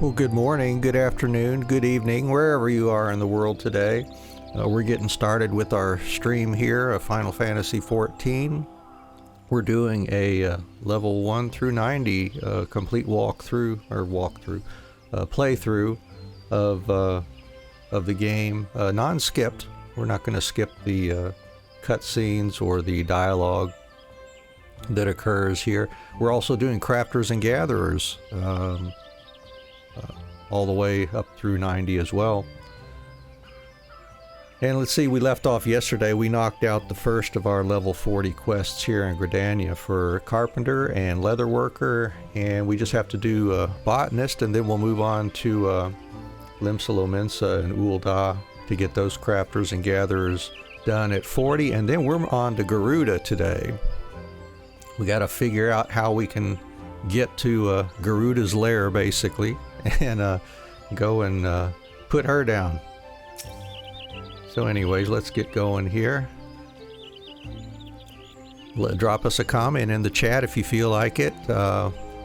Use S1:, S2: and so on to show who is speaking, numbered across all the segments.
S1: Well, good morning, good afternoon, good evening, wherever you are in the world today. We're getting started with our stream here of Final Fantasy XIV. We're doing a level 1 through 90 complete playthrough of the game, non-skipped. We're not going to skip the cutscenes or the dialogue that occurs here. We're also doing Crafters and Gatherers, all the way up through 90 as well. And let's see, we left off yesterday. We knocked out the first of our level 40 quests here in Gridania for Carpenter and Leatherworker, and we just have to do Botanist, and then we'll move on to Limsa and Ul'dah to get those Crafters and Gatherers done at 40, and then we're on to Garuda today. We got to figure out how we can get to Garuda's lair, basically, and go and put her down. So anyways, let's get going here. Drop us a comment in the chat if you feel like it.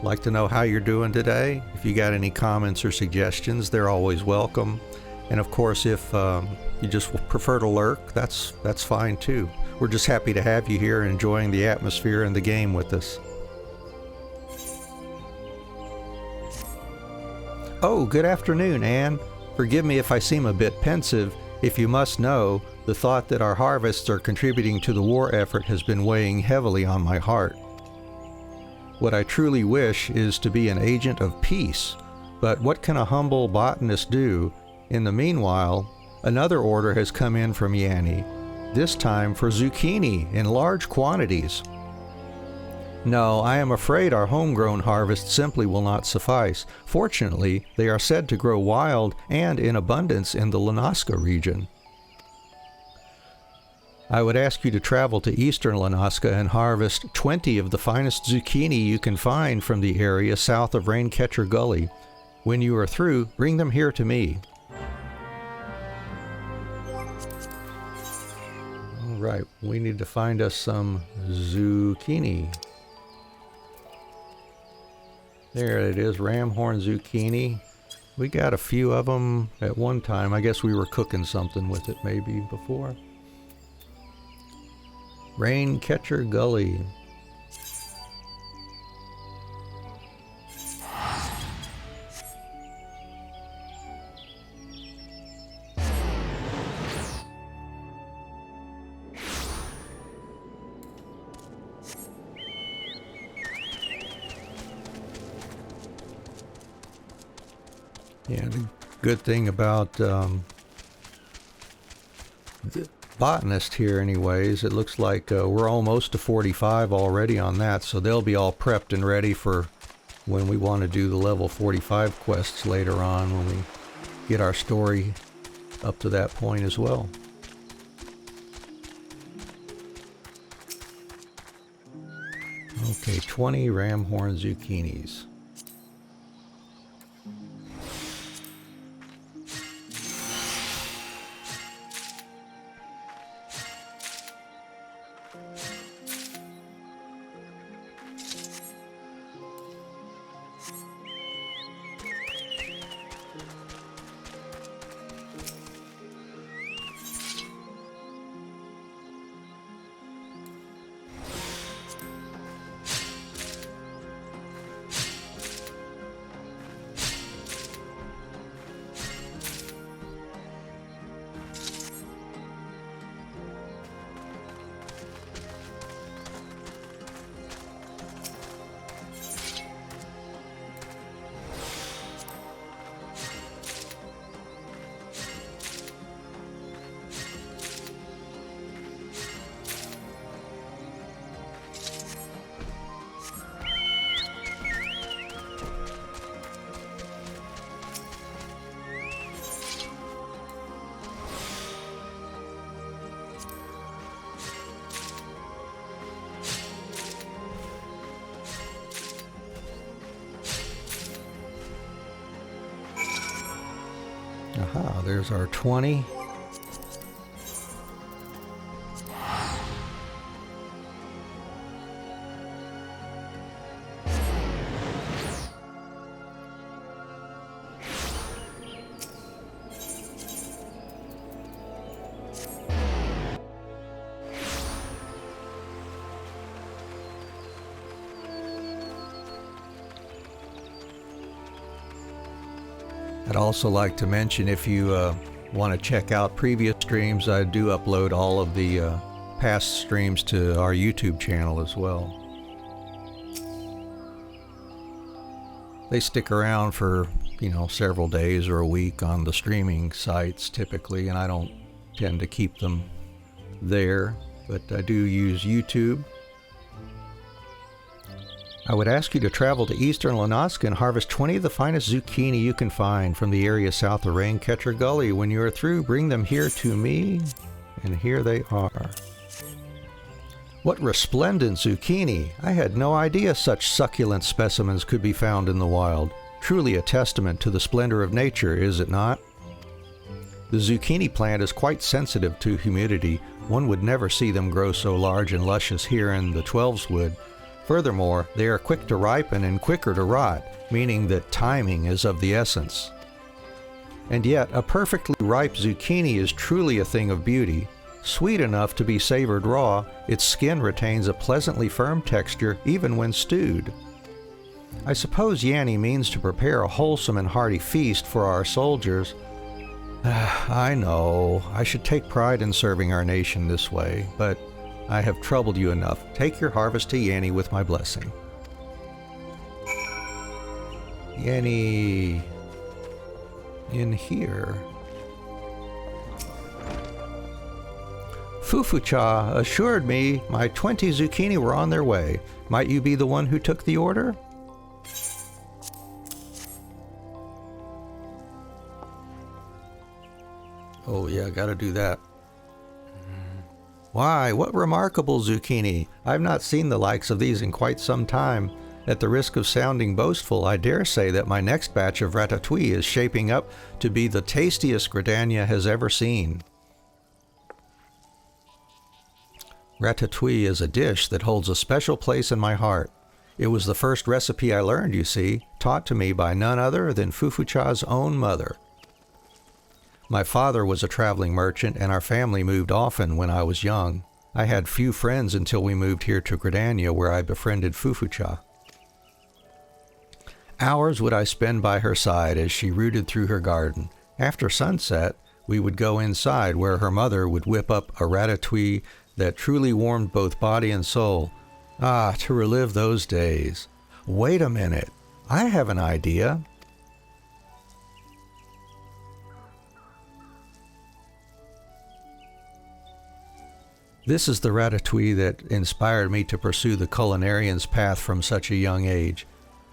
S1: Like to know how you're doing today. If you got any comments or suggestions, they're always welcome. And of course, if you just prefer to lurk, that's fine too. We're just happy to have you here enjoying the atmosphere and the game with us. Oh, good afternoon, Anne. Forgive me if I seem a bit pensive. If you must know, the thought that our harvests are contributing to the war effort has been weighing heavily on my heart. What I truly wish is to be an agent of peace, but what can a humble botanist do? In the meanwhile, another order has come in from Yanni, this time for zucchini in large quantities. No, I am afraid our homegrown harvest simply will not suffice. Fortunately, they are said to grow wild and in abundance in the Lanaska region. I would ask you to travel to eastern Lanaska and harvest 20 of the finest zucchini you can find from the area south of Raincatcher Gully. When you are through, bring them here to me. All right, we need to find us some zucchini. There it is, ramhorn zucchini. We got a few of them at one time. I guess we were cooking something with it maybe before. Raincatcher Gully. Yeah, the good thing about the botanist here anyways, it looks like we're almost to 45 already on that, so they'll be all prepped and ready for when we want to do the level 45 quests later on, when we get our story up to that point as well. Okay, 20 ramhorn zucchinis. Aha, there's our 20. I'd also like to mention, if you want to check out previous streams, I do upload all of the past streams to our YouTube channel as well. They stick around for, several days or a week on the streaming sites typically, and I don't tend to keep them there, but I do use YouTube. I would ask you to travel to eastern Lanaska and harvest 20 of the finest zucchini you can find from the area south of Raincatcher Gully. When you are through, bring them here to me, and here they are. What resplendent zucchini! I had no idea such succulent specimens could be found in the wild. Truly a testament to the splendor of nature, is it not? The zucchini plant is quite sensitive to humidity. One would never see them grow so large and luscious here in the 12's wood. Furthermore, they are quick to ripen and quicker to rot, meaning that timing is of the essence. And yet, a perfectly ripe zucchini is truly a thing of beauty. Sweet enough to be savored raw, its skin retains a pleasantly firm texture even when stewed. I suppose Yanni means to prepare a wholesome and hearty feast for our soldiers. I know, I should take pride in serving our nation this way, but I have troubled you enough. Take your harvest to Yanni with my blessing. Yanni... in here. Fufucha assured me my 20 zucchini were on their way. Might you be the one who took the order? Oh yeah, gotta do that. Why, what remarkable zucchini! I've not seen the likes of these in quite some time. At the risk of sounding boastful, I dare say that my next batch of ratatouille is shaping up to be the tastiest Gridania has ever seen. Ratatouille is a dish that holds a special place in my heart. It was the first recipe I learned, you see, taught to me by none other than Fufucha's own mother. My father was a traveling merchant, and our family moved often when I was young. I had few friends until we moved here to Gridania, where I befriended Fufucha. Hours would I spend by her side as she rooted through her garden. After sunset, we would go inside, where her mother would whip up a ratatouille that truly warmed both body and soul. Ah, to relive those days. Wait a minute, I have an idea. This is the ratatouille that inspired me to pursue the culinarian's path from such a young age.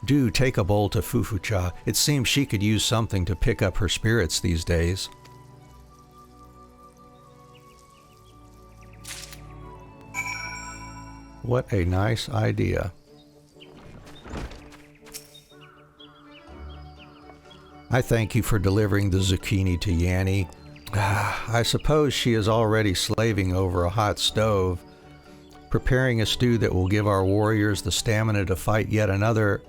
S1: Do take a bowl to Fufucha. It seems she could use something to pick up her spirits these days. What a nice idea. I thank you for delivering the zucchini to Yanni. I suppose she is already slaving over a hot stove, preparing a stew that will give our warriors the stamina to fight yet another...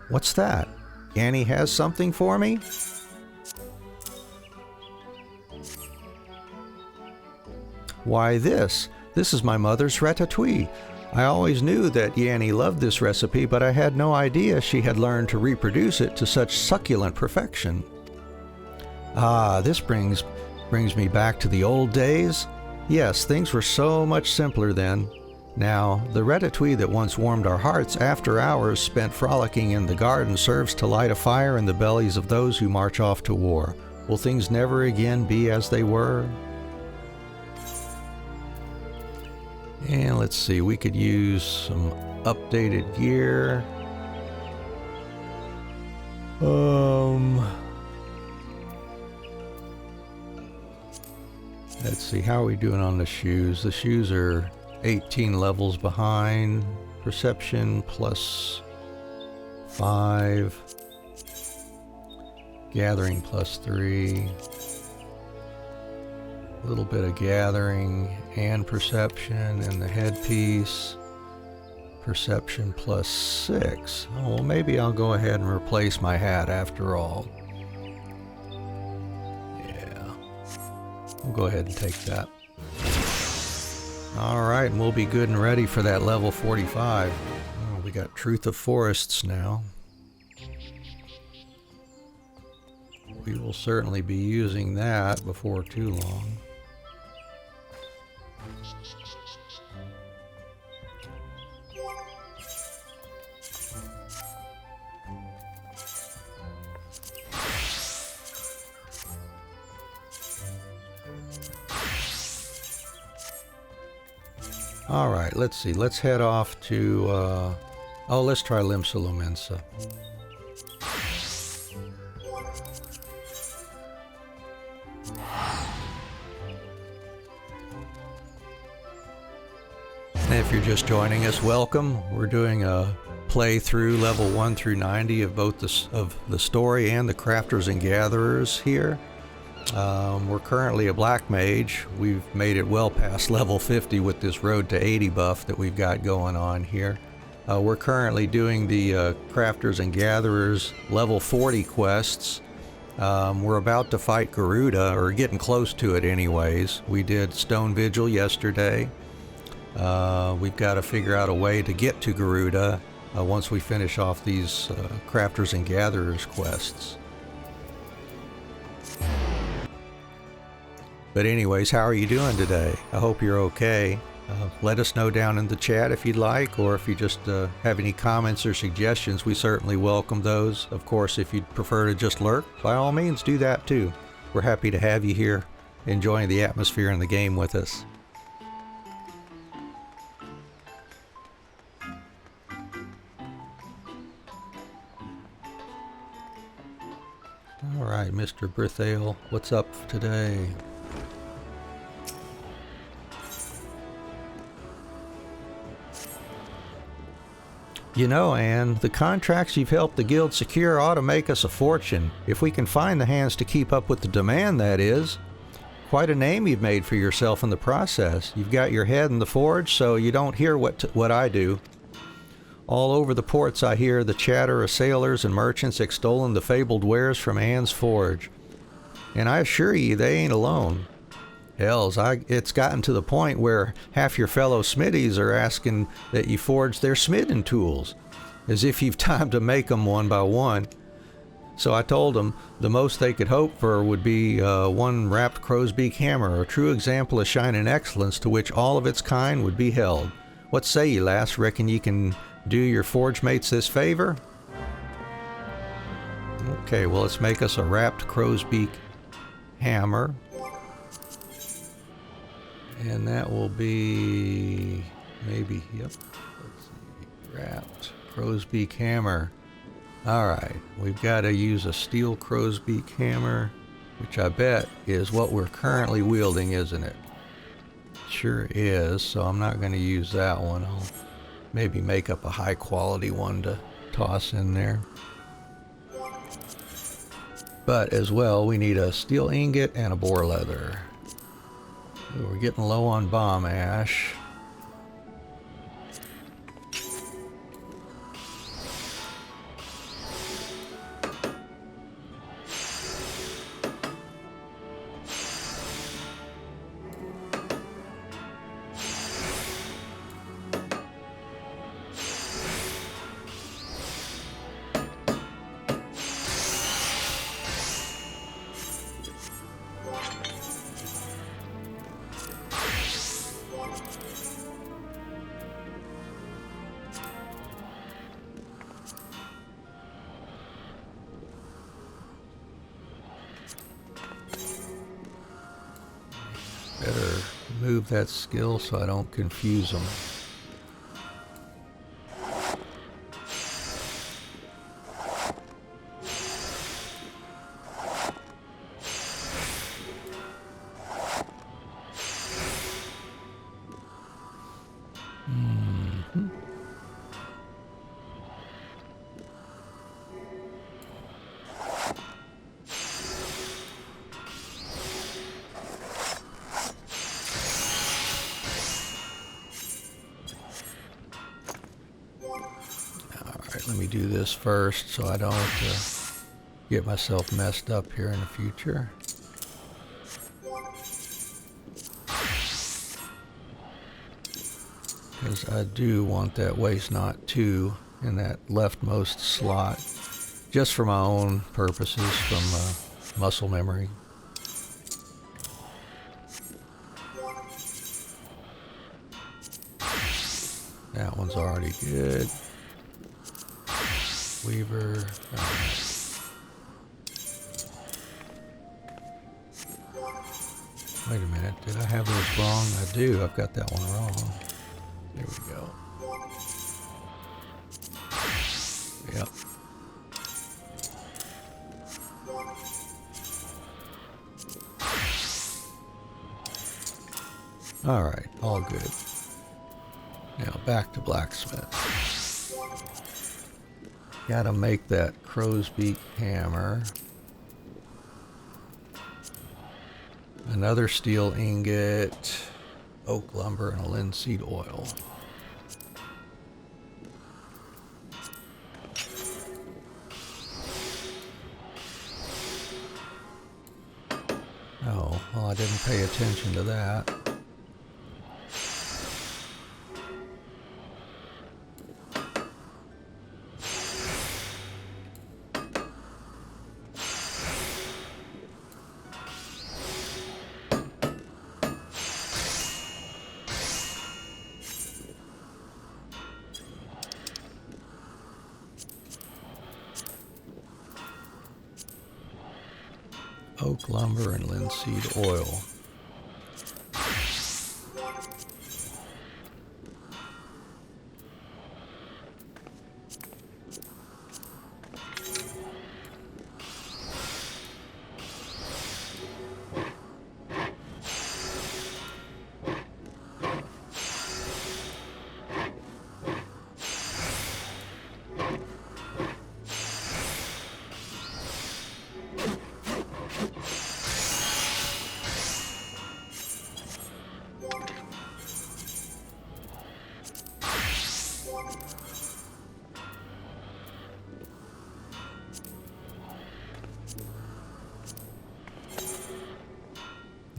S1: What's that? Yanni has something for me? Why this? This is my mother's ratatouille. I always knew that Yanni loved this recipe, but I had no idea she had learned to reproduce it to such succulent perfection. Ah, this brings me back to the old days. Yes, things were so much simpler then. Now, the ratatouille that once warmed our hearts after hours spent frolicking in the garden serves to light a fire in the bellies of those who march off to war. Will things never again be as they were? And let's see, we could use some updated gear. Let's see, how are we doing on the shoes? The shoes are 18 levels behind. Perception plus 5. Gathering plus 3. A little bit of gathering and perception, and the headpiece. Perception plus 6. Oh, well, maybe I'll go ahead and replace my hat after all. We'll go ahead and take that. Alright, and we'll be good and ready for that level 45. Oh, we got Truth of Forests now. we will certainly be using that before too long. All right, let's see. Let's head off to, let's try Limsa Lumensa. And if you're just joining us, welcome. We're doing a playthrough level 1 through 90 of both the story and the Crafters and Gatherers here. We're currently a black mage. We've made it well past level 50 with this road to 80 buff that we've got going on here. We're currently doing the Crafters and Gatherers level 40 quests. We're about to fight Garuda, or getting close to it anyways. We did Stone Vigil yesterday. We've got to figure out a way to get to Garuda once we finish off these Crafters and Gatherers quests. But anyways, how are you doing today? I hope you're okay. Let us know down in the chat if you'd like, or if you just have any comments or suggestions. We certainly welcome those. Of course, if you'd prefer to just lurk, by all means do that too. We're happy to have you here enjoying the atmosphere and the game with us. All right, Mr. Brithale, what's up today? You know, Anne, the contracts you've helped the guild secure ought to make us a fortune. If we can find the hands to keep up with the demand, that is. Quite a name you've made for yourself in the process. You've got your head in the forge, so you don't hear what I do. All over the ports I hear the chatter of sailors and merchants extolling the fabled wares from Anne's forge. And I assure you, they ain't alone. Hells, it's gotten to the point where half your fellow smithies are asking that you forge their smithing tools, as if you've time to make them one by one. So I told them the most they could hope for would be one wrapped crow's beak hammer, a true example of shining excellence to which all of its kind would be held. What say you, lass? Reckon you can do your forge mates this favor? Okay, well, let's make us a wrapped crow's beak hammer. And that will be maybe, yep, let's see, wrapped crow's beak hammer. All right, we've got to use a steel crow's beak hammer, which I bet is what we're currently wielding, isn't it? Sure is, so I'm not going to use that one. I'll maybe make up a high quality one to toss in there. But as well, we need a steel ingot and a boar leather. We're getting low on bomb ash. Better move that skill so I don't confuse them. Let me do this first so I don't get myself messed up here in the future. Because I do want that waste knot 2 in that leftmost slot, just for my own purposes, from muscle memory. That one's already good. Weaver. Wait a minute, did I have those wrong? I do, I've got that one wrong. There we go. Yep. Alright, all good. Now back to blacksmith. Gotta make that crow's beak hammer. Another steel ingot, oak lumber, and a linseed oil. Oh, well, I didn't pay attention to that. Oak lumber and linseed oil.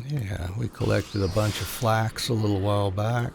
S1: Yeah, we collected a bunch of flax a little while back.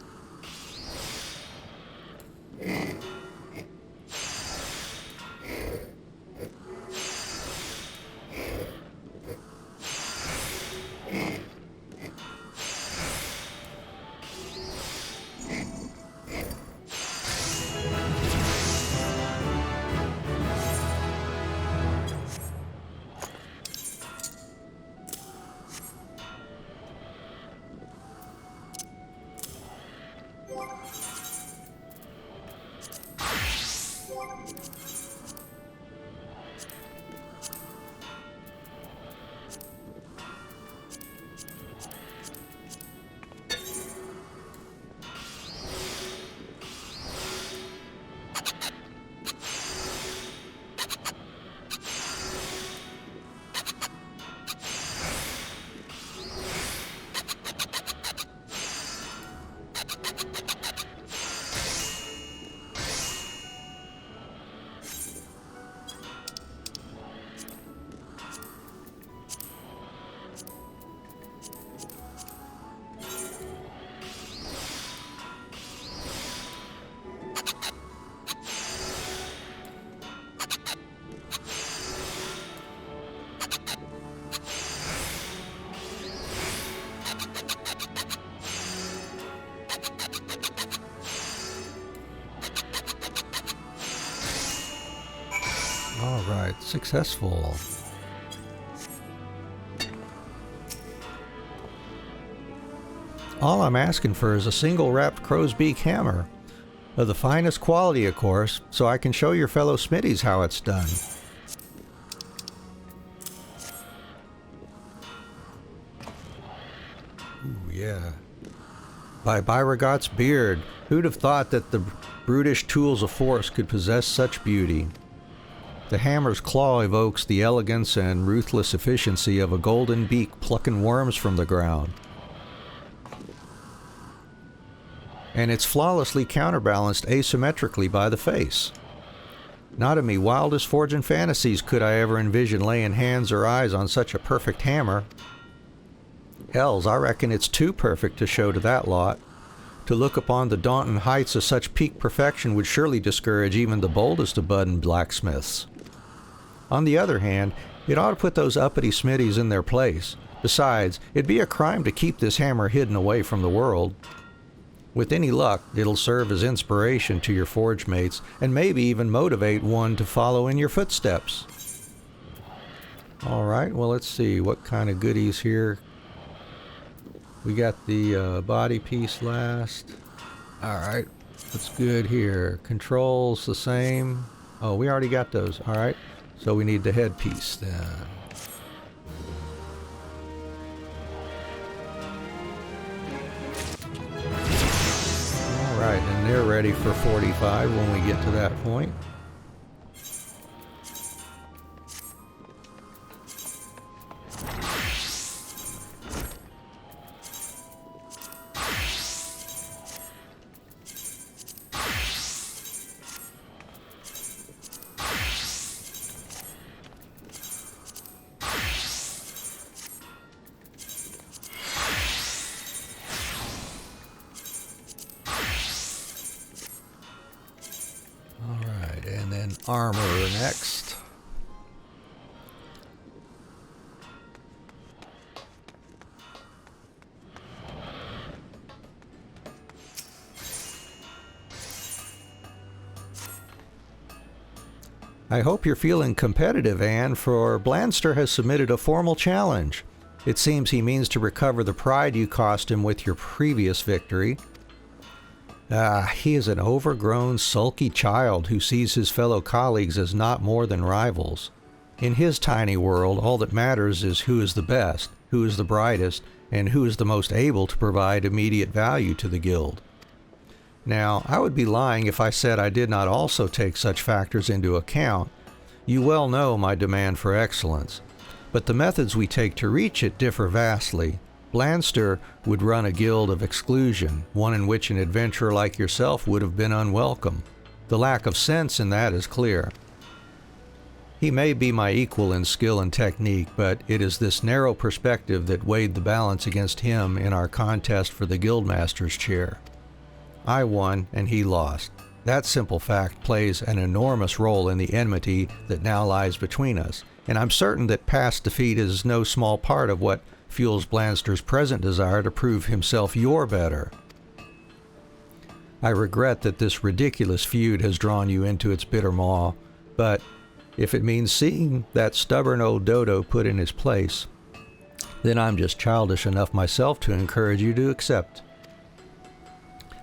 S1: All right, successful. All I'm asking for is a single wrapped crow's beak hammer. Of the finest quality, of course, so I can show your fellow Smitties how it's done. Ooh, yeah. By Beauregard's beard, who'd have thought that the brutish tools of force could possess such beauty? The hammer's claw evokes the elegance and ruthless efficiency of a golden beak plucking worms from the ground. And it's flawlessly counterbalanced asymmetrically by the face. Not in me wildest forging fantasies could I ever envision laying hands or eyes on such a perfect hammer. Hells, I reckon it's too perfect to show to that lot. To look upon the daunting heights of such peak perfection would surely discourage even the boldest of budding blacksmiths. On the other hand, It ought to put those uppity smitties in their place. Besides, it'd be a crime to keep this hammer hidden away from the world. With any luck, it'll serve as inspiration to your forge mates, and maybe even motivate one to follow in your footsteps. Alright, well let's see, what kind of goodies here? We got the body piece last. Alright, what's good here? Controls the same. Oh, we already got those. Alright, so we need the headpiece then. Alright, and they're ready for 45 when we get to that point. Armor next. I hope you're feeling competitive, Anne, for Blanster has submitted a formal challenge. It seems he means to recover the pride you cost him with your previous victory. He is an overgrown, sulky child who sees his fellow colleagues as not more than rivals. In his tiny world, all that matters is who is the best, who is the brightest, and who is the most able to provide immediate value to the guild. Now, I would be lying if I said I did not also take such factors into account. You well know my demand for excellence, but the methods we take to reach it differ vastly. Blanster would run a guild of exclusion, one in which an adventurer like yourself would have been unwelcome. The lack of sense in that is clear. He may be my equal in skill and technique, but it is this narrow perspective that weighed the balance against him in our contest for the guildmaster's chair. I won and he lost. That simple fact plays an enormous role in the enmity that now lies between us, and I'm certain that past defeat is no small part of what fuels Blanster's present desire to prove himself your better. I regret that this ridiculous feud has drawn you into its bitter maw, but if it means seeing that stubborn old dodo put in his place, then I'm just childish enough myself to encourage you to accept.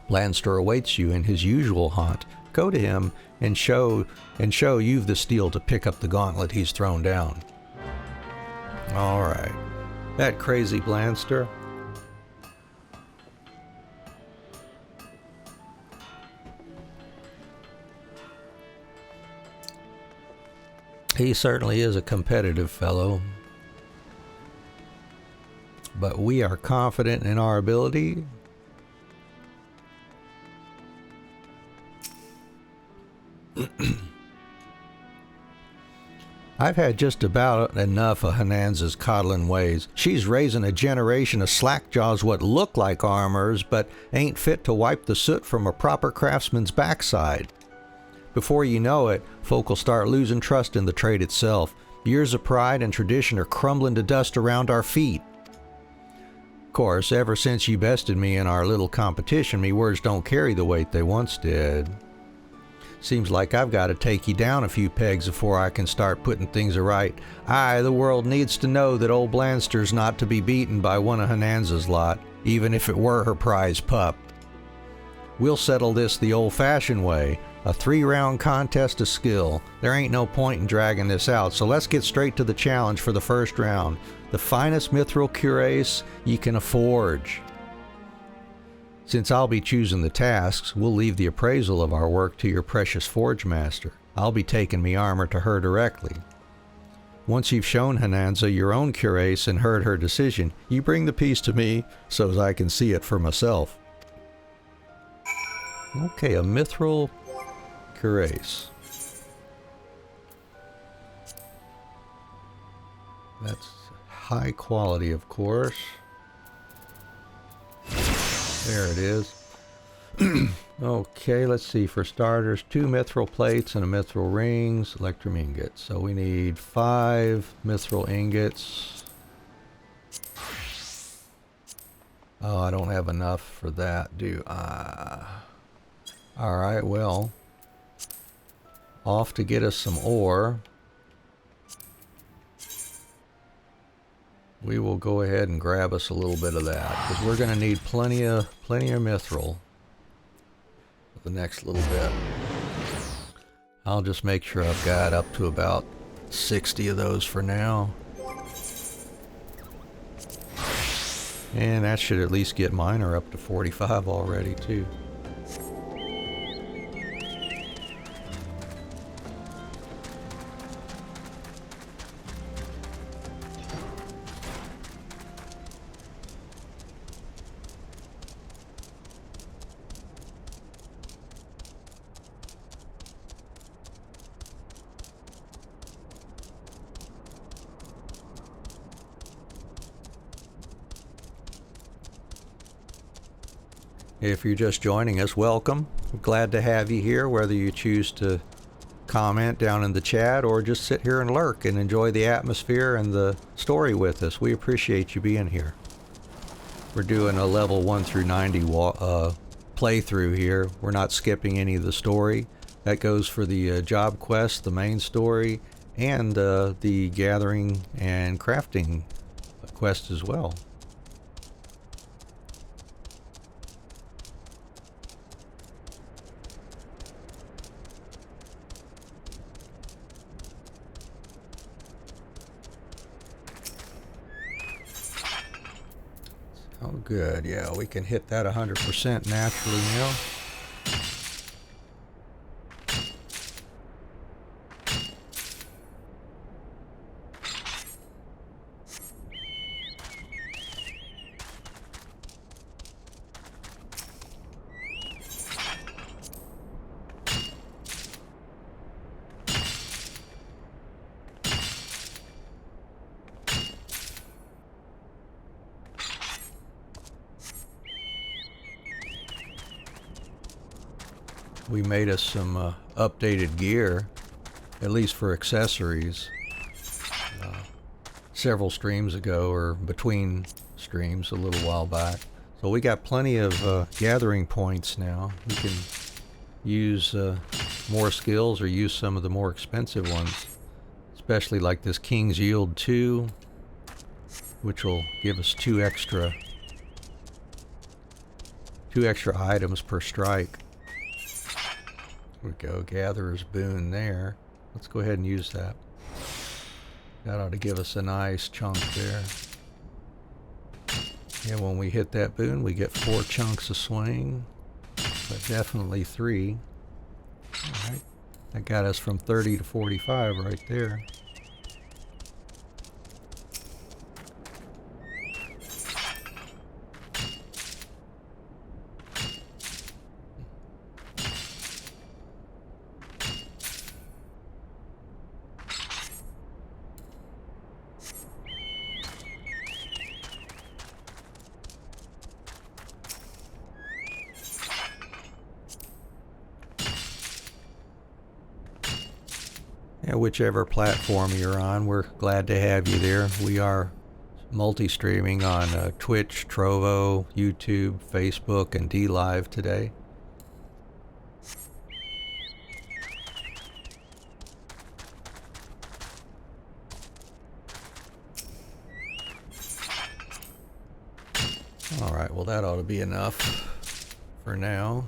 S1: Blanster awaits you in his usual haunt. Go to him and show you've the steel to pick up the gauntlet he's thrown down. All right. That crazy Blanster. He certainly is a competitive fellow, but we are confident in our ability. I've had just about enough of Hananza's coddling ways. She's raising a generation of slackjaws what look like armors, but ain't fit to wipe the soot from a proper craftsman's backside. Before you know it, folk will start losing trust in the trade itself. Years of pride and tradition are crumbling to dust around our feet. Of course, ever since you bested me in our little competition, me words don't carry the weight they once did. Seems like I've got to take you down a few pegs before I can start putting things right. The world needs to know that old Blanster's not to be beaten by one of Hananza's lot, even if it were her prize pup. We'll settle this the old-fashioned way, a 3-round contest of skill. There ain't no point in dragging this out, so let's get straight to the challenge for the first round. The finest mithril cuirass you can forge. Since I'll be choosing the tasks, we'll leave the appraisal of our work to your precious forge master. I'll be taking me armor to her directly. Once you've shown Hananza your own cuirass and heard her decision, you bring the piece to me so as I can see it for myself. Okay, a mithril cuirass. That's high quality, of course. There it is. Okay, let's see. For starters, 2 mithril plates and a mithril rings, electrum ingots. So we need 5 mithril ingots. Oh, I don't have enough for that, do I? Alright, well, off to get us some ore. We will go ahead and grab us a little bit of that, because we're going to need plenty of mithril for the next little bit. I'll just make sure I've got up to about 60 of those for now. And that should at least get miner up to 45 already too. If you're just joining us, welcome. We're glad to have you here, whether you choose to comment down in the chat or just sit here and lurk and enjoy the atmosphere and the story with us. We appreciate you being here. We're doing a level 1 through 90 playthrough here. We're not skipping any of the story. That goes for the job quest, the main story, and the gathering and crafting quest as well. Oh, good. Yeah, we can hit that 100% naturally now. We made us some updated gear, at least for accessories, several streams ago, or between streams a little while back. So we got plenty of gathering points now. We can use more skills or use some of the more expensive ones, especially like this King's Yield 2, which will give us two extra items per strike. There we go, Gatherer's Boon there. Let's go ahead and use that. That ought to give us a nice chunk there. Yeah, when we hit that boon, we get 4 chunks of swing, but definitely 3. All right, that got us from 30 to 45 right there. Whichever platform you're on, we're glad to have you there. We are multi-streaming on Twitch, Trovo, YouTube, Facebook, and DLive today. All right, well that ought to be enough for now.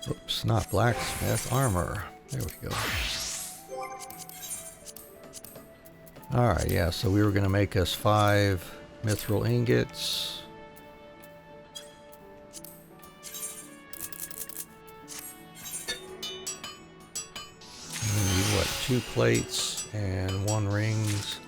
S1: Oops, not blacksmith, armor. There we go. Alright, yeah, so we were going to make us 5 mithril ingots. And we need, what, 2 plates and 1 rings.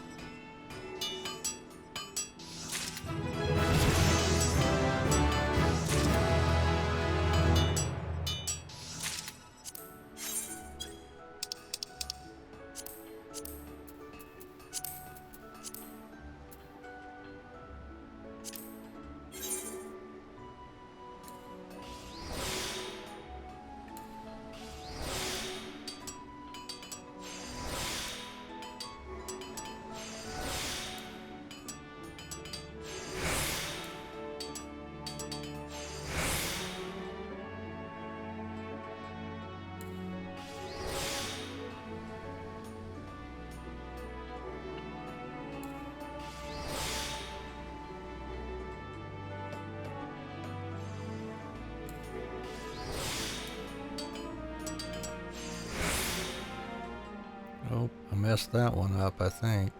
S1: Oh, I messed that one up, I think.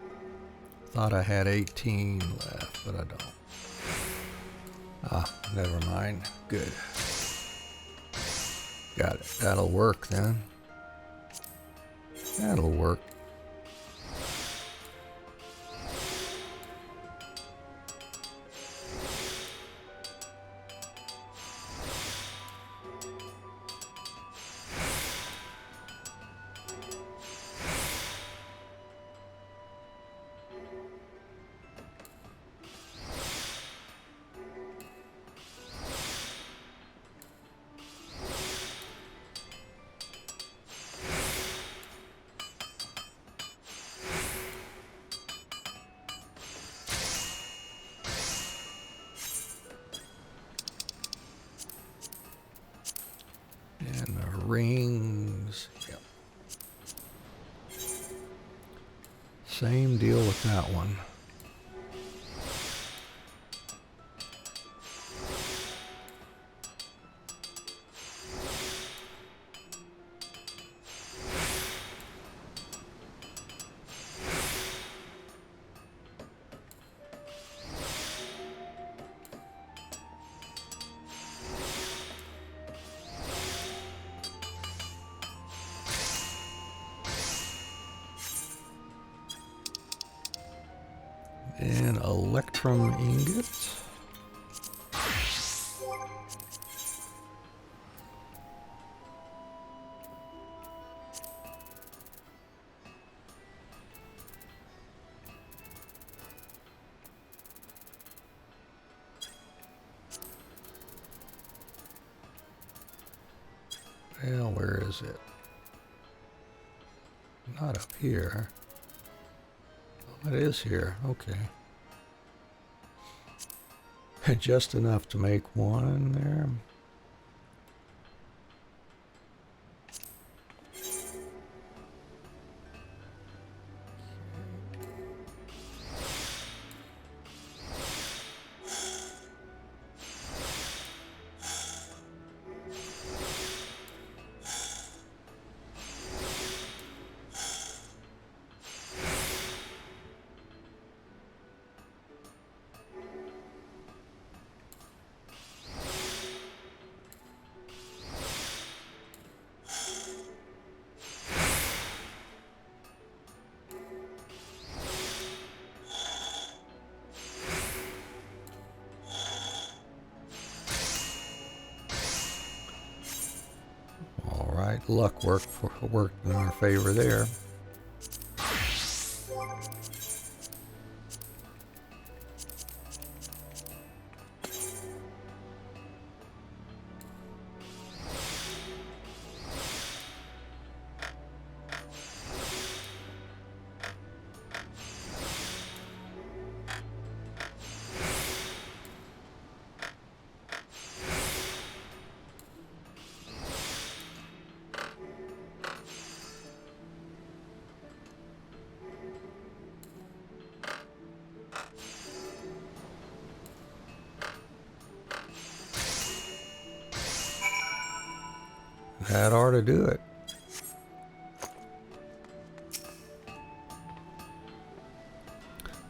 S1: Thought I had 18 left, but I don't. Ah, never mind. Good. Got it. That'll work then. That'll work. And the rings. Yep. Same deal with that one. And electrum ingot. Well, where is it? Not up here. It is here, okay. Just enough to make one there. Luck worked in our favor there. That ought to do it.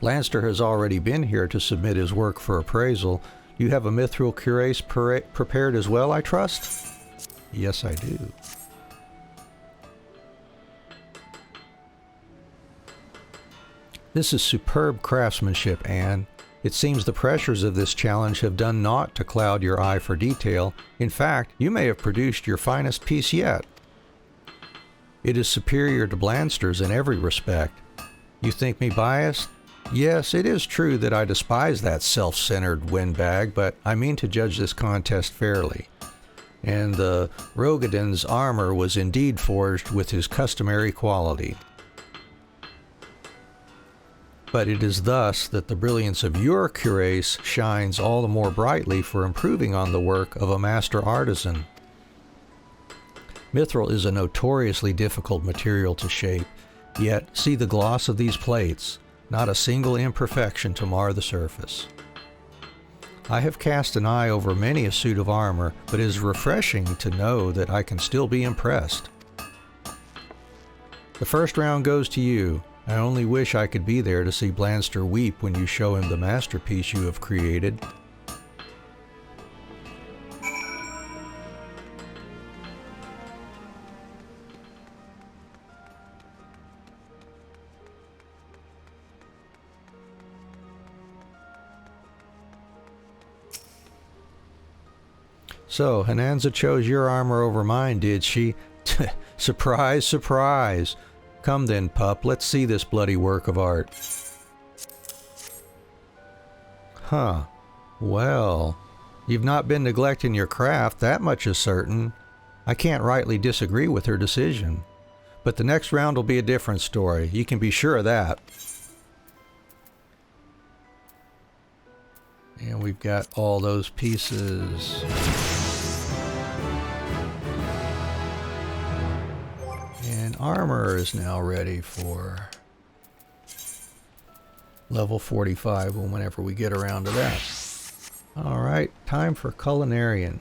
S1: Lanster has already been here to submit his work for appraisal. You have a mithril cuirass prepared as well, I trust? Yes, I do. This is superb craftsmanship, Anne. It seems the pressures of this challenge have done naught to cloud your eye for detail. In fact, you may have produced your finest piece yet. It is superior to Blanster's in every respect. You think me biased? Yes, it is true that I despise that self-centered windbag, but I mean to judge this contest fairly. And the Rogadin's armor was indeed forged with his customary quality. But it is thus that the brilliance of your cuirass shines all the more brightly for improving on the work of a master artisan. Mithril is a notoriously difficult material to shape, yet see the gloss of these plates, not a single imperfection to mar the surface. I have cast an eye over many a suit of armor, but it is refreshing to know that I can still be impressed. The first round goes to you. I only wish I could be there to see Blanster weep when you show him the masterpiece you have created. So, Hananza chose your armor over mine, did she? Surprise, surprise! Come then, pup, let's see this bloody work of art. Huh. Well, you've not been neglecting your craft, that much is certain. I can't rightly disagree with her decision. But the next round will be a different story, you can be sure of that. And we've got all those pieces. And armor is now ready for level 45 whenever we get around to that. Alright, time for culinarian.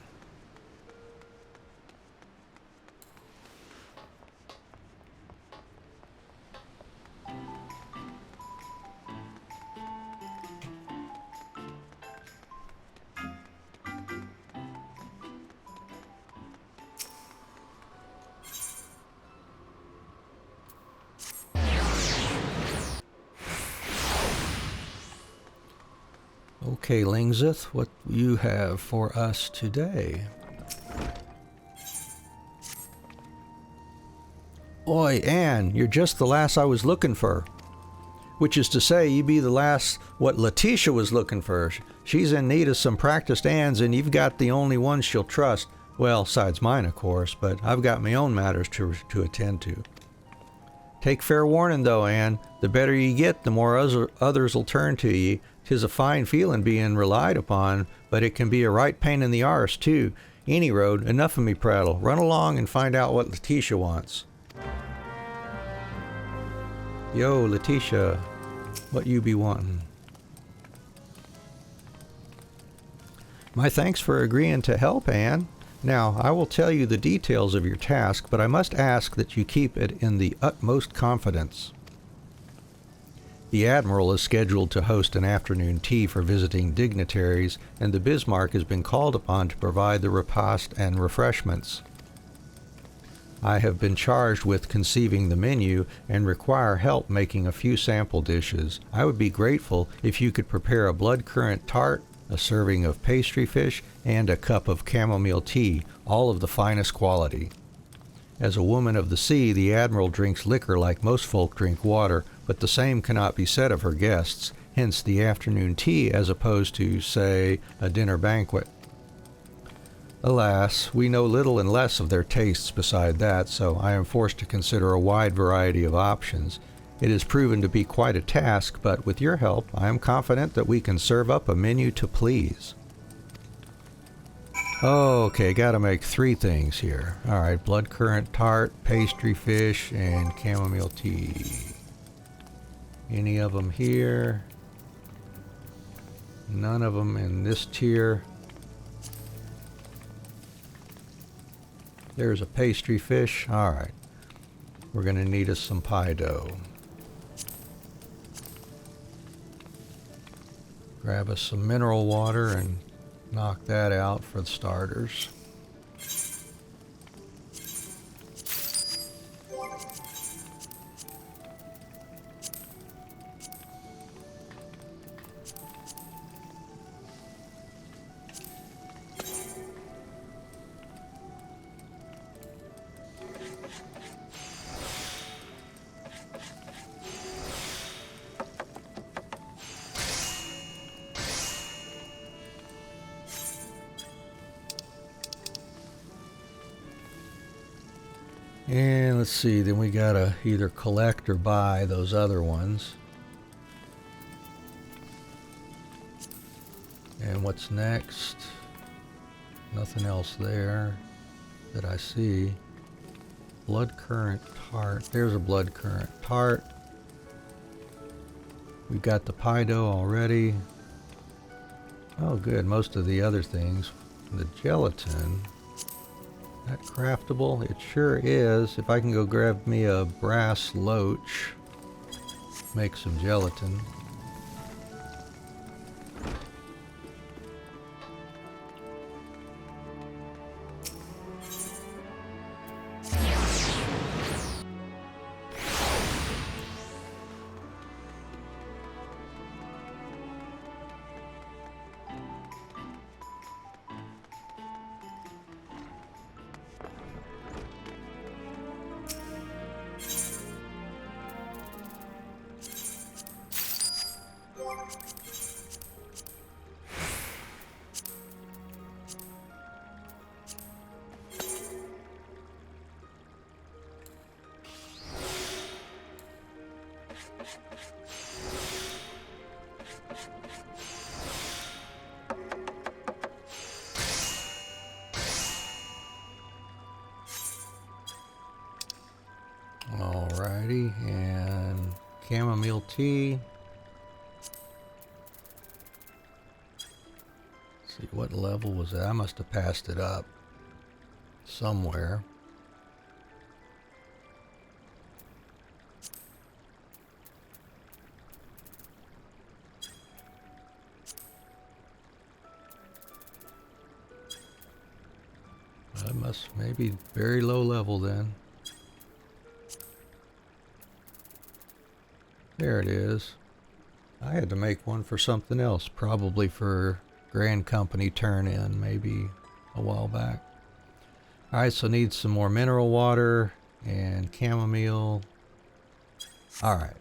S1: Okay, Lingzith, what do you have for us today? Oi, Anne, you're just the lass I was looking for. Which is to say, you be the lass what Letitia was looking for. She's in need of some practiced hands, and you've got the only one she'll trust. Well, besides mine, of course, but I've got my own matters to attend to. Take fair warning, though, Anne. The better you get, the more others will turn to ye. 'Tis a fine feeling being relied upon, but it can be a right pain in the arse, too. Any road, enough of me prattle. Run along and find out what Letitia wants. Yo, Letitia, what you be wanting? My thanks for agreeing to help, Anne. Now, I will tell you the details of your task, but I must ask that you keep it in the utmost confidence. The Admiral is scheduled to host an afternoon tea for visiting dignitaries, and the Bismarck has been called upon to provide the repast and refreshments. I have been charged with conceiving the menu and require help making a few sample dishes. I would be grateful if you could prepare a blood currant tart, a serving of pastry fish, and a cup of chamomile tea, all of the finest quality. As a woman of the sea, the Admiral drinks liquor like most folk drink water, but the same cannot be said of her guests, hence the afternoon tea as opposed to, say, a dinner banquet. Alas, we know little and less of their tastes beside that, so I am forced to consider a wide variety of options. It has proven to be quite a task, but with your help, I am confident that we can serve up a menu to please. Okay, gotta make 3 things here. Alright, blood currant tart, pastry fish, and chamomile tea. Any of them here? None of them in this tier. There's a pastry fish. Alright. We're going to need us some pie dough. Grab us some mineral water and knock that out for the starters. And let's see, then we gotta either collect or buy those other ones. And what's next? Nothing else there that I see. Blood currant tart. There's a blood currant tart. We've got the pie dough already. Oh good, most of the other things. The gelatin. That craftable? It sure is. If I can go grab me a brass loach, make some gelatin. Alrighty, and chamomile tea. Let's see, what level was that? I must have passed it up somewhere. I must, maybe very low level then. There it is. I had to make one for something else, probably for Grand Company turn-in, maybe a while back. Alright, so need some more mineral water and chamomile. Alright.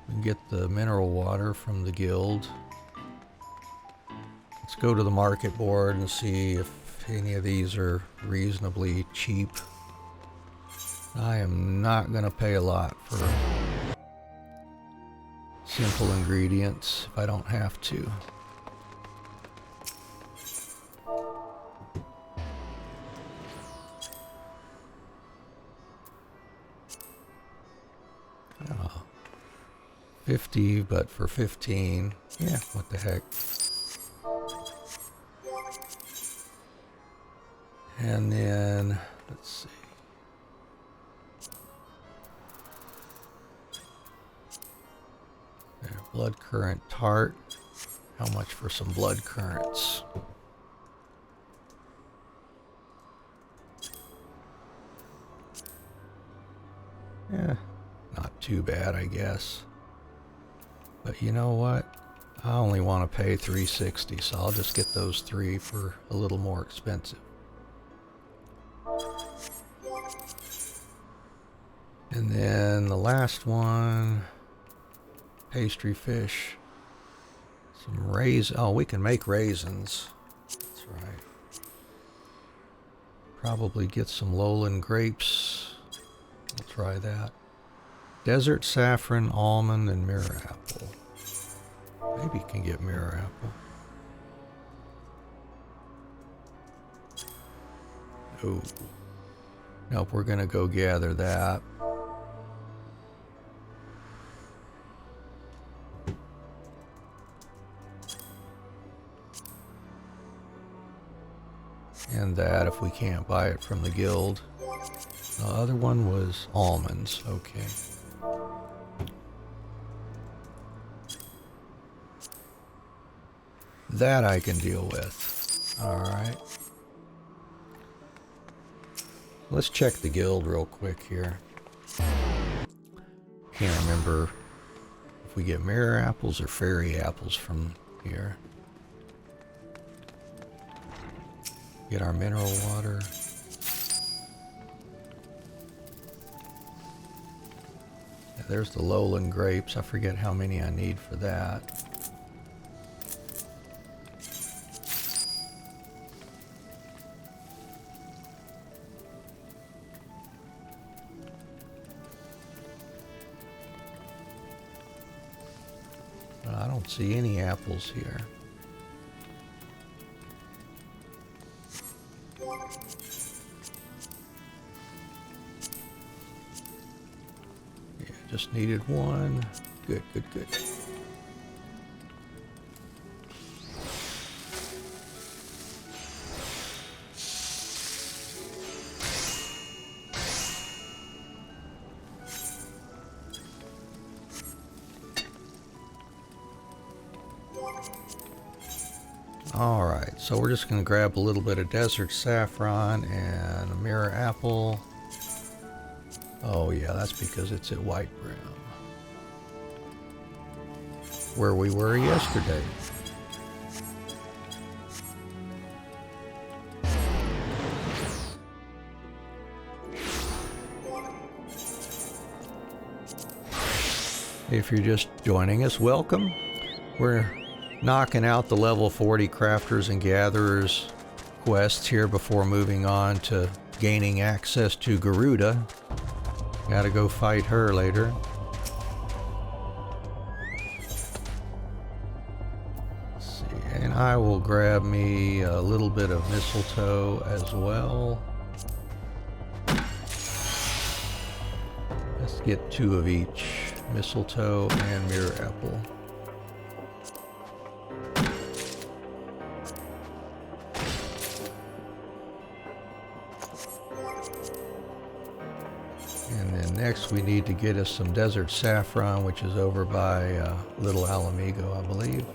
S1: We can get the mineral water from the guild. Let's go to the market board and see if any of these are reasonably cheap. I am not going to pay a lot for simple ingredients if I don't have to. Oh, 50, but for 15. Yeah, what the heck. And then, let's see. There, blood currant tart. How much for some blood currants? Yeah, not too bad, I guess. But you know what? I only want to pay $3.60, so I'll just get those three for a little more expensive. And then the last one, pastry fish, some raisins. Oh, we can make raisins. That's right. Probably get some lowland grapes. We'll try that. Desert saffron, almond, and mirror apple. Maybe you can get mirror apple. Oh. Nope, we're gonna go gather that. And that if we can't buy it from the guild. The other one was almonds. Okay. That I can deal with. Alright. Let's check the guild real quick here. Can't remember if we get mirror apples or fairy apples from here. Get our mineral water. Yeah, there's the lowland grapes. I forget how many I need for that. I don't see any apples here. Yeah, just needed one. Good, good, good. Alright, so we're just going to grab a little bit of desert saffron and a mirror apple. Oh yeah, that's because it's at White Brim, where we were yesterday. If you're just joining us, welcome. We're knocking out the level 40 crafters and gatherers quests here before moving on to gaining access to Garuda. Gotta go fight her later. Let's see, and I will grab me a little bit of mistletoe as well. Let's get 2 of each, mistletoe and mirror apple. And then next we need to get us some desert saffron, which is over by Little Alamigo, I believe.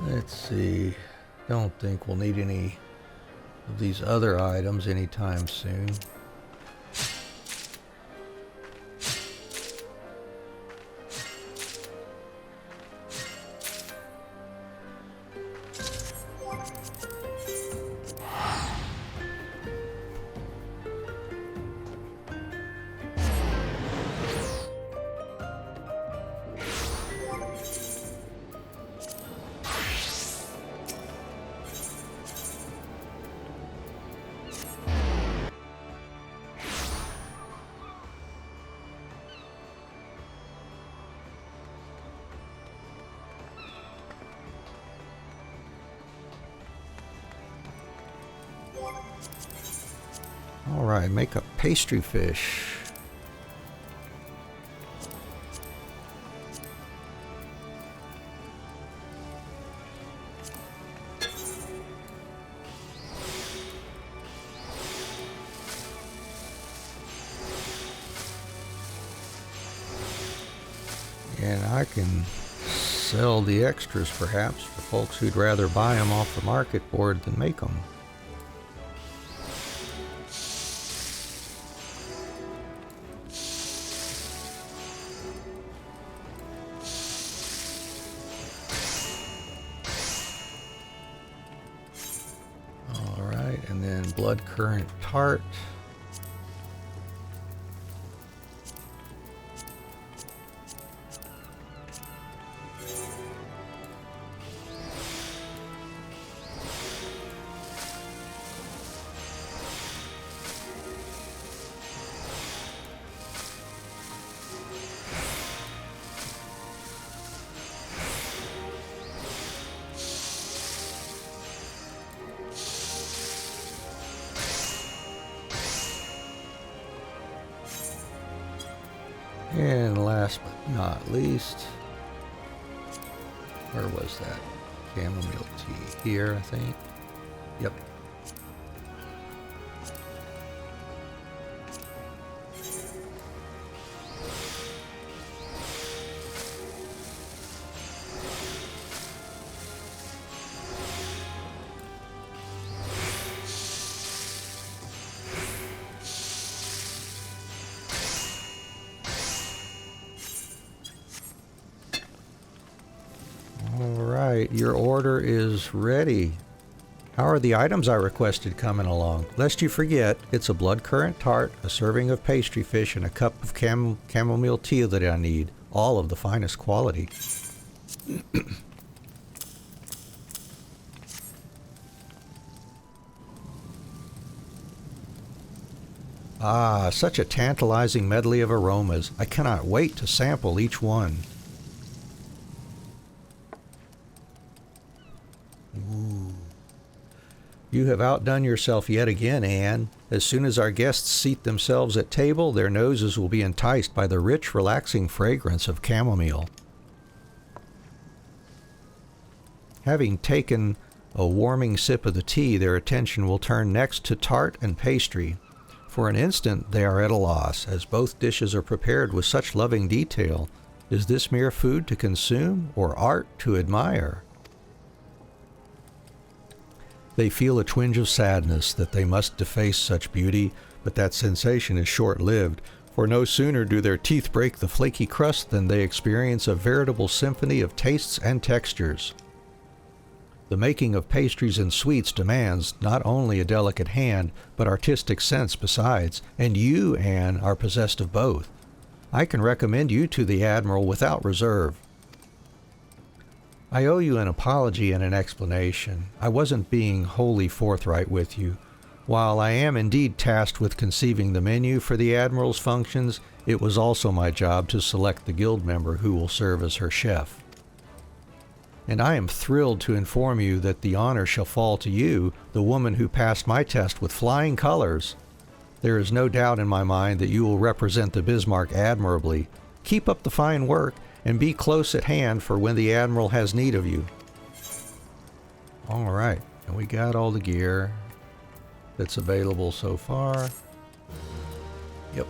S1: Let's see, don't think we'll need any of these other items anytime soon. Alright, make a pastry fish. And I can sell the extras perhaps for folks who'd rather buy them off the market board than make them. blood current tart. And last but not least, where was that? Chamomile tea here, I think. Yep. Your order is ready. How are the items I requested coming along? Lest you forget, it's a blood currant tart, a serving of pastry fish, and a cup of chamomile tea that I need. All of the finest quality. Ah, such a tantalizing medley of aromas. I cannot wait to sample each one. Ooh. You have outdone yourself yet again, Anne. As soon as our guests seat themselves at table, their noses will be enticed by the rich, relaxing fragrance of chamomile. Having taken a warming sip of the tea, their attention will turn next to tart and pastry. For an instant, they are at a loss, as both dishes are prepared with such loving detail. Is this mere food to consume, or art to admire? They feel a twinge of sadness that they must deface such beauty, but that sensation is short-lived, for no sooner do their teeth break the flaky crust than they experience a veritable symphony of tastes and textures. The making of pastries and sweets demands not only a delicate hand, but artistic sense besides, and you, Anne, are possessed of both. I can recommend you to the Admiral without reserve. I owe you an apology and an explanation. I wasn't being wholly forthright with you. While I am indeed tasked with conceiving the menu for the Admiral's functions, it was also my job to select the guild member who will serve as her chef. And I am thrilled to inform you that the honor shall fall to you, the woman who passed my test with flying colors. There is no doubt in my mind that you will represent the Bismarck admirably. Keep up the fine work, and be close at hand for when the Admiral has need of you. All right, and we got all the gear that's available so far. Yep.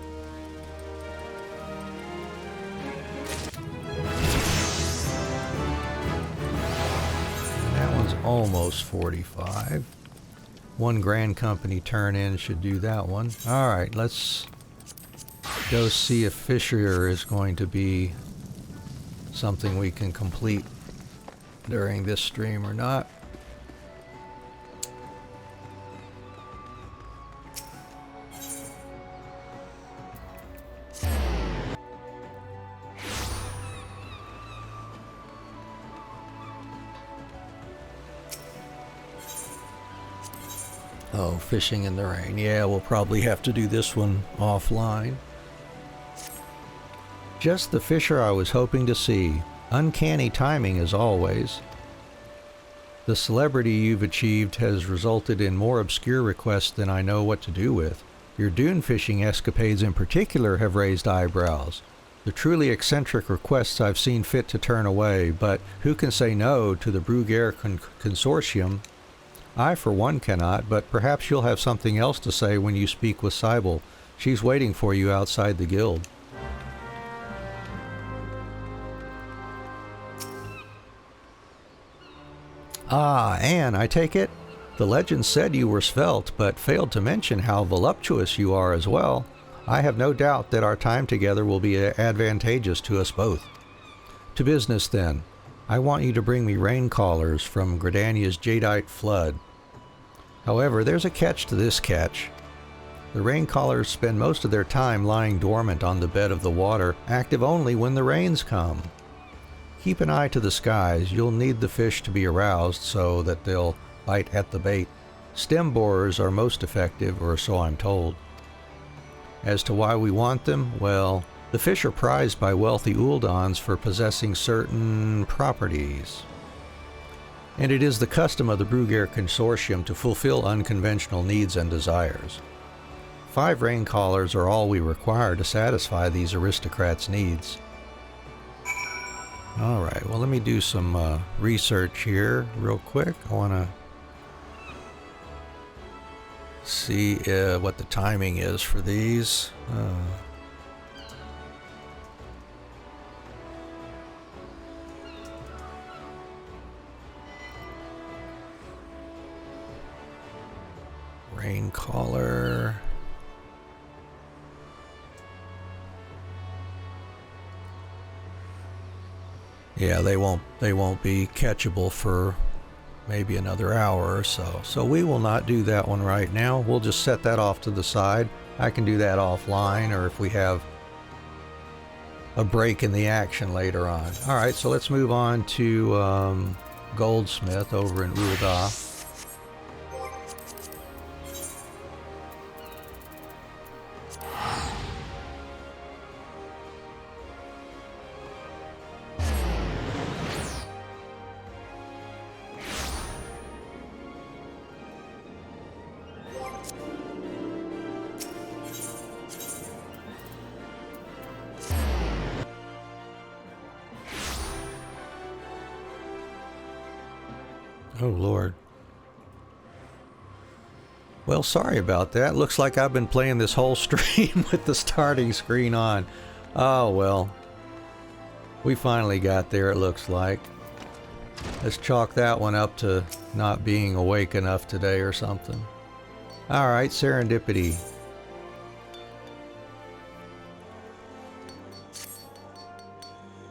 S1: And that one's almost 45. One Grand Company turn-in should do that one. All right, let's go see if Fisher is going to be something we can complete during this stream or not. Oh, fishing in the rain. Yeah, we'll probably have to do this one offline. Just the Fisher I was hoping to see. Uncanny timing as always. The celebrity you've achieved has resulted in more obscure requests than I know what to do with. Your dune fishing escapades in particular have raised eyebrows. The truly eccentric requests I've seen fit to turn away, but who can say no to the Bruguière Consortium? I, for one, cannot, but perhaps you'll have something else to say when you speak with Sybil. She's waiting for you outside the guild. Ah, Anne, I take it? The legend said you were svelte, but failed to mention how voluptuous you are as well. I have no doubt that our time together will be advantageous to us both. To business, then. I want you to bring me rain callers from Gridania's jadeite flood. However, there's a catch to this catch. The rain callers spend most of their time lying dormant on the bed of the water, active only when the rains come. Keep an eye to the skies. You'll need the fish to be aroused so that they'll bite at the bait. Stem borers are most effective, or so I'm told. As to why we want them, well, the fish are prized by wealthy Uldans for possessing certain properties. And it is the custom of the Bruguier Consortium to fulfill unconventional needs and desires. 5 rain callers are all we require to satisfy these aristocrats' needs. Alright, well, let me do some research here real quick. I want to see what the timing is for these. Rain caller. Yeah, they won't be catchable for maybe another hour or so. So we will not do that one right now. We'll just set that off to the side. I can do that offline, or if we have a break in the action later on. All right, so let's move on to Goldsmith over in Ul'dah. Oh, Lord. Well, sorry about that. Looks like I've been playing this whole stream with the starting screen on. Oh, well. We finally got there, it looks like. Let's chalk that one up to not being awake enough today or something. Alright, serendipity.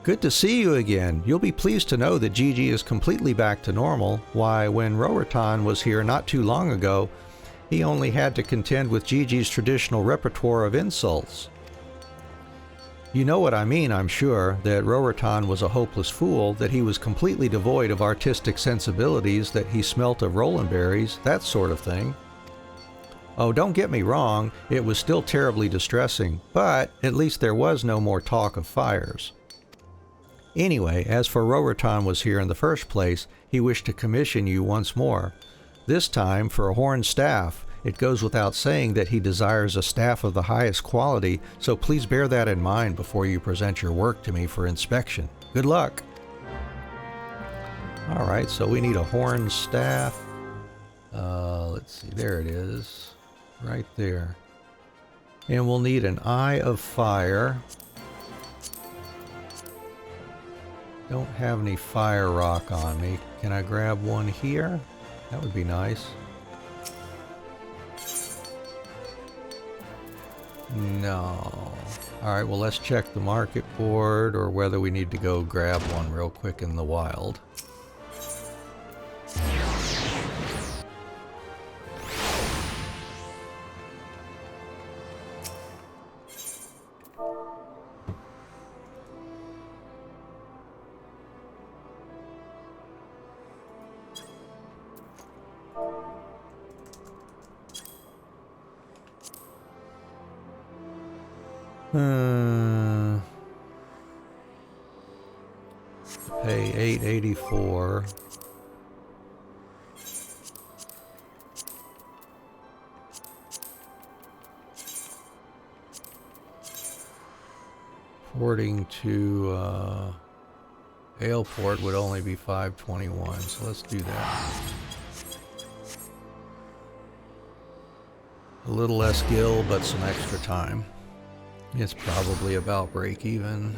S1: Good to see you again. You'll be pleased to know that Gigi is completely back to normal. Why, when Rowerton was here not too long ago, he only had to contend with Gigi's traditional repertoire of insults. You know what I mean, I'm sure, that Rowerton was a hopeless fool, that he was completely devoid of artistic sensibilities, that he smelt of Roland berries, that sort of thing. Oh, don't get me wrong, it was still terribly distressing, but at least there was no more talk of fires. Anyway, as for Rowerton was here in the first place, he wished to commission you once more. This time for a horned staff. It goes without saying that he desires a staff of the highest quality, so please bear that in mind before you present your work to me for inspection. Good luck! Alright, so we need a horned staff. Let's see, there it is. Right there. And we'll need an Eye of Fire. Don't have any fire rock on me. Can I grab one here? That would be nice. No. Alright, well, let's check the market board, or whether we need to go grab one real quick in the wild. Pay $8.84. Porting to Aleport would only be $5.21, so let's do that. A little less gil, but some extra time. It's probably about break even.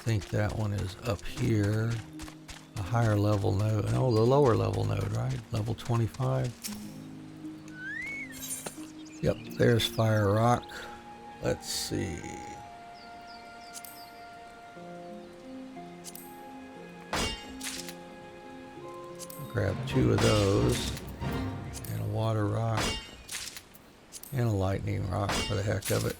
S1: think that one is up here. A higher level node. Oh, the lower level node, right? Level 25. Yep, there's Fire Rock. Let's see. Grab 2 of those. And a water rock. And a lightning rock for the heck of it.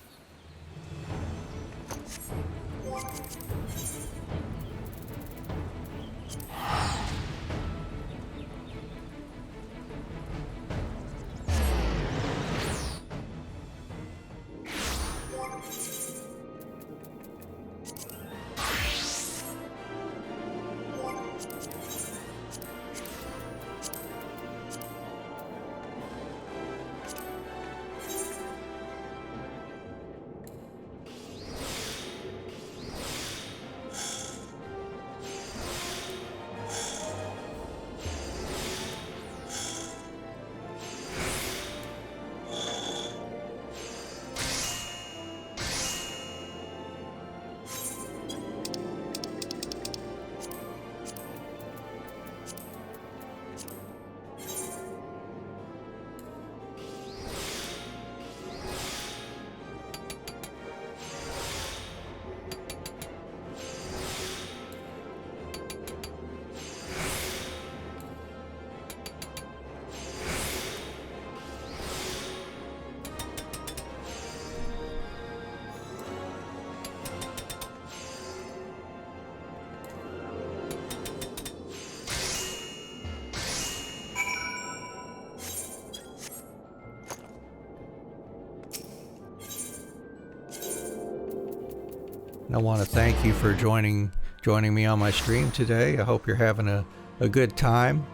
S1: I want to thank you for joining me on my stream today. I hope you're having a good time.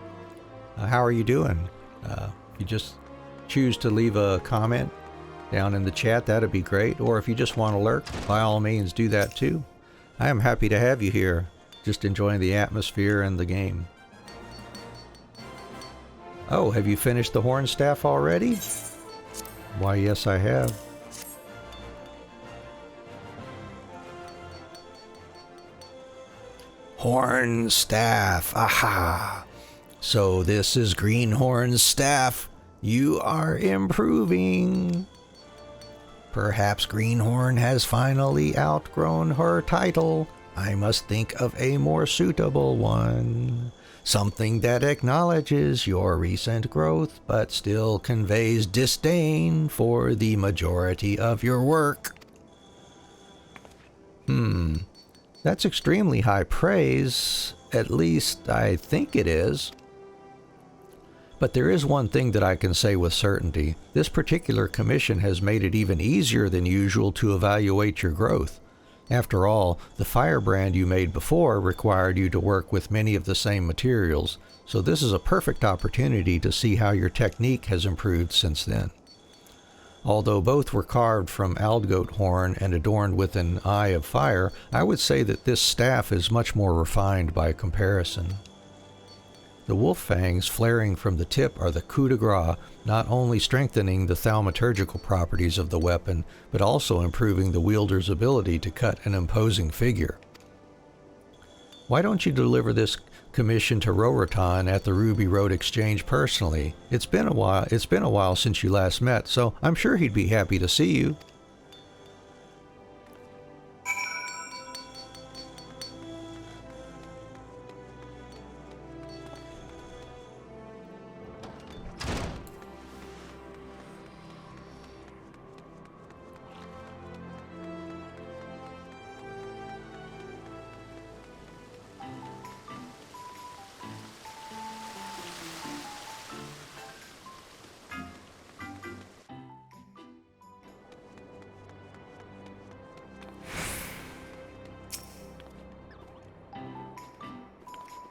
S1: How are you doing? If you just choose to leave a comment down in the chat, that'd be great. Or if you just want to lurk, by all means do that too. I am happy to have you here, just enjoying the atmosphere and the game. Oh, have you finished the horn staff already? Why, yes I have. Horn staff, aha! So this is Greenhorn's staff. You are improving. Perhaps Greenhorn has finally outgrown her title. I must think of a more suitable one. Something that acknowledges your recent growth, but still conveys disdain for the majority of your work. That's extremely high praise. At least I think it is. But there is one thing that I can say with certainty. This particular commission has made it even easier than usual to evaluate your growth. After all, the firebrand you made before required you to work with many of the same materials, so this is a perfect opportunity to see how your technique has improved since then. Although both were carved from aldgoat horn and adorned with an eye of fire, I would say that this staff is much more refined by comparison. The wolf fangs flaring from the tip are the coup de grace, not only strengthening the thaumaturgical properties of the weapon, but also improving the wielder's ability to cut an imposing figure. Why don't you deliver this commission to Rorotan at the Ruby Road Exchange personally? It's been a while since you last met, so I'm sure he'd be happy to see you.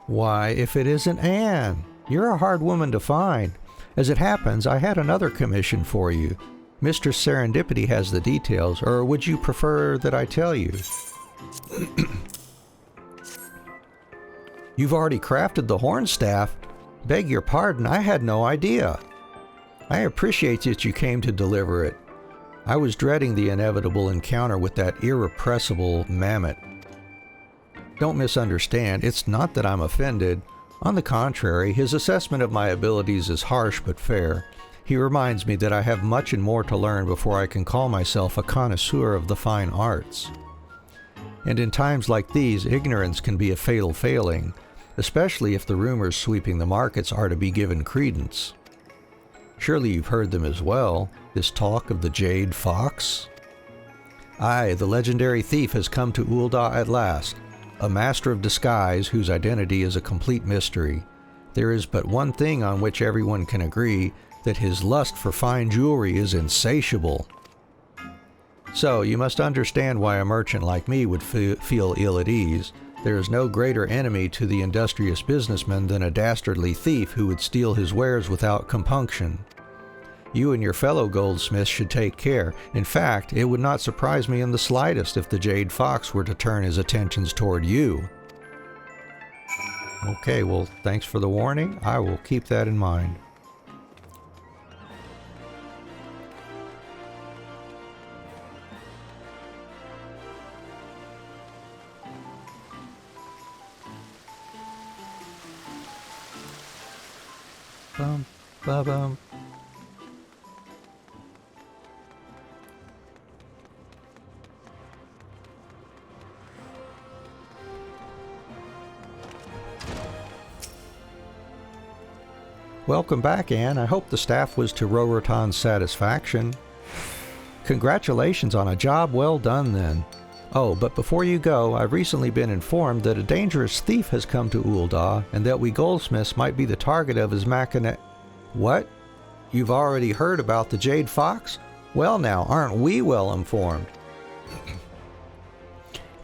S1: Why, if it isn't Anne, you're a hard woman to find. As it happens, I had another commission for you. Mr. Serendipity has the details, or would you prefer that I tell you? You've already crafted the horn staff? Beg your pardon, I had no idea. I appreciate that you came to deliver it. I was dreading the inevitable encounter with that irrepressible mammoth. Don't misunderstand, it's not that I'm offended. On the contrary, his assessment of my abilities is harsh but fair. He reminds me that I have much and more to learn before I can call myself a connoisseur of the fine arts. And in times like these, ignorance can be a fatal failing, especially if the rumors sweeping the markets are to be given credence. Surely you've heard them as well, this talk of the Jade Fox? Aye, the legendary thief has come to Ul'dah at last, a master of disguise whose identity is a complete mystery. There is but one thing on which everyone can agree, that his lust for fine jewelry is insatiable. So, you must understand why a merchant like me would feel ill at ease. There is no greater enemy to the industrious businessman than a dastardly thief who would steal his wares without compunction. You and your fellow goldsmiths should take care. In fact, it would not surprise me in the slightest if the Jade Fox were to turn his attentions toward you. Okay, well, thanks for the warning. I will keep that in mind. Bum, ba-bum. Welcome back, Anne. I hope the staff was to Rorotan's satisfaction. Congratulations on a job well done, then. Oh, but before you go, I've recently been informed that a dangerous thief has come to Ul'dah, and that we goldsmiths might be the target of his machina... What? You've already heard about the Jade Fox? Well now, aren't we well informed?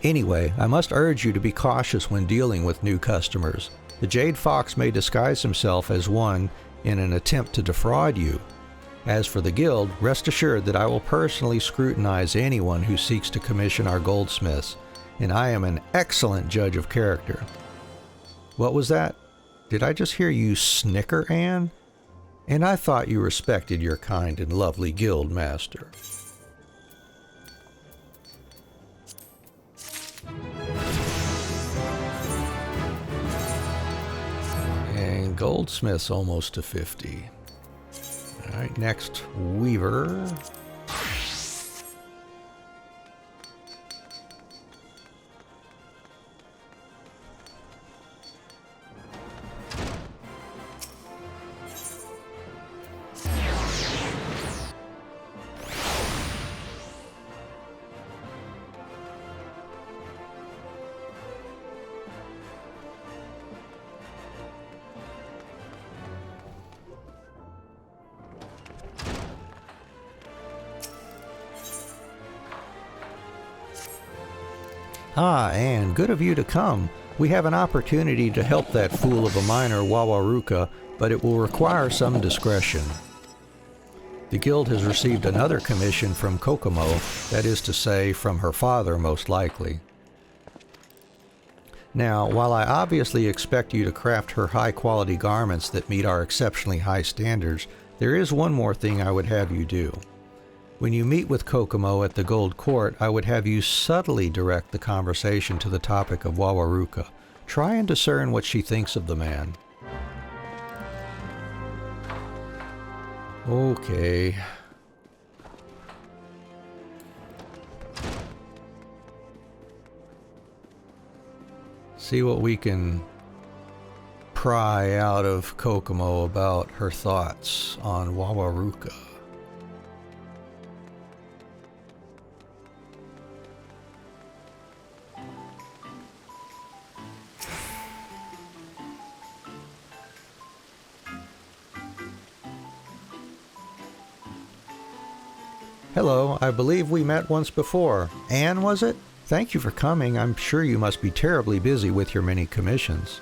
S1: Anyway, I must urge you to be cautious when dealing with new customers. The Jade Fox may disguise himself as one in an attempt to defraud you. As for the guild, rest assured that I will personally scrutinize anyone who seeks to commission our goldsmiths, and I am an excellent judge of character. What was that? Did I just hear you snicker, Anne? And I thought you respected your kind and lovely guild master. And goldsmith's almost to 50. Alright, next, Weaver. Ah, Anne, good of you to come. We have an opportunity to help that fool of a miner, Wawaruka, but it will require some discretion. The guild has received another commission from Kokomo, that is to say, from her father most likely. Now, while I obviously expect you to craft her high-quality garments that meet our exceptionally high standards, there is one more thing I would have you do. When you meet with Kokomo at the Gold Court, I would have you subtly direct the conversation to the topic of Wawaruka. Try and discern what she thinks of the man. Okay. See what we can pry out of Kokomo about her thoughts on Wawaruka. Hello, I believe we met once before. Anne, was it? Thank you for coming. I'm sure you must be terribly busy with your many commissions.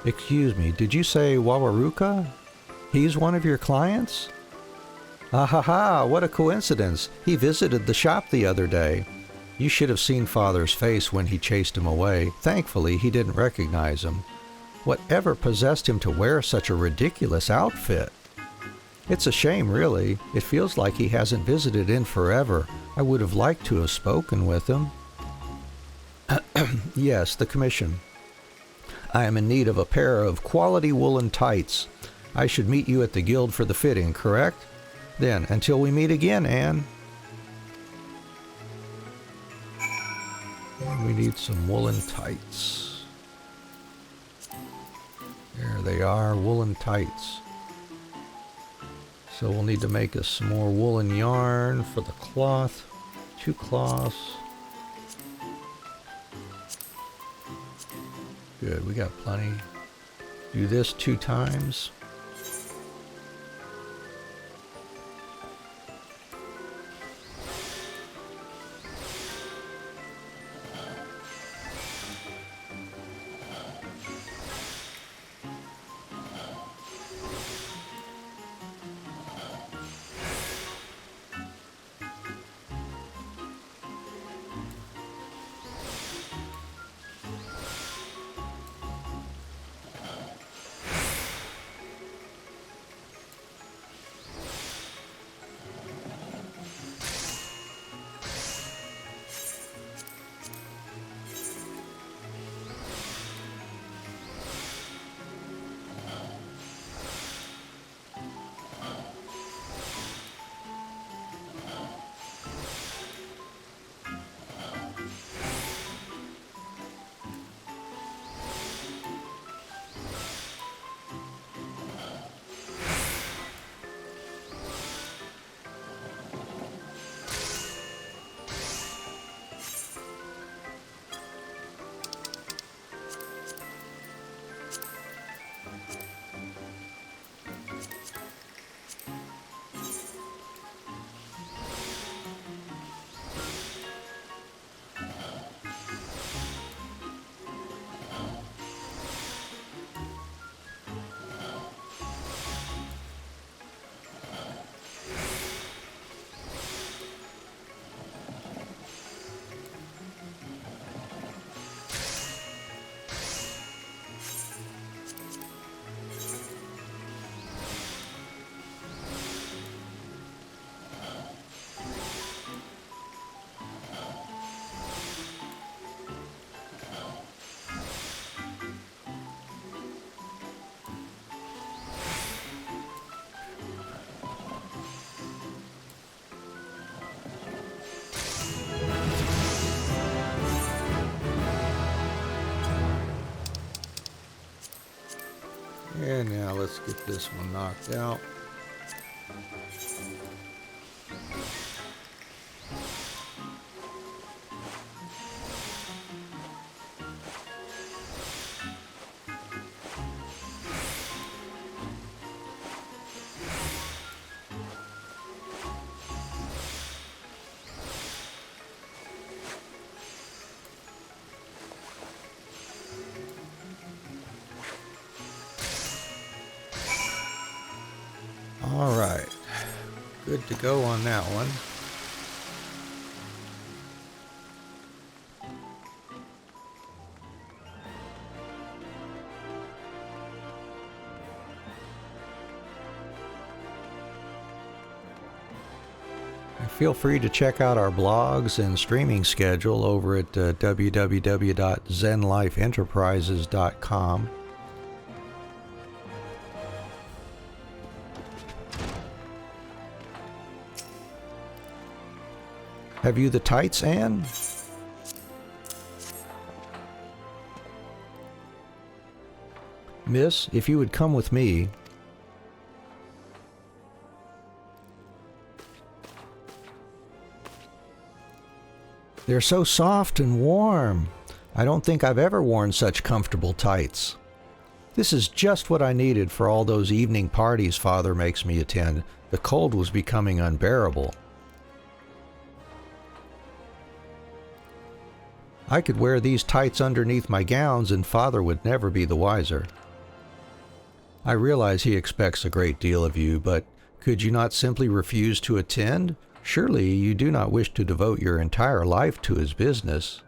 S1: Excuse me, did you say Wawaruka? He's one of your clients? Ah ha ha, what a coincidence. He visited the shop the other day. You should have seen Father's face when he chased him away. Thankfully, he didn't recognize him. Whatever possessed him to wear such a ridiculous outfit? It's a shame, really. It feels like he hasn't visited in forever. I would have liked to have spoken with him. Yes, the commission. I am in need of a pair of quality woolen tights. I should meet you at the guild for the fitting, correct? Then, until we meet again, Anne. And we need some woolen tights. There they are, woolen tights. So we'll need to make us some more woolen yarn for the cloth. 2 cloths. Good, we got plenty. Do this 2 times. And now let's get this one knocked out. All right, good to go on that one. Feel free to check out our blogs and streaming schedule over at www.zenlifeenterprises.com. Have you the tights, Anne? Miss, if you would come with me. They're so soft and warm. I don't think I've ever worn such comfortable tights. This is just what I needed for all those evening parties Father makes me attend. The cold was becoming unbearable. I could wear these tights underneath my gowns and Father would never be the wiser. I realize he expects a great deal of you, but could you not simply refuse to attend? Surely you do not wish to devote your entire life to his business.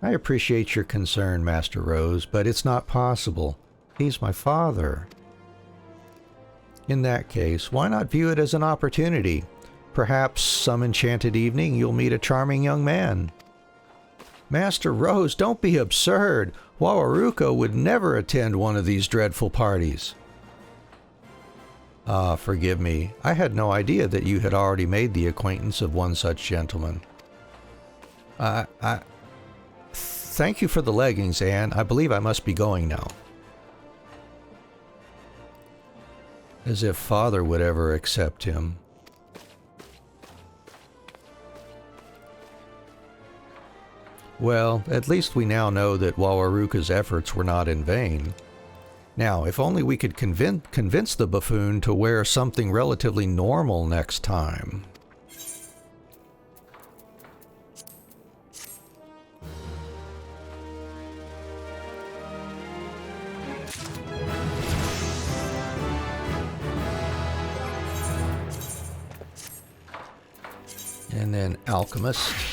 S1: I appreciate your concern, Master Rose, but it's not possible. He's my father. In that case, why not view it as an opportunity? Perhaps some enchanted evening you'll meet a charming young man. Master Rose, don't be absurd. Wawaruko would never attend one of these dreadful parties. Ah, forgive me. I had no idea that you had already made the acquaintance of one such gentleman. Thank you for the leggings, Anne. I believe I must be going now. As if Father would ever accept him. Well, at least we now know that Wawaruka's efforts were not in vain. Now, if only we could convince the buffoon to wear something relatively normal next time. And then Alchemist.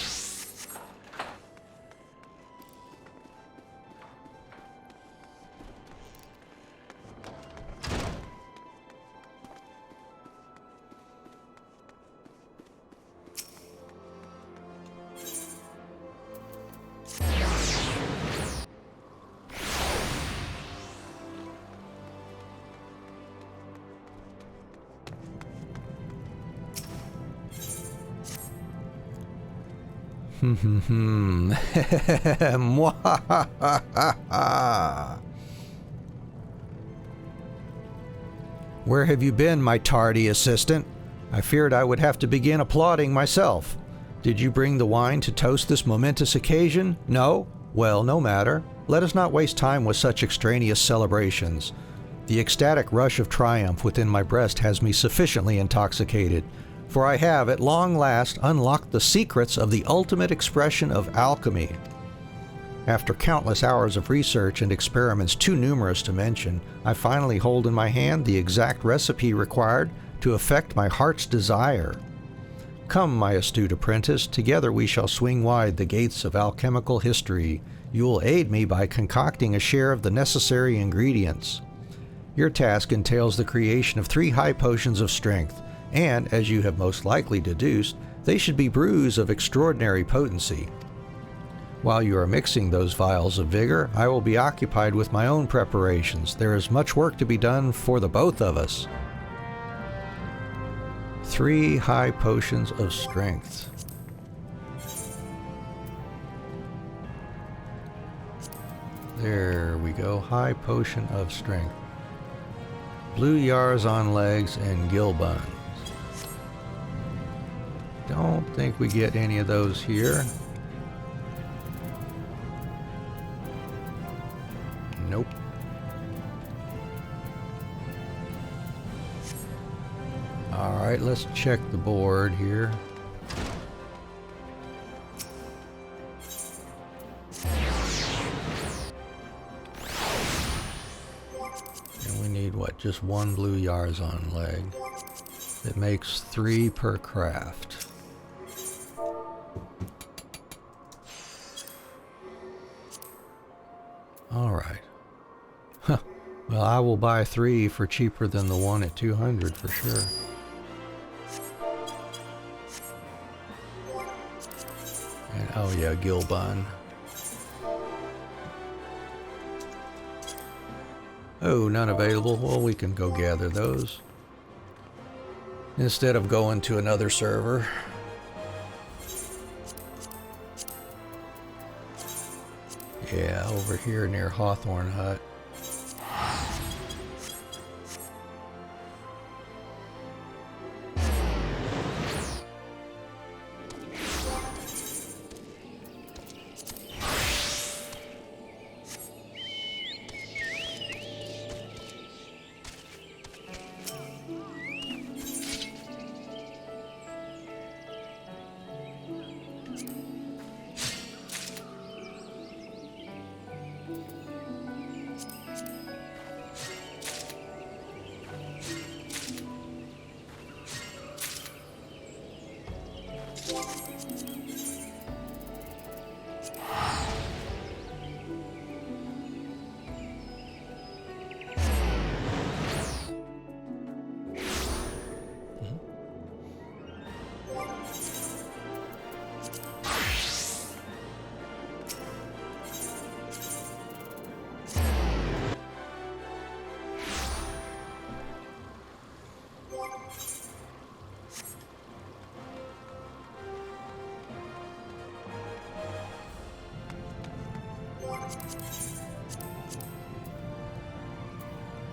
S1: Where have you been, my tardy assistant? I feared I would have to begin applauding myself. Did you bring the wine to toast this momentous occasion? No? Well, no matter. Let us not waste time with such extraneous celebrations. The ecstatic rush of triumph within my breast has me sufficiently intoxicated, for I have, at long last, unlocked the secrets of the ultimate expression of alchemy. After countless hours of research and experiments too numerous to mention, I finally hold in my hand the exact recipe required to effect my heart's desire. Come, my astute apprentice, together we shall swing wide the gates of alchemical history. You will aid me by concocting a share of the necessary ingredients. Your task entails the creation of 3 high potions of strength, and, as you have most likely deduced, they should be brews of extraordinary potency. While you are mixing those vials of vigor, I will be occupied with my own preparations. There is much work to be done for the both of us. 3 high potions of strength. There we go, high potion of strength. Blue Yars on legs and gill buns. Don't think we get any of those here. Nope. Alright, let's check the board here. And we need what? Just 1 blue Yarzon leg. It makes 3 per craft. Alright. Huh. Well, I will buy 3 for cheaper than the one at 200 for sure. And oh yeah, gill bun. Oh, none available. Well, we can go gather those instead of going to another server. Yeah, over here near Hawthorne Hut.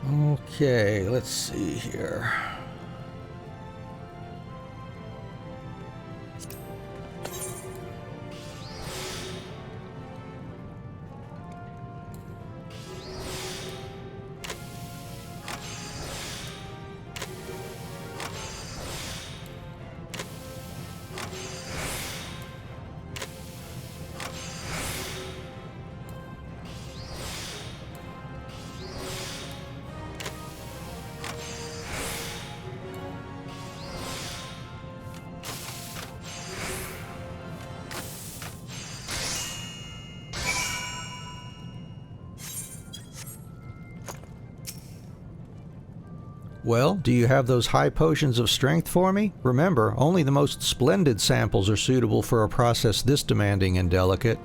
S1: Okay, let's see here. Well, do you have those high potions of strength for me? Remember, only the most splendid samples are suitable for a process this demanding and delicate.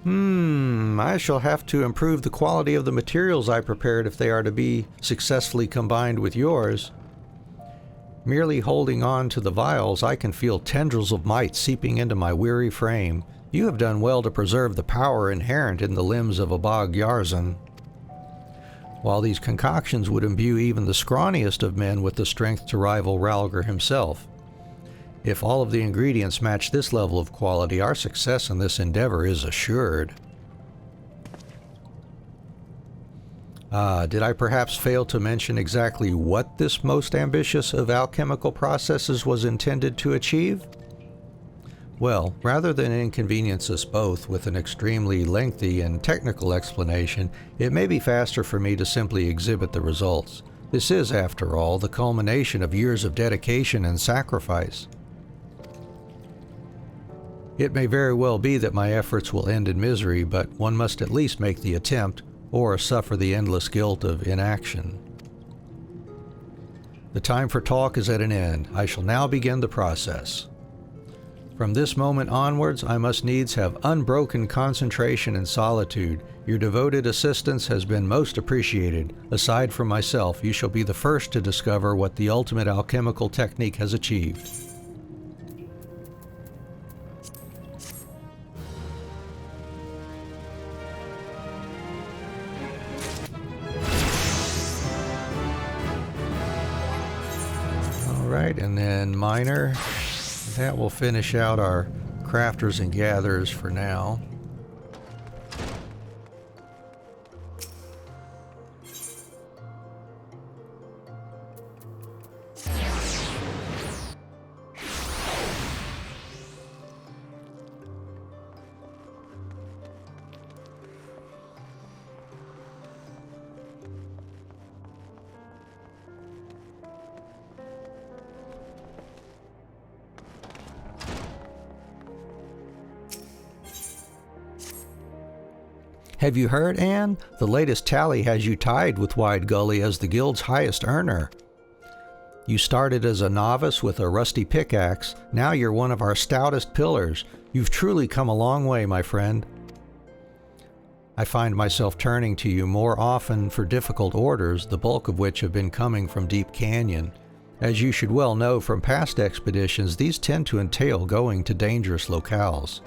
S1: I shall have to improve the quality of the materials I prepared if they are to be successfully combined with yours. Merely holding on to the vials, I can feel tendrils of might seeping into my weary frame. You have done well to preserve the power inherent in the limbs of a Bog Yarzan. While these concoctions would imbue even the scrawniest of men with the strength to rival Ralgr himself. If all of the ingredients match this level of quality, our success in this endeavor is assured. Did I perhaps fail to mention exactly what this most ambitious of alchemical processes was intended to achieve? Well, rather than inconvenience us both with an extremely lengthy and technical explanation, it may be faster for me to simply exhibit the results. This is, after all, the culmination of years of dedication and sacrifice. It may very well be that my efforts will end in misery, but one must at least make the attempt, or suffer the endless guilt of inaction. The time for talk is at an end. I shall now begin the process. From this moment onwards, I must needs have unbroken concentration and solitude. Your devoted assistance has been most appreciated. Aside from myself, you shall be the first to discover what the ultimate alchemical technique has achieved. Alright, and then minor. That will finish out our crafters and gatherers for now. Have you heard, Anne? The latest tally has you tied with Wide Gully as the guild's highest earner. You started as a novice with a rusty pickaxe. Now you're one of our stoutest pillars. You've truly come a long way, my friend. I find myself turning to you more often for difficult orders, the bulk of which have been coming from Deep Canyon. As you should well know from past expeditions, these tend to entail going to dangerous locales.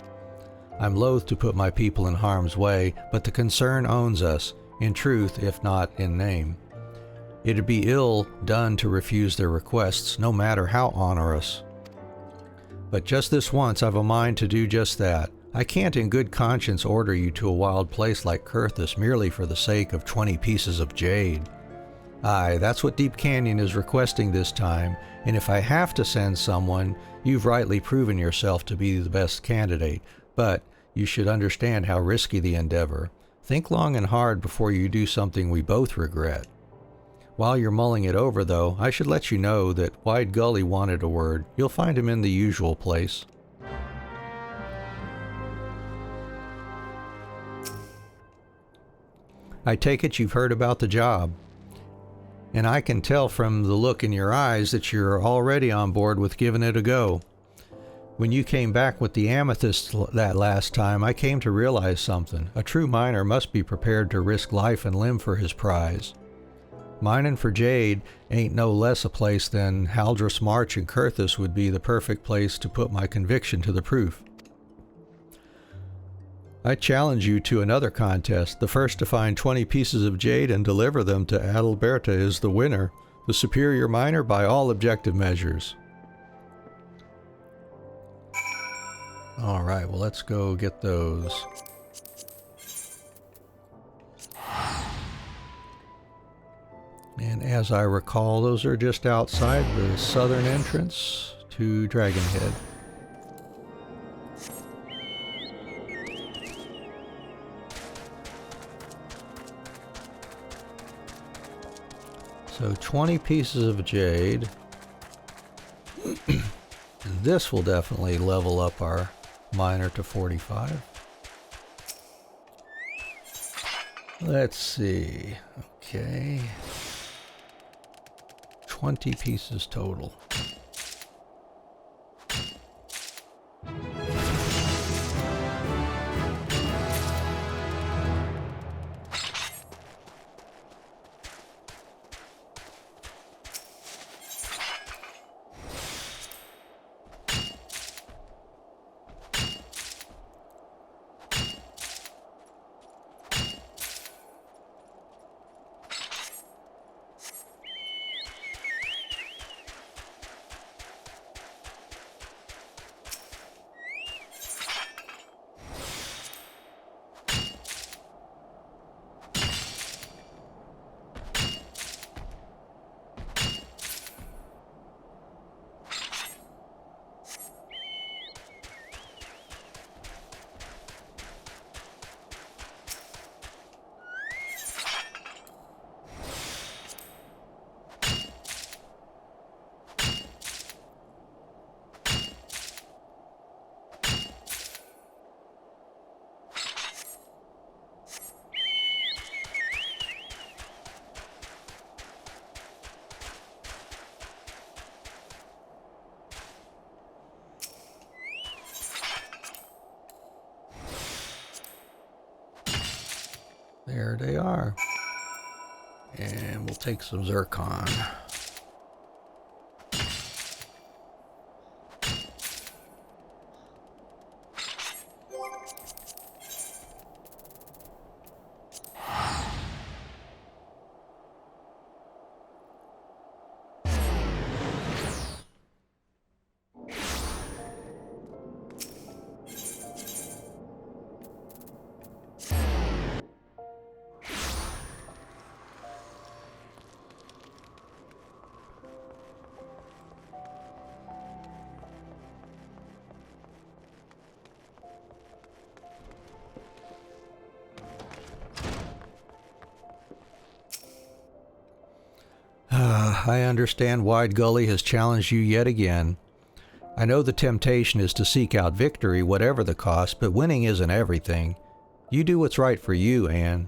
S1: I'm loath to put my people in harm's way, but the concern owns us, in truth, if not in name. It'd be ill done to refuse their requests, no matter how onerous. But just this once, I've a mind to do just that. I can't in good conscience order you to a wild place like Kurthus merely for the sake of 20 pieces of jade. Aye, that's what Deep Canyon is requesting this time, and if I have to send someone, you've rightly proven yourself to be the best candidate. But you should understand how risky the endeavor. Think long and hard before you do something we both regret. While you're mulling it over, though, I should let you know that Wide Gully wanted a word. You'll find him in the usual place. I take it you've heard about the job. And I can tell from the look in your eyes that you're already on board with giving it a go. When you came back with the amethyst that last time, I came to realize something. A true miner must be prepared to risk life and limb for his prize. Mining for jade ain't no less a place than Haldrus March and Kurthus would be the perfect place to put my conviction to the proof. I challenge you to another contest. The first to find 20 pieces of jade and deliver them to Adalberta is the winner, the superior miner by all objective measures. Alright, well let's go get those. And as I recall, those are just outside the southern entrance to Dragonhead. So 20 pieces of jade. This will definitely level up our miner to 45. Let's see. Okay. 20 pieces total. There they are. And we'll take some zircon. I understand Wide Gully has challenged you yet again. I know the temptation is to seek out victory, whatever the cost, but winning isn't everything. You do what's right for you, Anne.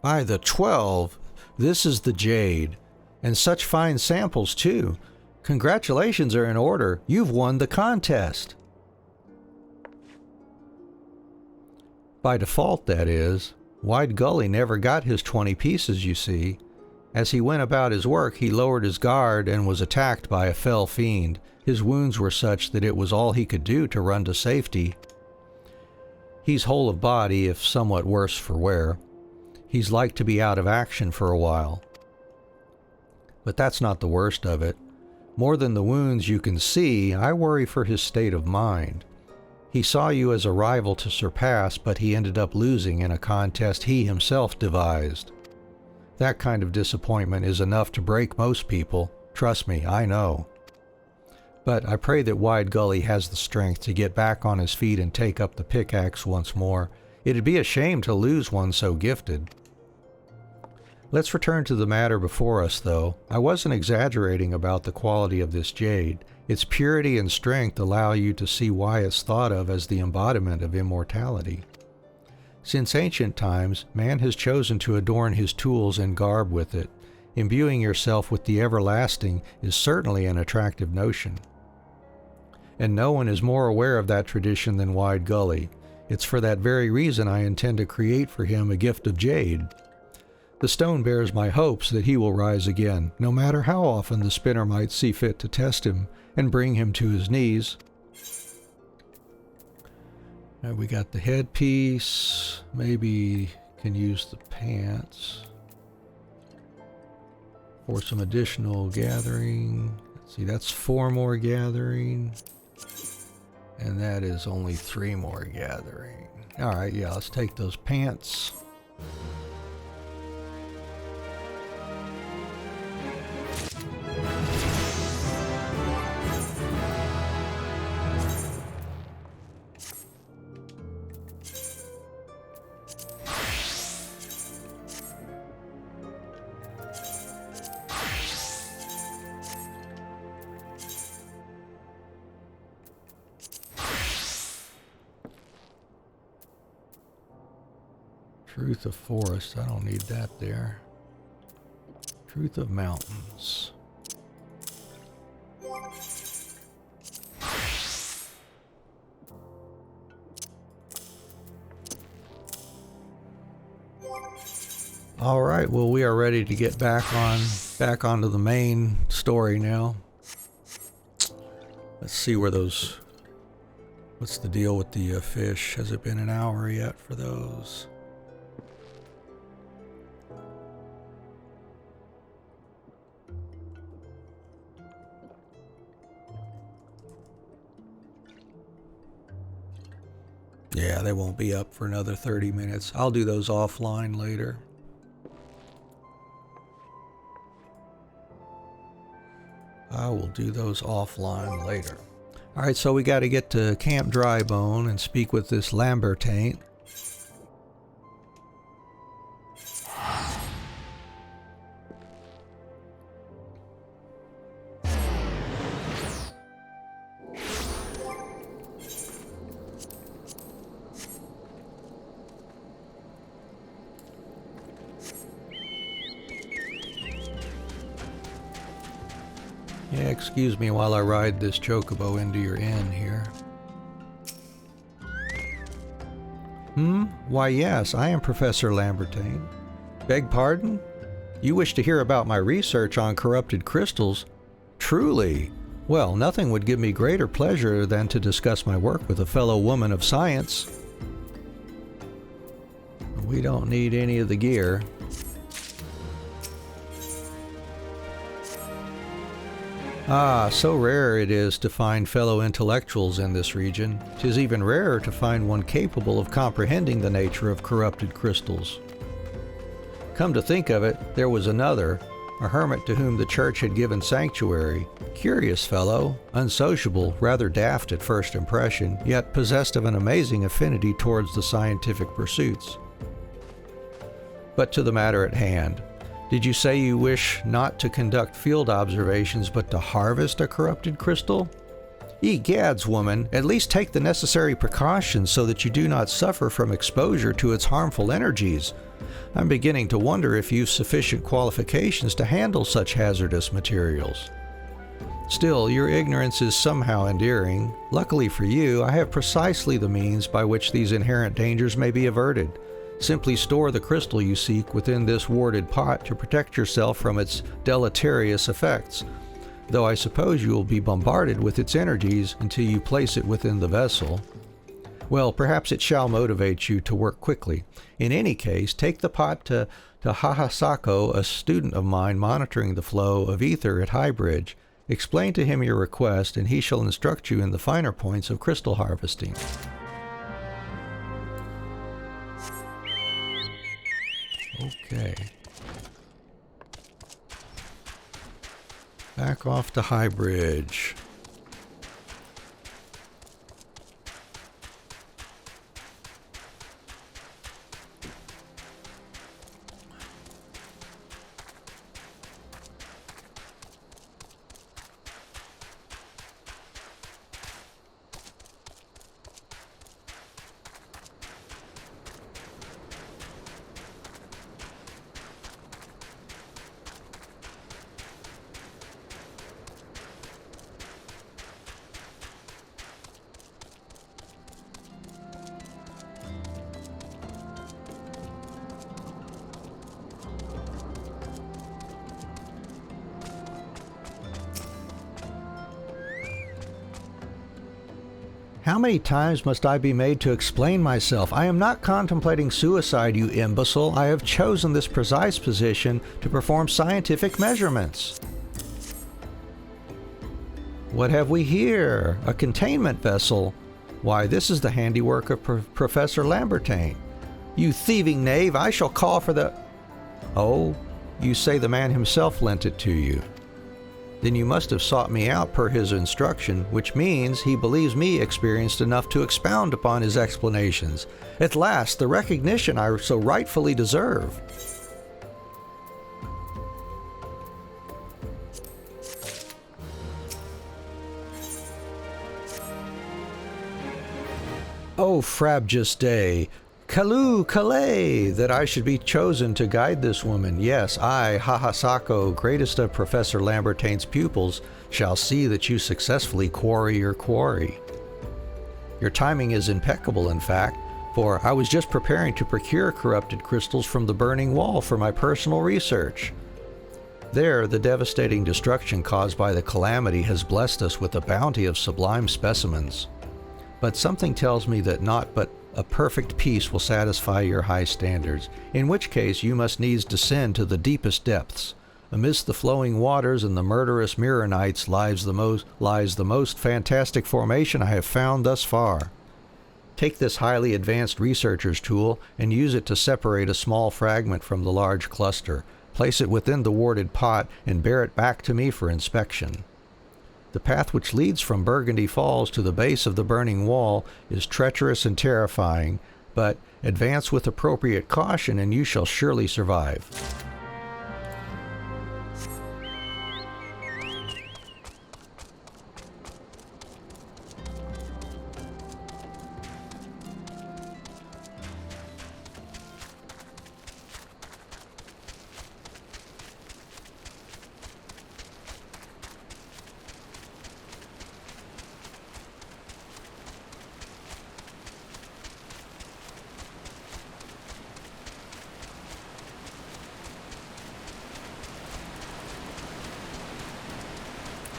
S1: By the 12, this is the jade. And such fine samples, too. Congratulations are in order. You've won the contest. By default, that is. Wide Gully never got his 20 pieces, you see. As he went about his work, he lowered his guard and was attacked by a fell fiend. His wounds were such that it was all he could do to run to safety. He's whole of body, if somewhat worse for wear. He's like to be out of action for a while. But that's not the worst of it. More than the wounds you can see, I worry for his state of mind. He saw you as a rival to surpass, but he ended up losing in a contest he himself devised. That kind of disappointment is enough to break most people. Trust me, I know. But I pray that Wide Gully has the strength to get back on his feet and take up the pickaxe once more. It'd be a shame to lose one so gifted. Let's return to the matter before us, though. I wasn't exaggerating about the quality of this jade. Its purity and strength allow you to see why it's thought of as the embodiment of immortality. Since ancient times, man has chosen to adorn his tools and garb with it. Imbuing yourself with the everlasting is certainly an attractive notion. and no one is more aware of that tradition than Wide Gully. It's for that very reason I intend to create for him a gift of jade. The stone bears my hopes that he will rise again, no matter how often the spinner might see fit to test him and bring him to his knees. Now we got the headpiece. Maybe can use the pants for some additional gathering. Let's see, that's 4 more gathering. And that is only 3 more gathering. Alright, yeah, let's take those pants. Truth of Forest, I don't need that there. Truth of Mountains. All right, well, we are ready to get back onto the main story now. Let's see where those. What's the deal with the fish? Has it been an hour yet for those? Yeah, they won't be up for another 30 minutes. I'll do those offline later. I will do those offline later. Alright, so we got to get to Camp Drybone and speak with this Lambertaint. Yeah, excuse me while I ride this chocobo into your inn here. Why yes, I am Professor Lambertaint. Beg pardon? You wish to hear about my research on corrupted crystals? Truly? Well, nothing would give me greater pleasure than to discuss my work with a fellow woman of science. We don't need any of the gear. Ah, so rare it is to find fellow intellectuals in this region. 'Tis even rarer to find one capable of comprehending the nature of corrupted crystals. Come to think of it, there was another, a hermit to whom the church had given sanctuary. Curious fellow, unsociable, rather daft at first impression, yet possessed of an amazing affinity towards the scientific pursuits. But to the matter at hand. Did you say you wish not to conduct field observations, but to harvest a corrupted crystal? Egads, woman, at least take the necessary precautions so that you do not suffer from exposure to its harmful energies. I'm beginning to wonder if you've sufficient qualifications to handle such hazardous materials. Still, your ignorance is somehow endearing. Luckily for you, I have precisely the means by which these inherent dangers may be averted. Simply store the crystal you seek within this warded pot to protect yourself from its deleterious effects, though I suppose you will be bombarded with its energies until you place it within the vessel. Well, perhaps it shall motivate you to work quickly. In any case, take the pot to Hahasako, a student of mine monitoring the flow of ether at Highbridge. Explain to him your request, and he shall instruct you in the finer points of crystal harvesting. Okay. Back off to Highbridge. How many times must I be made to explain myself? I am not contemplating suicide, you imbecile. I have chosen this precise position to perform scientific measurements. What have we here? A containment vessel. Why, this is the handiwork of Professor Lambertain. You thieving knave, I shall call for the... Oh, you say the man himself lent it to you. Then you must have sought me out per his instruction, which means he believes me experienced enough to expound upon his explanations. At last, the recognition I so rightfully deserve. Oh, frabjous day! Callooh, Calais, that I should be chosen to guide this woman. Yes, I, Hahasako, greatest of Professor Lambertain's pupils, shall see that you successfully quarry your quarry. Your timing is impeccable, in fact, for I was just preparing to procure corrupted crystals from the burning wall for my personal research. There, the devastating destruction caused by the calamity has blessed us with a bounty of sublime specimens. But something tells me that not but a perfect peace will satisfy your high standards, in which case you must needs descend to the deepest depths. Amidst the flowing waters and the murderous Mirrorites lies the most fantastic formation I have found thus far. Take this highly advanced researcher's tool and use it to separate a small fragment from the large cluster. Place it within the warded pot and bear it back to me for inspection. The path which leads from Burgundy Falls to the base of the burning wall is treacherous and terrifying, but advance with appropriate caution and you shall surely survive.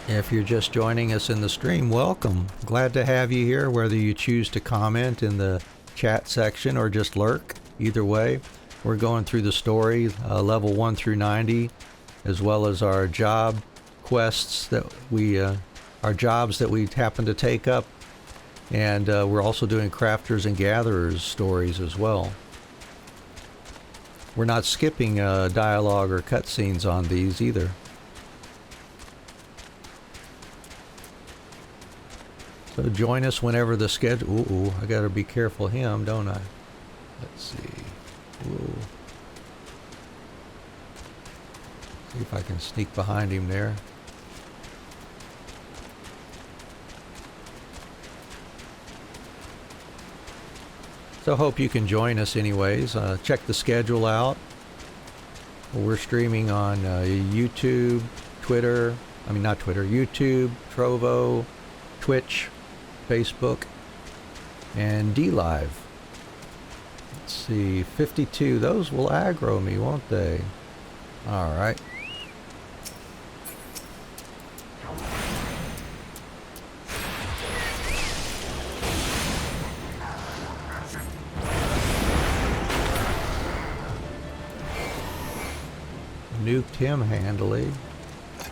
S1: If you're just joining us in the stream, welcome. Glad to have you here, whether you choose to comment in the chat section or just lurk. Either way, we're going through the story, level 1 through 90, as well as our job quests that our jobs that we happen to take up. And we're also doing crafters and gatherers stories as well. We're not skipping dialogue or cutscenes on these either. So join us whenever the schedule... Ooh, I gotta be careful him, don't I? Let's see. Ooh. See if I can sneak behind him there. So hope you can join us anyways. Check the schedule out. We're streaming on YouTube, YouTube, Trovo, Twitch, Facebook, and DLive. Let's see, 52. Those will aggro me, won't they? Alright. Nuked him handily.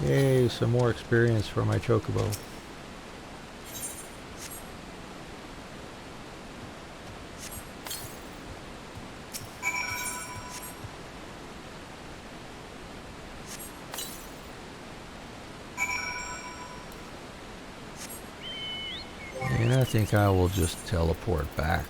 S1: Yay, some more experience for my chocobo. And I think I will just teleport back.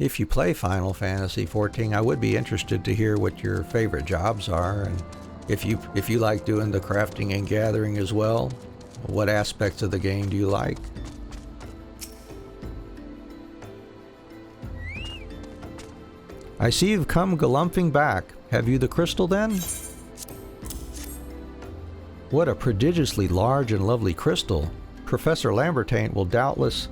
S1: If you play Final Fantasy XIV, I would be interested to hear what your favorite jobs are, and if you like doing the crafting and gathering as well. What aspects of the game do you like? I see you've come galumphing back. Have you the crystal then? What a prodigiously large and lovely crystal. Professor Lambertain will doubtless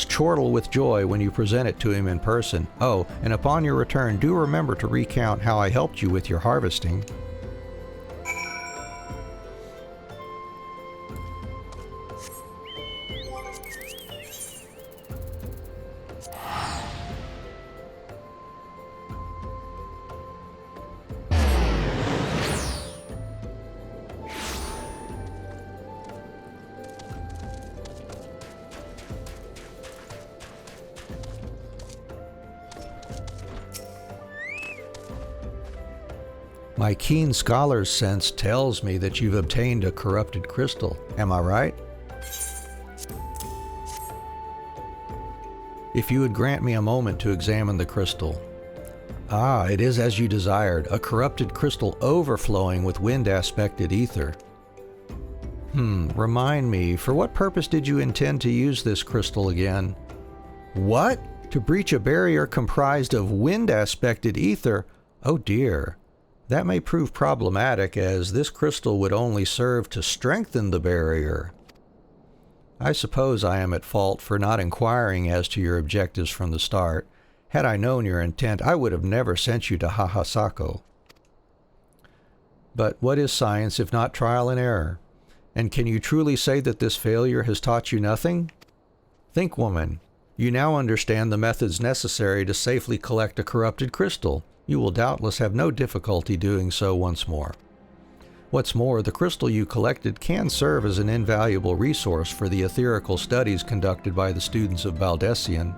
S1: chortle with joy when you present it to him in person. Oh, and upon your return, do remember to recount how I helped you with your harvesting. My keen scholar's sense tells me that you've obtained a corrupted crystal. Am I right? If you would grant me a moment to examine the crystal. Ah, it is as you desired, a corrupted crystal overflowing with wind-aspected ether. Remind me, for what purpose did you intend to use this crystal again? What? To breach a barrier comprised of wind-aspected ether? Oh dear. That may prove problematic, as this crystal would only serve to strengthen the barrier. I suppose I am at fault for not inquiring as to your objectives from the start. Had I known your intent, I would have never sent you to Hahasako. But what is science if not trial and error? And can you truly say that this failure has taught you nothing? Think, woman. You now understand the methods necessary to safely collect a corrupted crystal. You will doubtless have no difficulty doing so once more. What's more, the crystal you collected can serve as an invaluable resource for the etherical studies conducted by the students of Baldessian.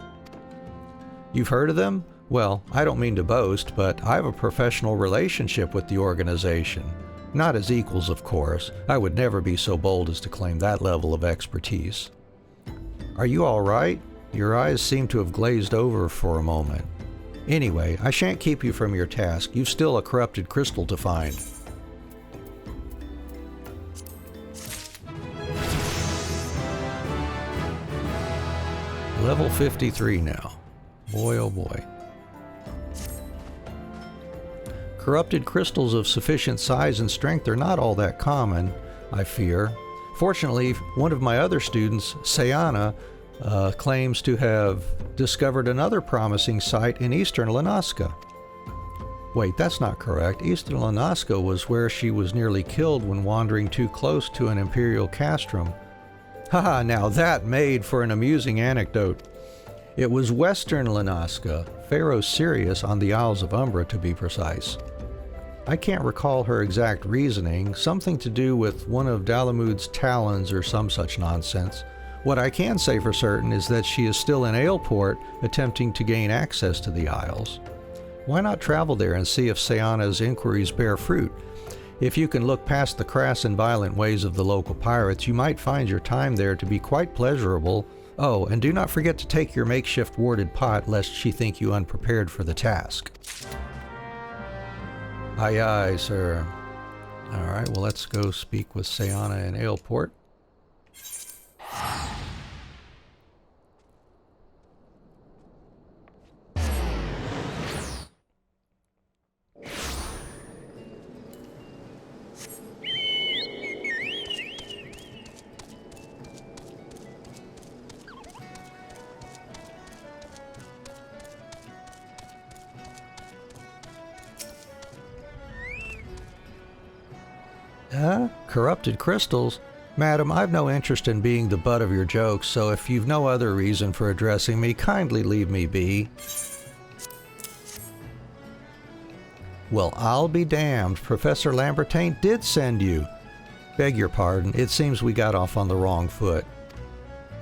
S1: You've heard of them? Well, I don't mean to boast, but I have a professional relationship with the organization. Not as equals, of course. I would never be so bold as to claim that level of expertise. Are you all right? Your eyes seem to have glazed over for a moment. Anyway, I shan't keep you from your task. You've still a corrupted crystal to find. Level 53 now. Boy, oh boy. Corrupted crystals of sufficient size and strength are not all that common, I fear. Fortunately, one of my other students, Sayana, claims to have discovered another promising site in eastern Lanaska. Wait, that's not correct. Eastern Lanaska was where she was nearly killed when wandering too close to an imperial castrum. Haha, now that made for an amusing anecdote. It was western Lanaska, Pharaoh Sirius on the Isles of Umbra to be precise. I can't recall her exact reasoning, something to do with one of Dalamud's talons or some such nonsense. What I can say for certain is that she is still in Aleport, attempting to gain access to the Isles. Why not travel there and see if Sayana's inquiries bear fruit? If you can look past the crass and violent ways of the local pirates, you might find your time there to be quite pleasurable. Oh, and do not forget to take your makeshift warded pot, lest she think you unprepared for the task. Aye, aye, sir. All right, well, let's go speak with Sayana in Aleport. Corrupted crystals? Madam, I've no interest in being the butt of your jokes, so if you've no other reason for addressing me, kindly leave me be. Well, I'll be damned. Professor Lambertain did send you. Beg your pardon, it seems we got off on the wrong foot.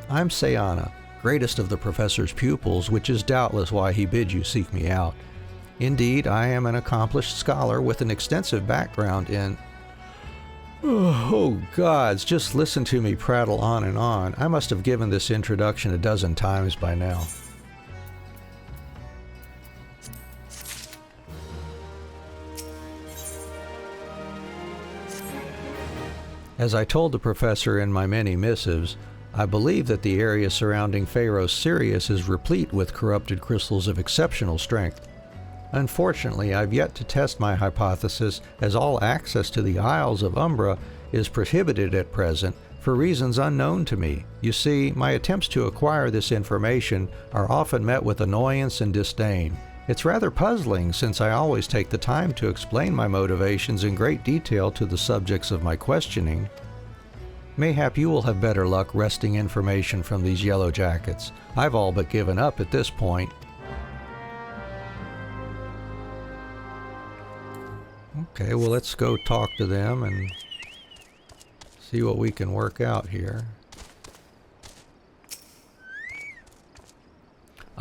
S1: I'm Sayana, greatest of the professor's pupils, which is doubtless why he bid you seek me out. Indeed, I am an accomplished scholar with an extensive background in... Oh, gods, just listen to me prattle on and on. I must have given this introduction a dozen times by now. As I told the professor in my many missives, I believe that the area surrounding Pharos Sirius is replete with corrupted crystals of exceptional strength. Unfortunately, I've yet to test my hypothesis, as all access to the Isles of Umbra is prohibited at present for reasons unknown to me. You see, my attempts to acquire this information are often met with annoyance and disdain. It's rather puzzling, since I always take the time to explain my motivations in great detail to the subjects of my questioning. Mayhap you will have better luck wresting information from these yellow jackets. I've all but given up at this point. Okay, well, let's go talk to them and see what we can work out here.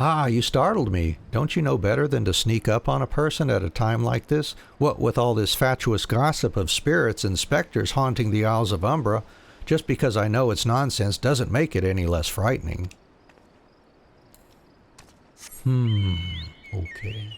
S1: Ah, you startled me. Don't you know better than to sneak up on a person at a time like this? What with all this fatuous gossip of spirits and specters haunting the Isles of Umbra, just because I know it's nonsense doesn't make it any less frightening. Okay.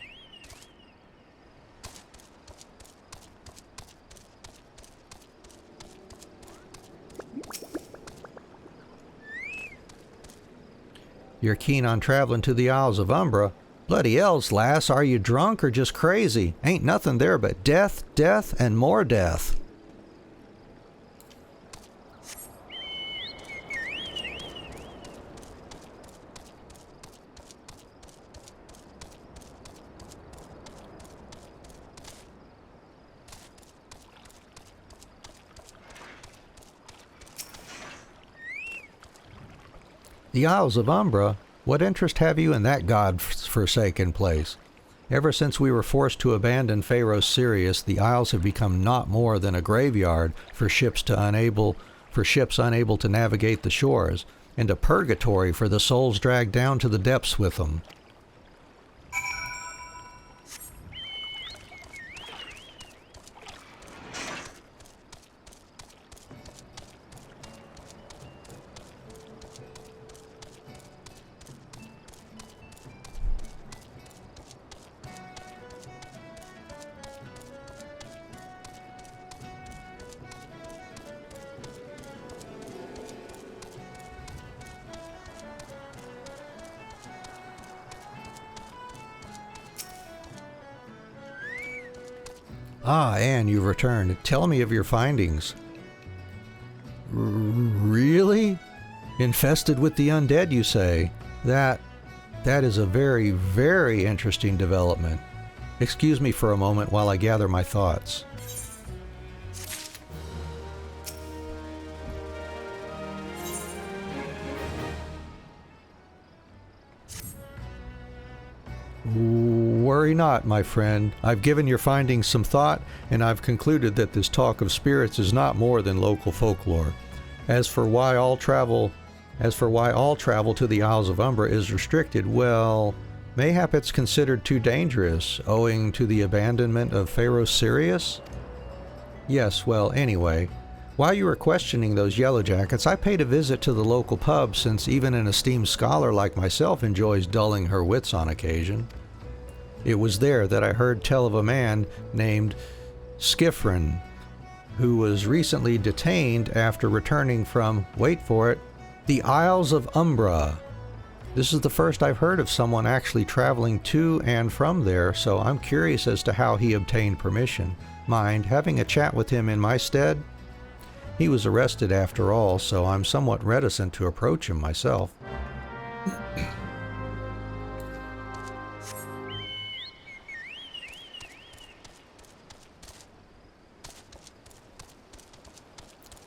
S1: You're keen on traveling to the Isles of Umbra? Bloody elves, lass, are you drunk or just crazy? Ain't nothing there but death, death, and more death. The Isles of Umbra? What interest have you in that god-forsaken place? Ever since we were forced to abandon Pharos Sirius, the Isles have become not more than a graveyard for ships unable to navigate the shores, and a purgatory for the souls dragged down to the depths with them. Ah, Anne, you've returned. Tell me of your findings. Really? Infested with the undead, you say? That is a very, very interesting development. Excuse me for a moment while I gather my thoughts. Worry not, my friend. I've given your findings some thought, and I've concluded that this talk of spirits is not more than local folklore. As for why all travel to the Isles of Umbra is restricted, well, mayhap it's considered too dangerous, owing to the abandonment of Pharos Sirius? Yes, well, anyway, while you were questioning those yellow jackets, I paid a visit to the local pub, since even an esteemed scholar like myself enjoys dulling her wits on occasion. It was there that I heard tell of a man named Skifrin, who was recently detained after returning from, wait for it, the Isles of Umbra. This is the first I've heard of someone actually traveling to and from there, so I'm curious as to how he obtained permission. Mind having a chat with him in my stead? He was arrested after all, so I'm somewhat reticent to approach him myself.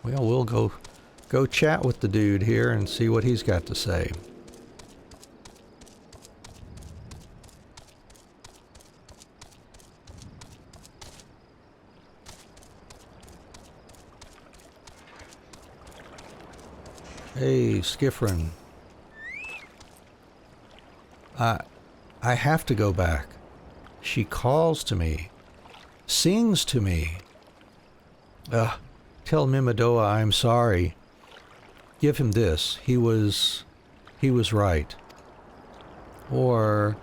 S1: Well, we'll go chat with the dude here and see what he's got to say. Hey, Skifrin. I have to go back. She calls to me, sings to me. Tell Mimidoa I'm sorry. Give him this. He was right. Or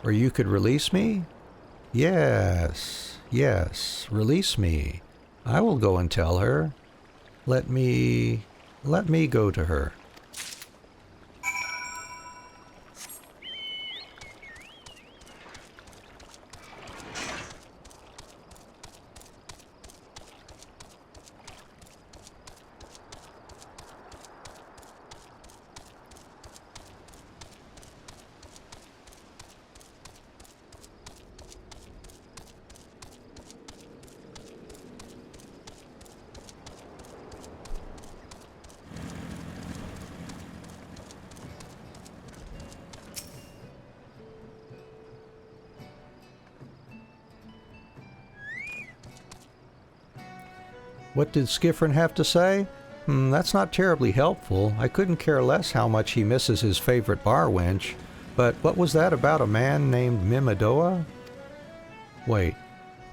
S1: you could release me? Yes, release me. I will go and tell her. Let me go to her. What did Skiffrin have to say? That's not terribly helpful. I couldn't care less how much he misses his favorite bar wench. But what was that about a man named Mimidoa? Wait,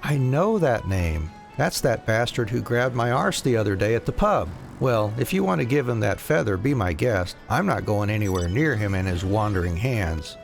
S1: I know that name. That's that bastard who grabbed my arse the other day at the pub. Well, if you want to give him that feather, be my guest. I'm not going anywhere near him and his wandering hands.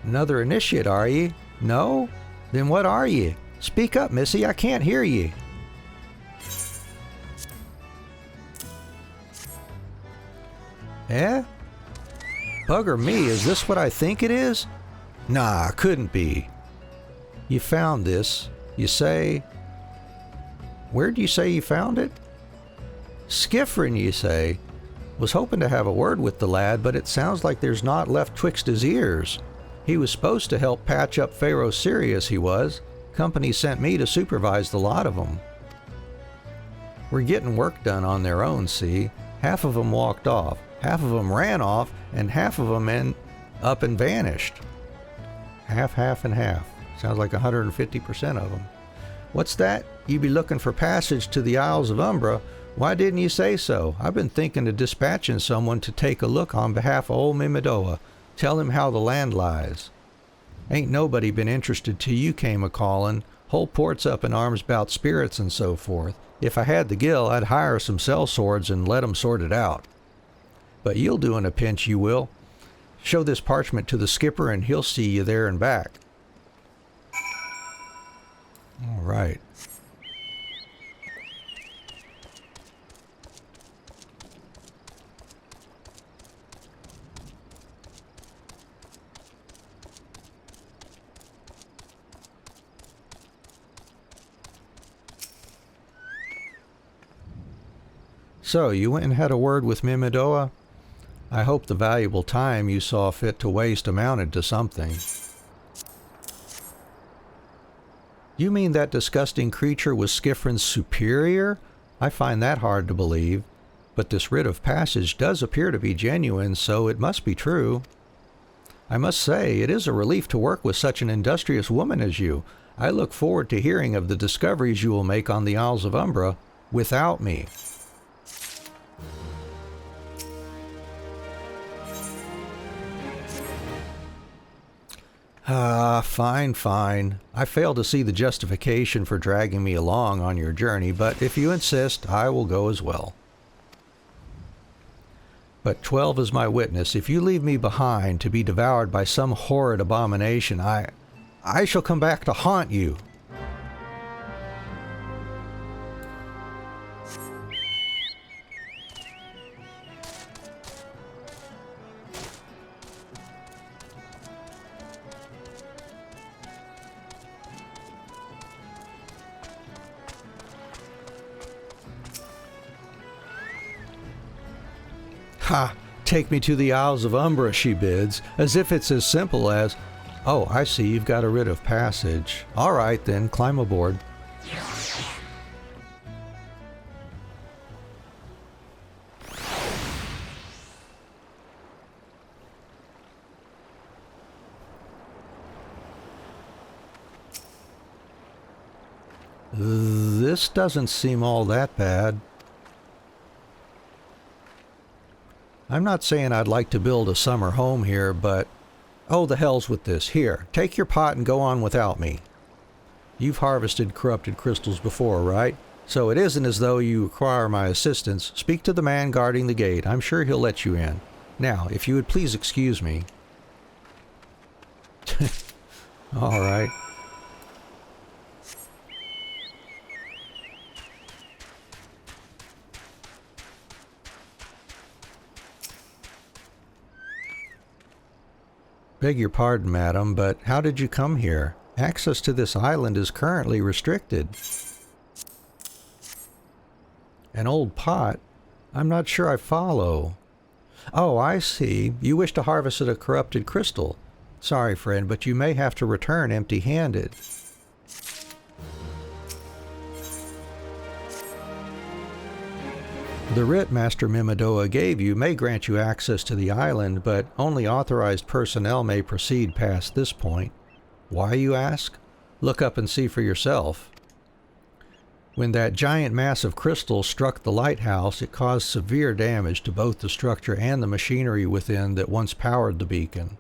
S1: Another initiate, are ye? No? Then what are ye? Speak up, missy, I can't hear ye. Eh? Bugger me, is this what I think it is? Nah, couldn't be. You found this, you say... Where'd you say you found it? Skiffrin, you say. Was hoping to have a word with the lad, but it sounds like there's naught left twixt his ears. He was supposed to help patch up Pharaoh Sirius, he was. Company sent me to supervise the lot of them. We're getting work done on their own, see? Half of them walked off, half of them ran off, and half of them up and vanished. Half, and half. Sounds like 150% of them. What's that? You be looking for passage to the Isles of Umbra? Why didn't you say so? I've been thinking of dispatching someone to take a look on behalf of old Mimidoa. Tell him how the land lies. Ain't nobody been interested till you came a-callin'. Whole port's up in arms 'bout spirits and so forth. If I had the gill, I'd hire some sellswords and let 'em sort it out. But you'll do in a pinch, you will. Show this parchment to the skipper and he'll see you there and back. All right. So, you went and had a word with Mimidoa? I hope the valuable time you saw fit to waste amounted to something. You mean that disgusting creature was Skiffrin's superior? I find that hard to believe. But this writ of passage does appear to be genuine, so it must be true. I must say, it is a relief to work with such an industrious woman as you. I look forward to hearing of the discoveries you will make on the Isles of Umbra without me. Fine. I fail to see the justification for dragging me along on your journey, but if you insist, I will go as well. But 12 is my witness. If you leave me behind to be devoured by some horrid abomination, I shall come back to haunt you. Ha! Take me to the Isles of Umbra, she bids, as if it's as simple as, oh, I see you've got a writ of passage. All right, then, climb aboard. This doesn't seem all that bad. I'm not saying I'd like to build a summer home here, but... Oh, the hell's with this. Here, take your pot and go on without me. You've harvested corrupted crystals before, right? So it isn't as though you require my assistance. Speak to the man guarding the gate. I'm sure he'll let you in. Now, if you would please excuse me. All right. Beg your pardon, madam, but how did you come here? Access to this island is currently restricted. An old pot? I'm not sure I follow. Oh, I see. You wish to harvest a corrupted crystal. Sorry, friend, but you may have to return empty-handed. The writ Master Mimidoa gave you may grant you access to the island, but only authorized personnel may proceed past this point. Why, you ask? Look up and see for yourself. When that giant mass of crystal struck the lighthouse, it caused severe damage to both the structure and the machinery within that once powered the beacon.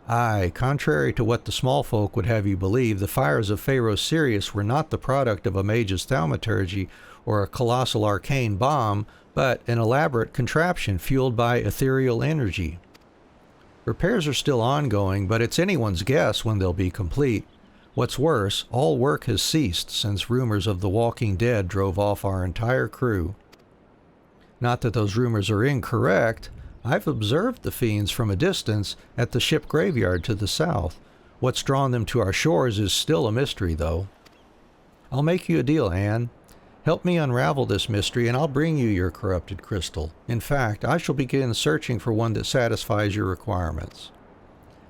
S1: Aye, contrary to what the small folk would have you believe, the fires of Pharaoh Sirius were not the product of a mage's thaumaturgy or a colossal arcane bomb, but an elaborate contraption fueled by ethereal energy. Repairs are still ongoing, but it's anyone's guess when they'll be complete. What's worse, all work has ceased since rumors of the Walking Dead drove off our entire crew. Not that those rumors are incorrect. I've observed the fiends from a distance at the ship graveyard to the south. What's drawn them to our shores is still a mystery, though. I'll make you a deal, Anne. Help me unravel this mystery, and I'll bring you your corrupted crystal. In fact, I shall begin searching for one that satisfies your requirements.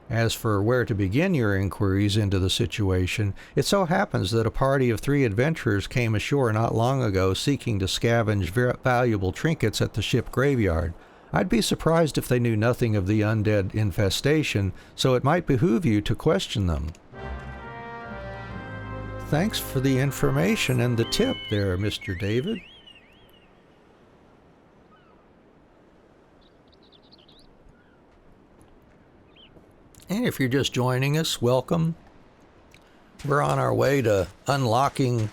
S1: As for where to begin your inquiries into the situation, it so happens that a party of 3 adventurers came ashore not long ago seeking to scavenge valuable trinkets at the ship graveyard. I'd be surprised if they knew nothing of the undead infestation, so it might behoove you to question them. Thanks for the information and the tip there, Mr. David. And if you're just joining us, welcome. We're on our way to unlocking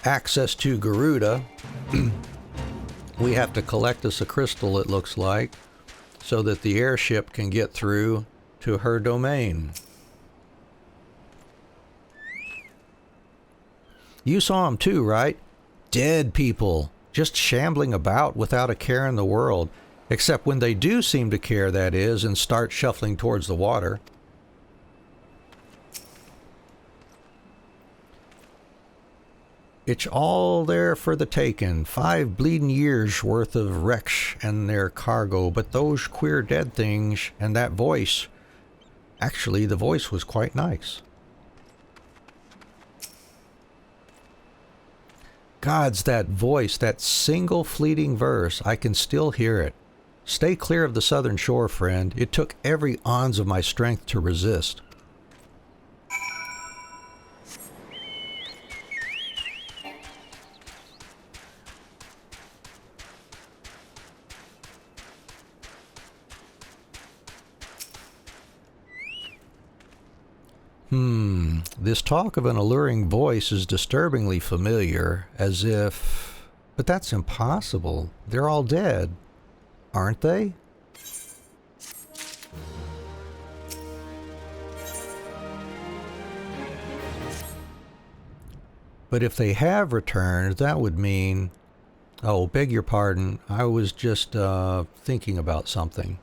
S1: access to Garuda. We have to collect us a crystal, it looks like, so that the airship can get through to her domain. You saw them too, right? Dead people, just shambling about without a care in the world, except when they do seem to care, that is, and start shuffling towards the water. It's all there for the taking. 5 bleeding years worth of wrecks and their cargo, but those queer dead things and that voice, actually the voice was quite nice. God's that voice, that single fleeting verse, I can still hear it. Stay clear of the southern shore, friend. It took every ounce of my strength to resist. This talk of an alluring voice is disturbingly familiar, as if... But that's impossible. They're all dead, aren't they? But if they have returned, that would mean... Oh, beg your pardon. I was just thinking about something.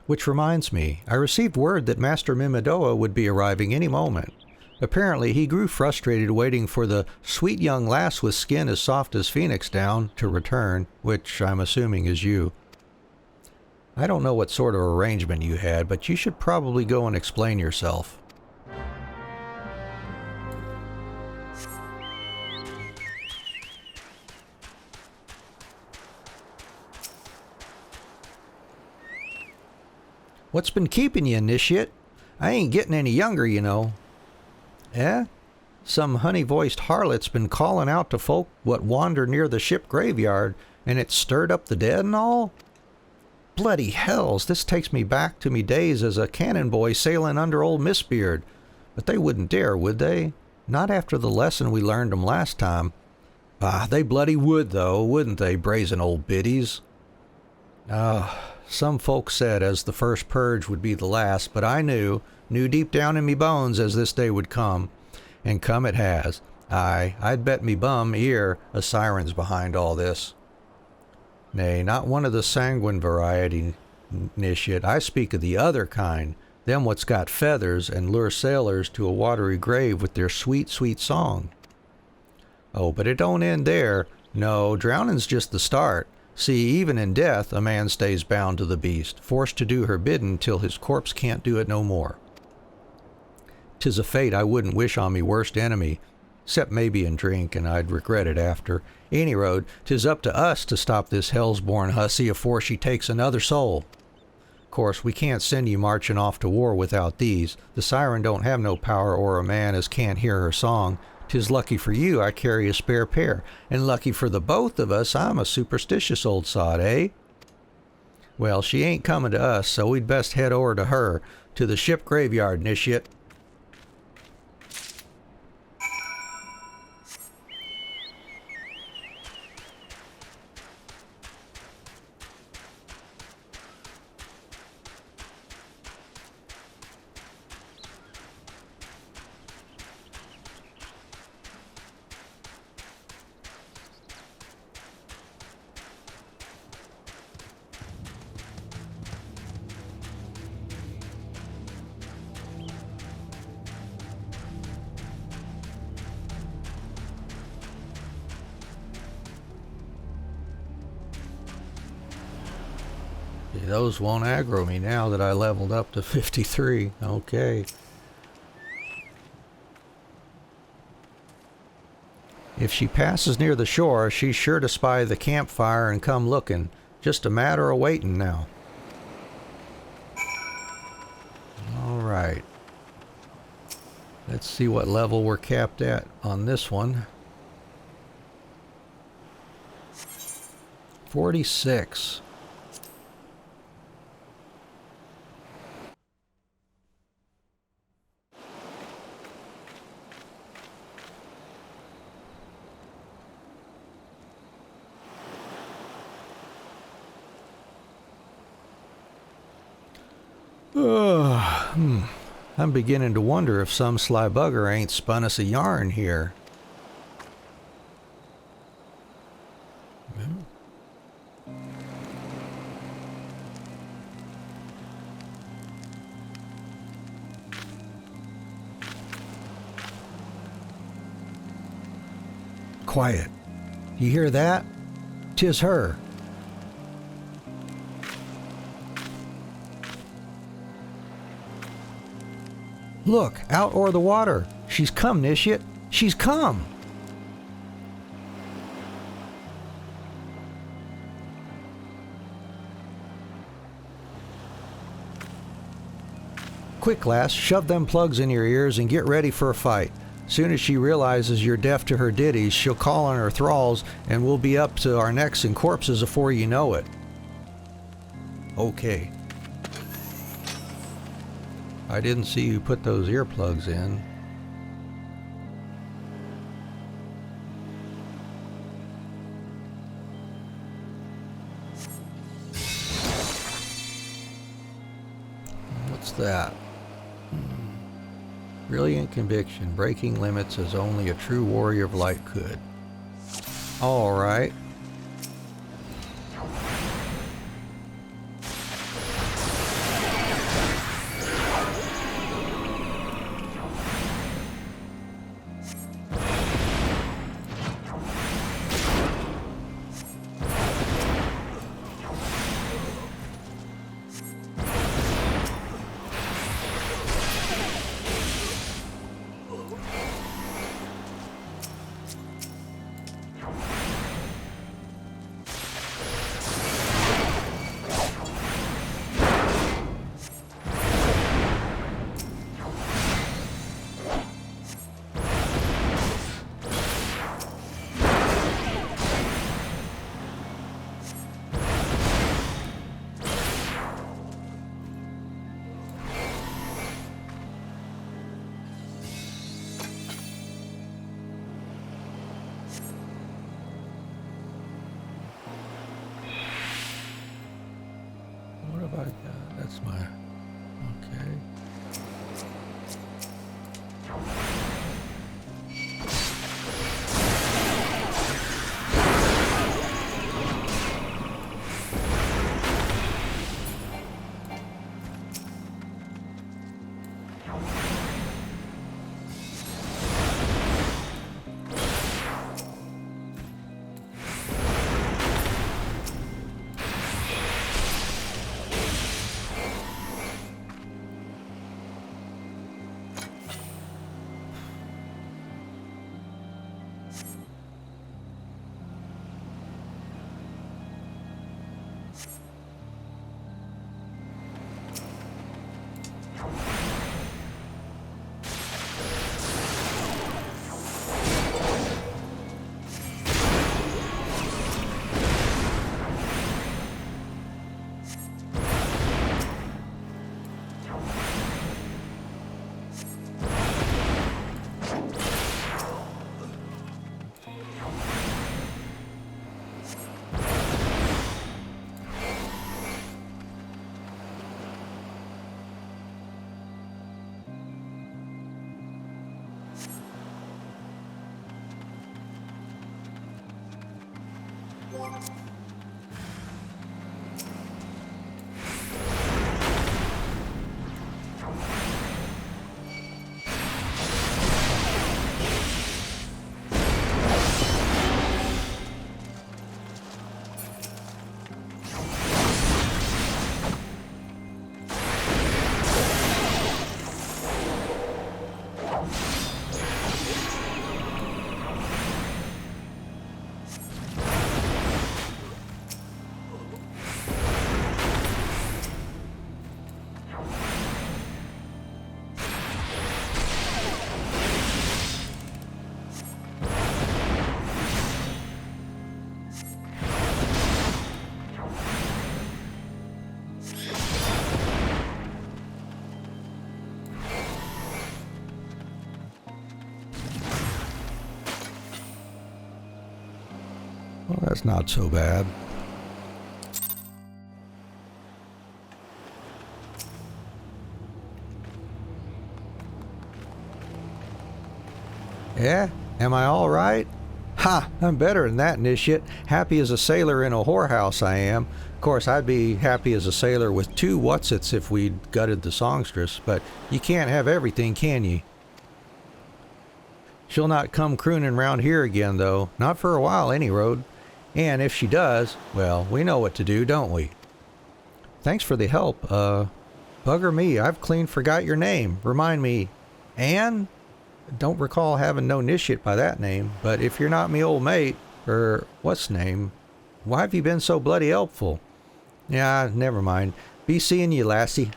S1: Which reminds me, I received word that Master Mimidoa would be arriving any moment. Apparently, he grew frustrated waiting for the sweet young lass with skin as soft as phoenix down to return, which I'm assuming is you. I don't know what sort of arrangement you had, but you should probably go and explain yourself. What's been keeping you, initiate? I ain't getting any younger, you know. Eh? Some honey-voiced harlot's been calling out to folk what wander near the ship graveyard, and it stirred up the dead and all? Bloody hells, this takes me back to me days as a cannon boy sailing under old Mistbeard. But they wouldn't dare, would they? Not after the lesson we learned 'em last time. Ah, they bloody would, though, wouldn't they, brazen old biddies? Some folks said as the first purge would be the last, but I knew deep down in me bones as this day would come, and come it has. Aye, I'd bet me bum ear a siren's behind all this. Nay, not one of the sanguine variety, Nishet. I speak of the other kind, them what's got feathers and lure sailors to a watery grave with their sweet, sweet song. Oh, but it don't end there. No, drowning's just the start. See, even in death, a man stays bound to the beast, forced to do her bidding till his corpse can't do it no more. 'Tis a fate I wouldn't wish on me worst enemy, 'cept maybe in drink, and I'd regret it after. Any road, 'tis up to us to stop this hell's-born hussy afore she takes another soul. Course, we can't send you marching off to war without these. The siren don't have no power o'er a man as can't hear her song. 'Tis lucky for you I carry a spare pair, and lucky for the both of us I'm a superstitious old sod, eh? Well, she ain't coming to us, so we'd best head over to her, to the ship graveyard, Nishet. Those won't aggro me now that I leveled up to 53. Okay. If she passes near the shore, she's sure to spy the campfire and come looking. Just a matter of waiting now. All right. Let's see what level we're capped at on this one. 46. I'm beginning to wonder if some sly bugger ain't spun us a yarn here. Quiet. You hear that? 'Tis her. Look, out o'er the water. She's come, Nishet. She's come. Quick, lass, shove them plugs in your ears and get ready for a fight. Soon as she realizes you're deaf to her ditties, she'll call on her thralls and we'll be up to our necks in corpses afore you know it. Okay. I didn't see you put those earplugs in. What's that? Brilliant conviction, breaking limits as only a true warrior of light could. All right. It's my... Okay. Well, that's not so bad. Yeah? Am I all right? Ha! I'm better than that, Nishit. Happy as a sailor in a whorehouse, I am. Of course, I'd be happy as a sailor with 2 whatsits if we'd gutted the songstress, but you can't have everything, can ye? She'll not come crooning round here again, though. Not for a while, any road. And if she does, well, we know what to do, don't we? Thanks for the help. Bugger me, I've clean forgot your name. Remind me, Anne? Don't recall having no Nishit by that name, but if you're not me old mate, what's name? Why have you been so bloody helpful? Yeah, never mind. Be seeing you, lassie.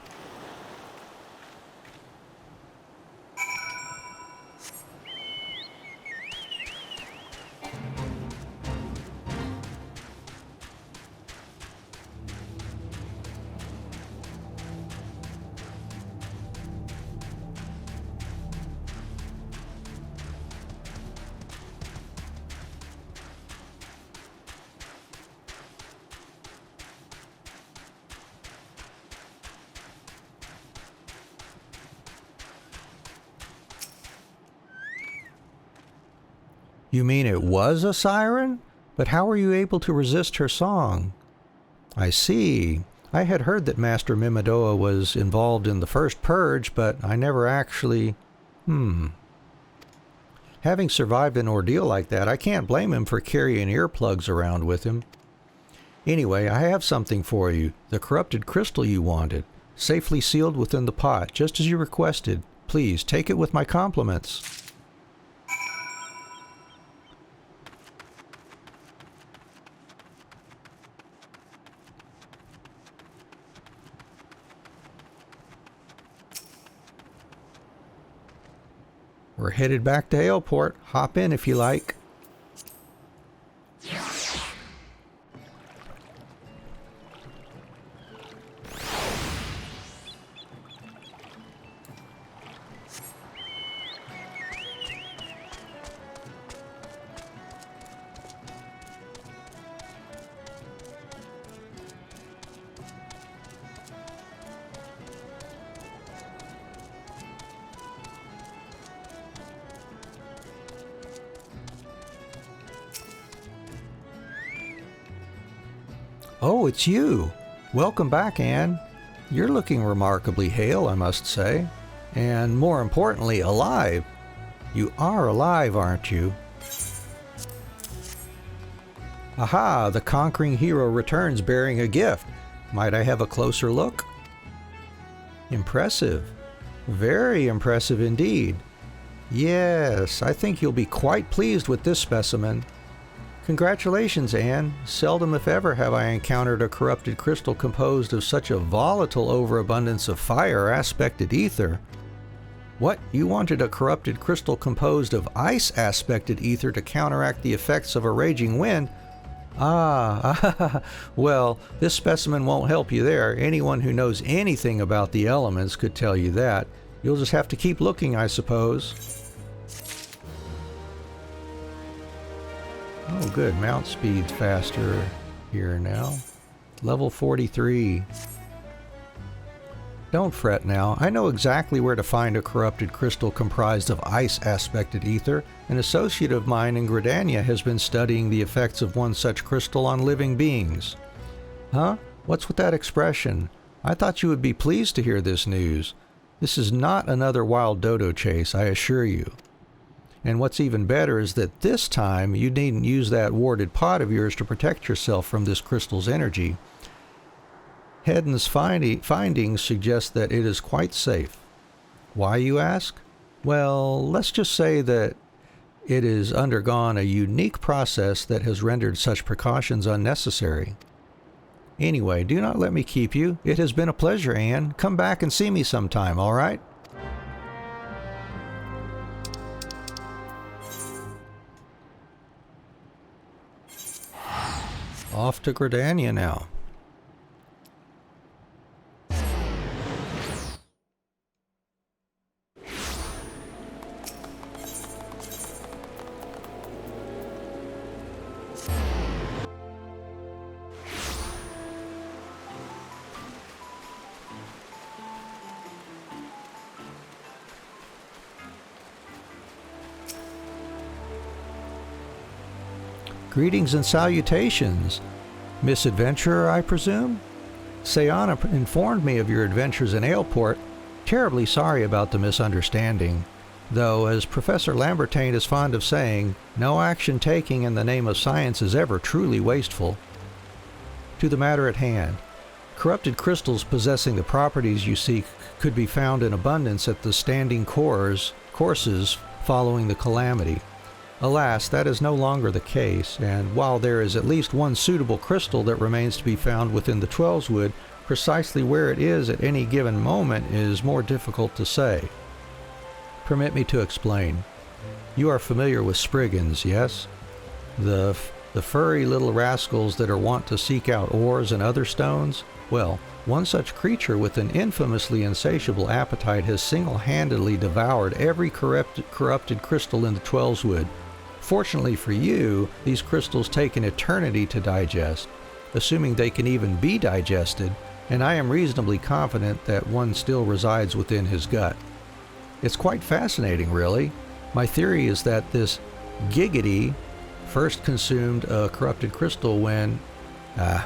S1: You mean it was a siren? But how were you able to resist her song? I see. I had heard that Master Mimidoa was involved in the first purge, but I never actually... Having survived an ordeal like that, I can't blame him for carrying earplugs around with him. Anyway, I have something for you. The corrupted crystal you wanted. Safely sealed within the pot, just as you requested. Please, take it with my compliments. We're headed back to Haleport. Hop in if you like. Oh, it's you. Welcome back, Anne. You're looking remarkably hale, I must say. And more importantly, alive. You are alive, aren't you? Aha, the conquering hero returns bearing a gift. Might I have a closer look? Impressive. Very impressive indeed. Yes, I think you'll be quite pleased with this specimen. Congratulations, Anne. Seldom if ever have I encountered a corrupted crystal composed of such a volatile overabundance of fire-aspected ether. What, you wanted a corrupted crystal composed of ice-aspected ether to counteract the effects of a raging wind? Well, this specimen won't help you there. Anyone who knows anything about the elements could tell you that. You'll just have to keep looking, I suppose. Oh good, mount speed's faster here now. Level 43. Don't fret now, I know exactly where to find a corrupted crystal comprised of ice-aspected ether. An associate of mine in Gridania has been studying the effects of one such crystal on living beings. Huh? What's with that expression? I thought you would be pleased to hear this news. This is not another wild dodo chase, I assure you. And what's even better is that this time you needn't use that warded pot of yours to protect yourself from this crystal's energy. Hedden's findings suggest that it is quite safe. Why, you ask? Well, let's just say that it has undergone a unique process that has rendered such precautions unnecessary. Anyway, do not let me keep you. It has been a pleasure, Anne. Come back and see me sometime, all right? Off to Gridania now. Greetings and salutations. Misadventurer, I presume? Sayana informed me of your adventures in Aleport. Terribly sorry about the misunderstanding. Though, as Professor Lambertain is fond of saying, no action taking in the name of science is ever truly wasteful. To the matter at hand. Corrupted crystals possessing the properties you seek could be found in abundance at the standing courses following the calamity. Alas, that is no longer the case, and while there is at least one suitable crystal that remains to be found within the Twelveswood, precisely where it is at any given moment is more difficult to say. Permit me to explain. You are familiar with Spriggans, yes? The furry little rascals that are wont to seek out ores and other stones? Well, one such creature with an infamously insatiable appetite has single-handedly devoured every corrupted crystal in the Twelveswood. Fortunately for you, these crystals take an eternity to digest, assuming they can even be digested, and I am reasonably confident that one still resides within his gut. It's quite fascinating, really. My theory is that this Giggity first consumed a corrupted crystal when...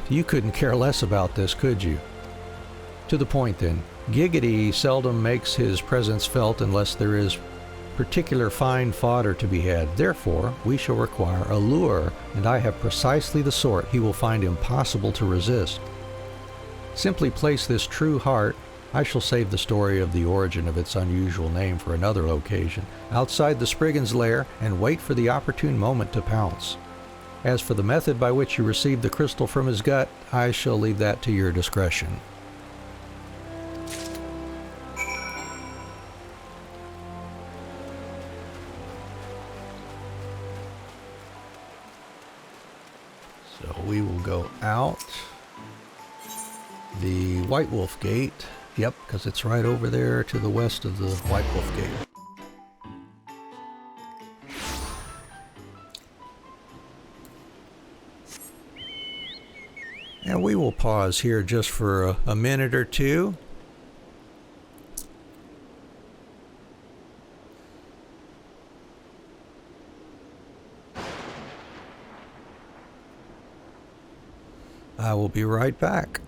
S1: you couldn't care less about this, could you? To the point then. Giggity seldom makes his presence felt unless there is particular fine fodder to be had. Therefore, we shall require a lure, and I have precisely the sort he will find impossible to resist. Simply place this true heart, I shall save the story of the origin of its unusual name for another occasion, outside the Spriggan's lair and wait for the opportune moment to pounce. As for the method by which you received the crystal from his gut, I shall leave that to your discretion. So we will go out the White Wolf Gate. Yep, because it's right over there to the west of the White Wolf Gate. And we will pause here just for a minute or two. I will be right back.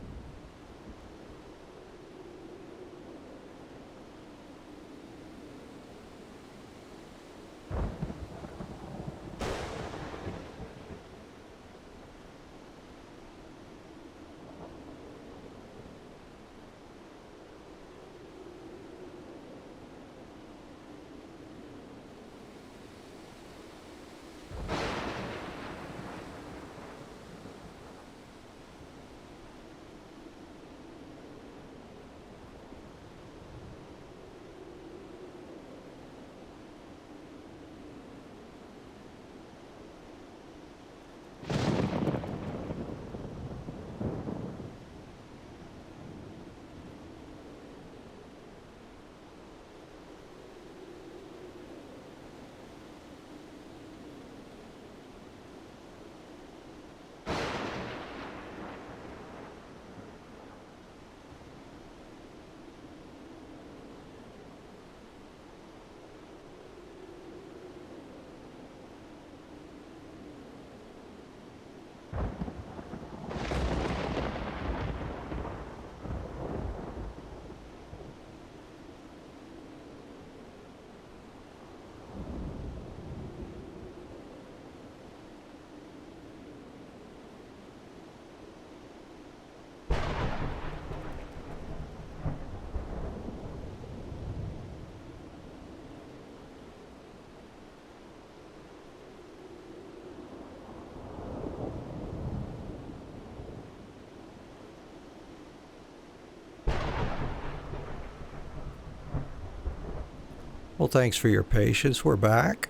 S1: Well, thanks for your patience. We're back.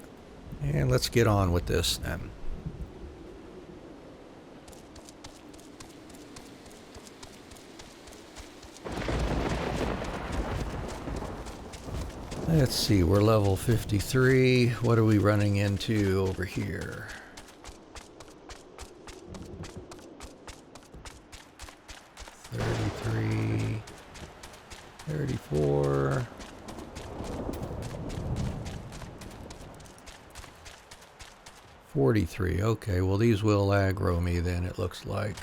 S1: And let's get on with this then. Let's see, we're level 53. What are we running into over here? 33, 34. 43. Okay, well these will aggro me then, it looks like.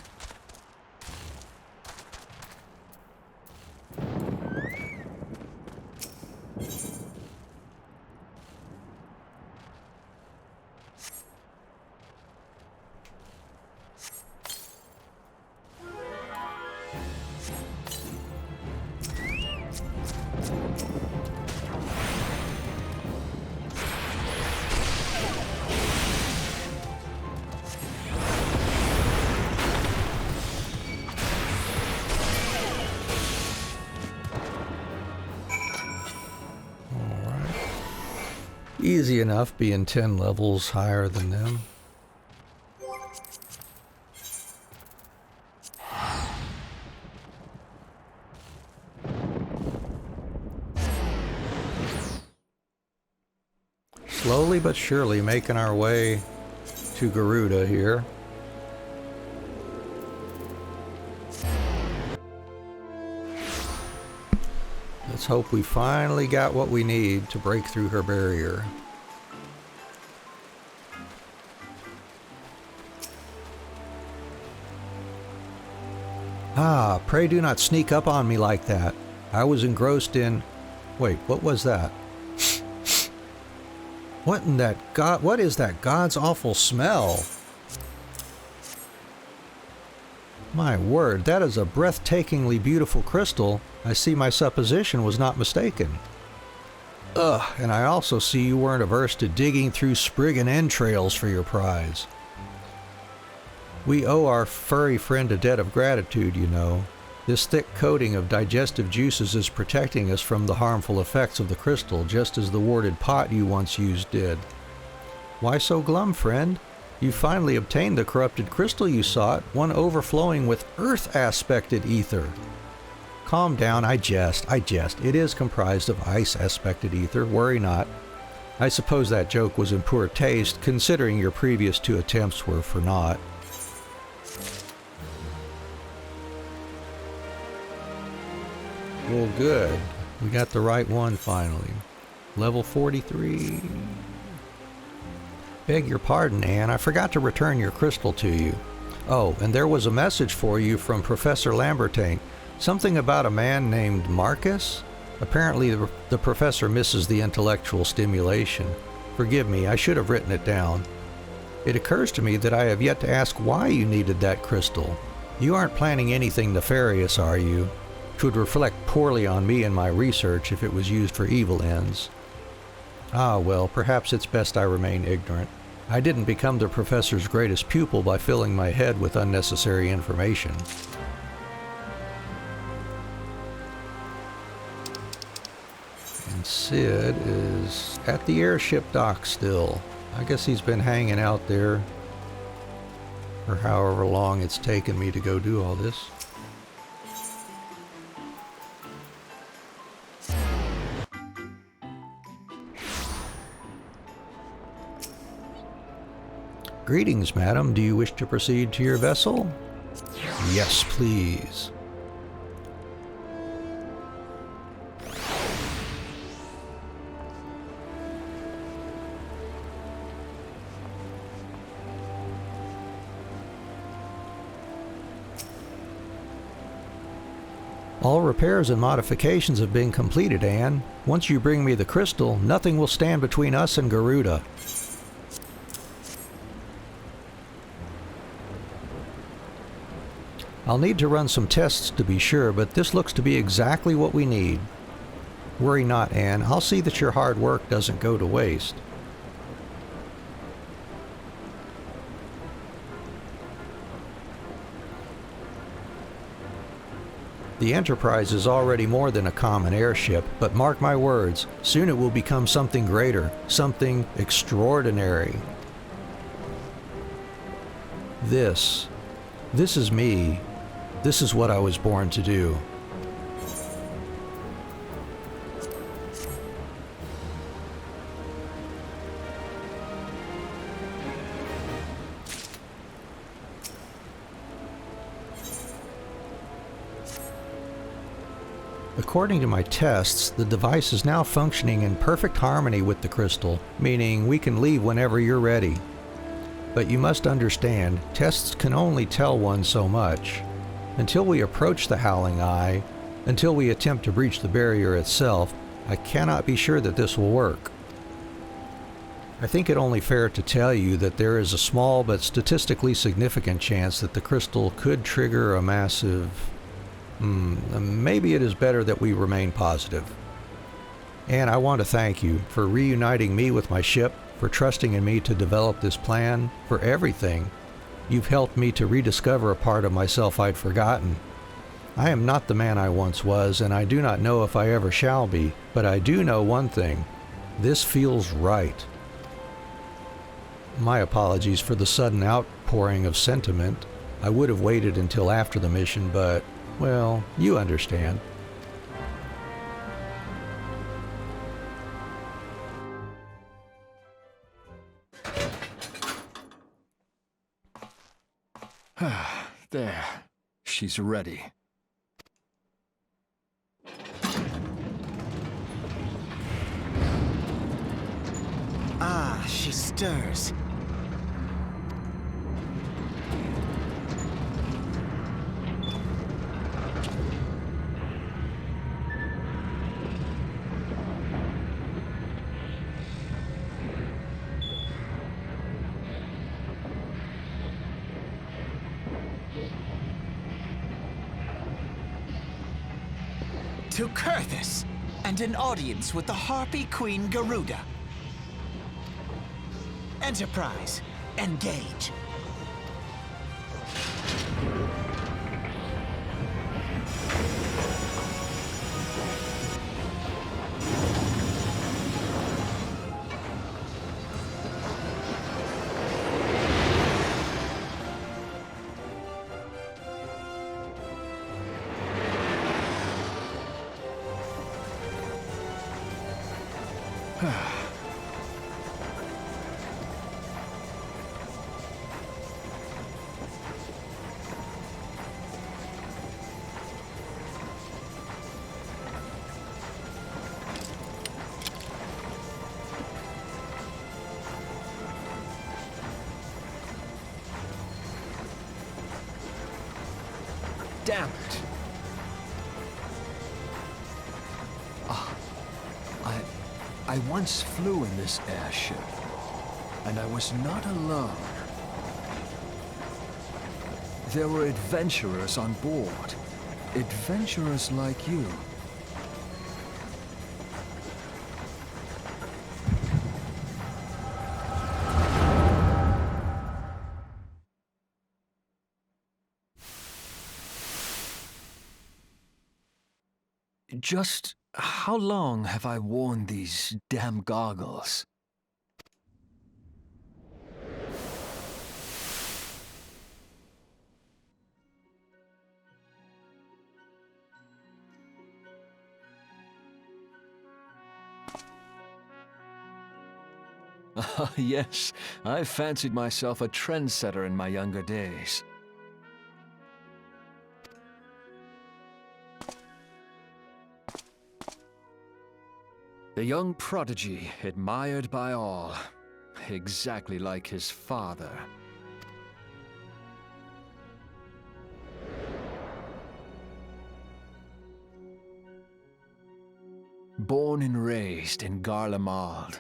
S1: Easy enough being 10 levels higher than them. Slowly but surely making our way to Garuda here. Let's hope we finally got what we need to break through her barrier. Ah, pray do not sneak up on me like that. I was engrossed in... Wait, what was that? What in that God... What is that God's awful smell? My word, that is a breathtakingly beautiful crystal. I see my supposition was not mistaken. Ugh, and I also see you weren't averse to digging through Spriggan entrails for your prize. We owe our furry friend a debt of gratitude, you know. This thick coating of digestive juices is protecting us from the harmful effects of the crystal, just as the warded pot you once used did. Why so glum, friend? You finally obtained the corrupted crystal you sought, one overflowing with earth-aspected ether. Calm down, I jest. It is comprised of ice-aspected ether, worry not. I suppose that joke was in poor taste, considering your previous 2 attempts were for naught. Well, good. We got the right one finally. Level 43. Beg your pardon, Anne. I forgot to return your crystal to you. Oh, and there was a message for you from Professor Lambertain. Something about a man named Marcus? Apparently the professor misses the intellectual stimulation. Forgive me, I should have written it down. It occurs to me that I have yet to ask why you needed that crystal. You aren't planning anything nefarious, are you? It would reflect poorly on me and my research if it was used for evil ends. Ah, well, perhaps it's best I remain ignorant. I didn't become the professor's greatest pupil by filling my head with unnecessary information. And Sid is at the airship dock still. I guess he's been hanging out there for however long it's taken me to go do all this. Greetings, madam. Do you wish to proceed to your vessel? Yes, please. All repairs and modifications have been completed, Anne. Once you bring me the crystal, nothing will stand between us and Garuda. I'll need to run some tests to be sure, but this looks to be exactly what we need. Worry not, Anne. I'll see that your hard work doesn't go to waste. The Enterprise is already more than a common airship, but mark my words, soon it will become something greater, something extraordinary. This is me. This is what I was born to do. According to my tests, the device is now functioning in perfect harmony with the crystal, meaning we can leave whenever you're ready. But you must understand, tests can only tell one so much. Until we approach the Howling Eye, until we attempt to breach the barrier itself, I cannot be sure that this will work. I think it only fair to tell you that there is a small but statistically significant chance that the crystal could trigger a massive... maybe it is better that we remain positive. And I want to thank you for reuniting me with my ship, for trusting in me to develop this plan, for everything. You've helped me to rediscover a part of myself I'd forgotten. I am not the man I once was, and I do not know if I ever shall be, but I do know one thing. This feels right. My apologies for the sudden outpouring of sentiment. I would have waited until after the mission, but, well, you understand.
S2: There. She's ready.
S3: Ah, she stirs. To Kurthus, and an audience with the Harpy Queen Garuda. Enterprise, engage.
S2: Damn it! I once flew in this airship, and I was not alone. There were adventurers on board. Adventurers like you. Just how long have I worn these damn goggles? Ah, yes, I fancied myself a trendsetter in my younger days. The young prodigy, admired by all, exactly like his father. Born and raised in Garlemald.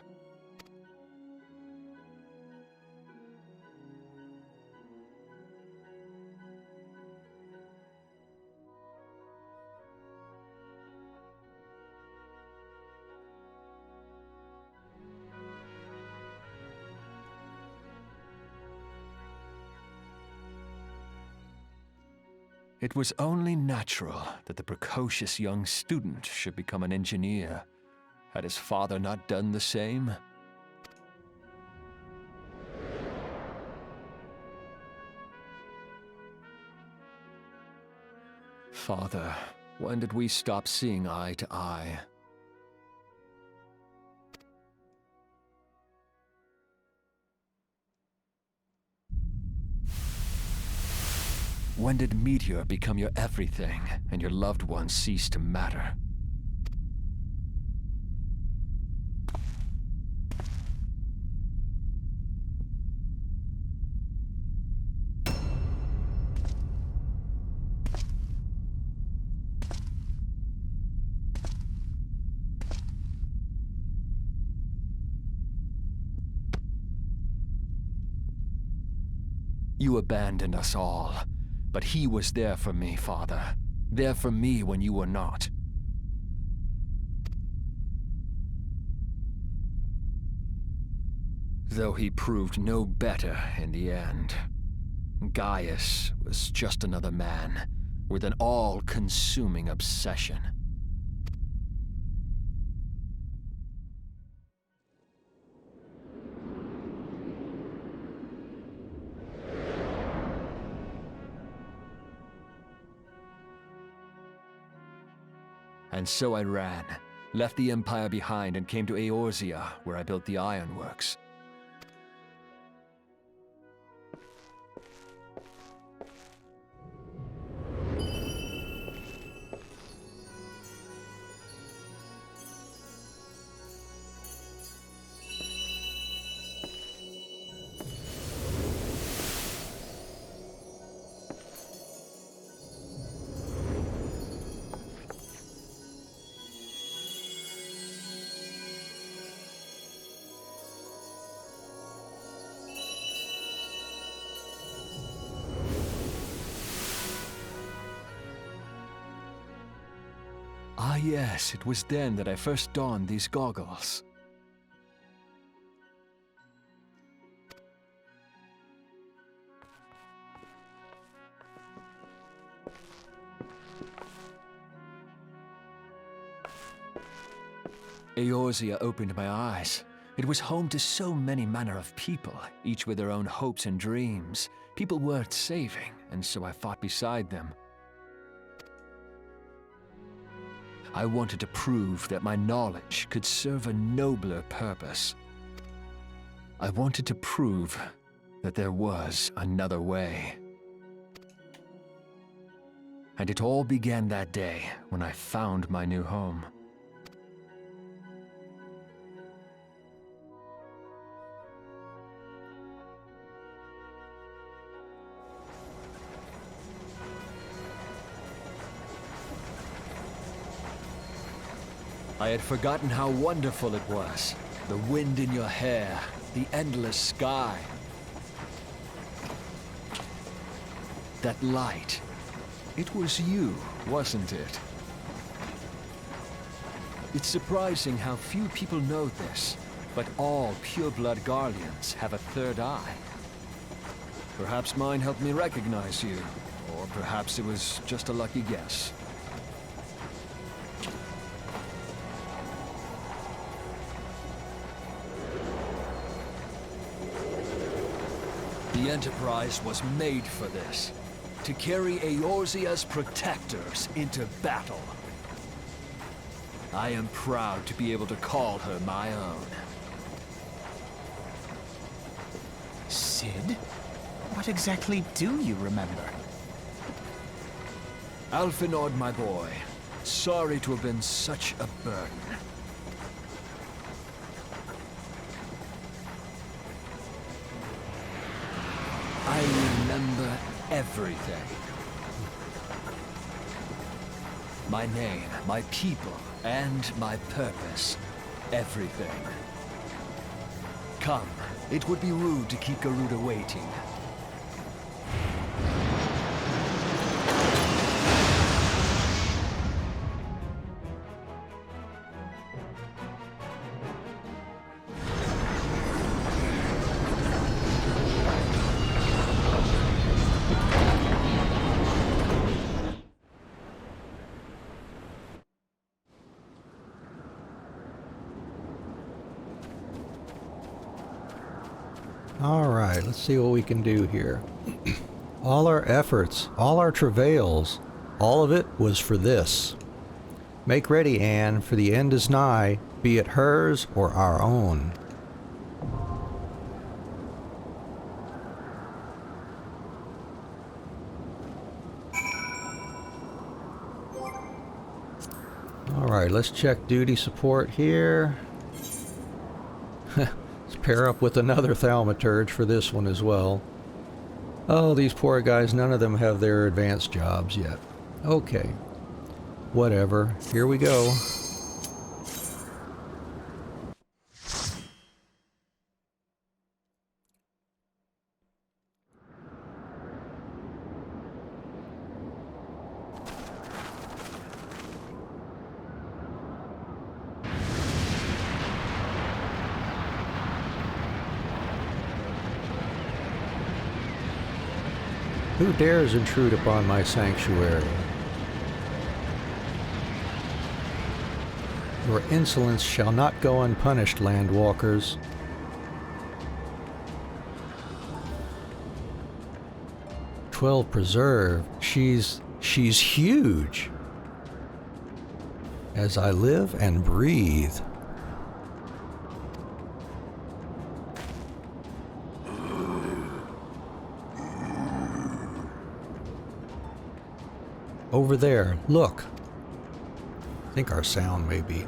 S2: It was only natural that the precocious young student should become an engineer. Had his father not done the same? Father, when did we stop seeing eye to eye? When did Meteor become your everything, and your loved ones cease to matter? You abandoned us all. But he was there for me, Father. There for me when you were not. Though he proved no better in the end. Gaius was just another man, with an all-consuming obsession. And so I ran, left the Empire behind and came to Eorzea, where I built the ironworks. Ah yes, it was then that I first donned these goggles. Eorzea opened my eyes. It was home to so many manner of people, each with their own hopes and dreams. People worth saving, and so I fought beside them. I wanted to prove that my knowledge could serve a nobler purpose. I wanted to prove that there was another way. And it all began that day when I found my new home. I had forgotten how wonderful it was. The wind in your hair, the endless sky. That light. It was you, wasn't it? It's surprising how few people know this, but all pureblood Garleans have a third eye. Perhaps mine helped me recognize you, or perhaps it was just a lucky guess. The Enterprise was made for this, to carry Eorzea's protectors into battle. I am proud to be able to call her my own.
S3: Sid? What exactly do you remember?
S2: Alphinaud, my boy. Sorry to have been such a burden. I remember everything. My name, my people, and my purpose. Everything. Come, it would be rude to keep Garuda waiting.
S1: Alright, let's see what we can do here. All our efforts, all our travails, all of it was for this. Make ready, Anne, for the end is nigh, be it hers or our own. Alright, let's check duty support here. Pair up with another thaumaturge for this one as well. Oh, these poor guys, none of them have their advanced jobs yet. Okay. Whatever. Here we go. Who dares intrude upon my sanctuary? Your insolence shall not go unpunished, landwalkers. "12 preserve. She's huge. As I live and breathe." Over there, look. I think our sound may be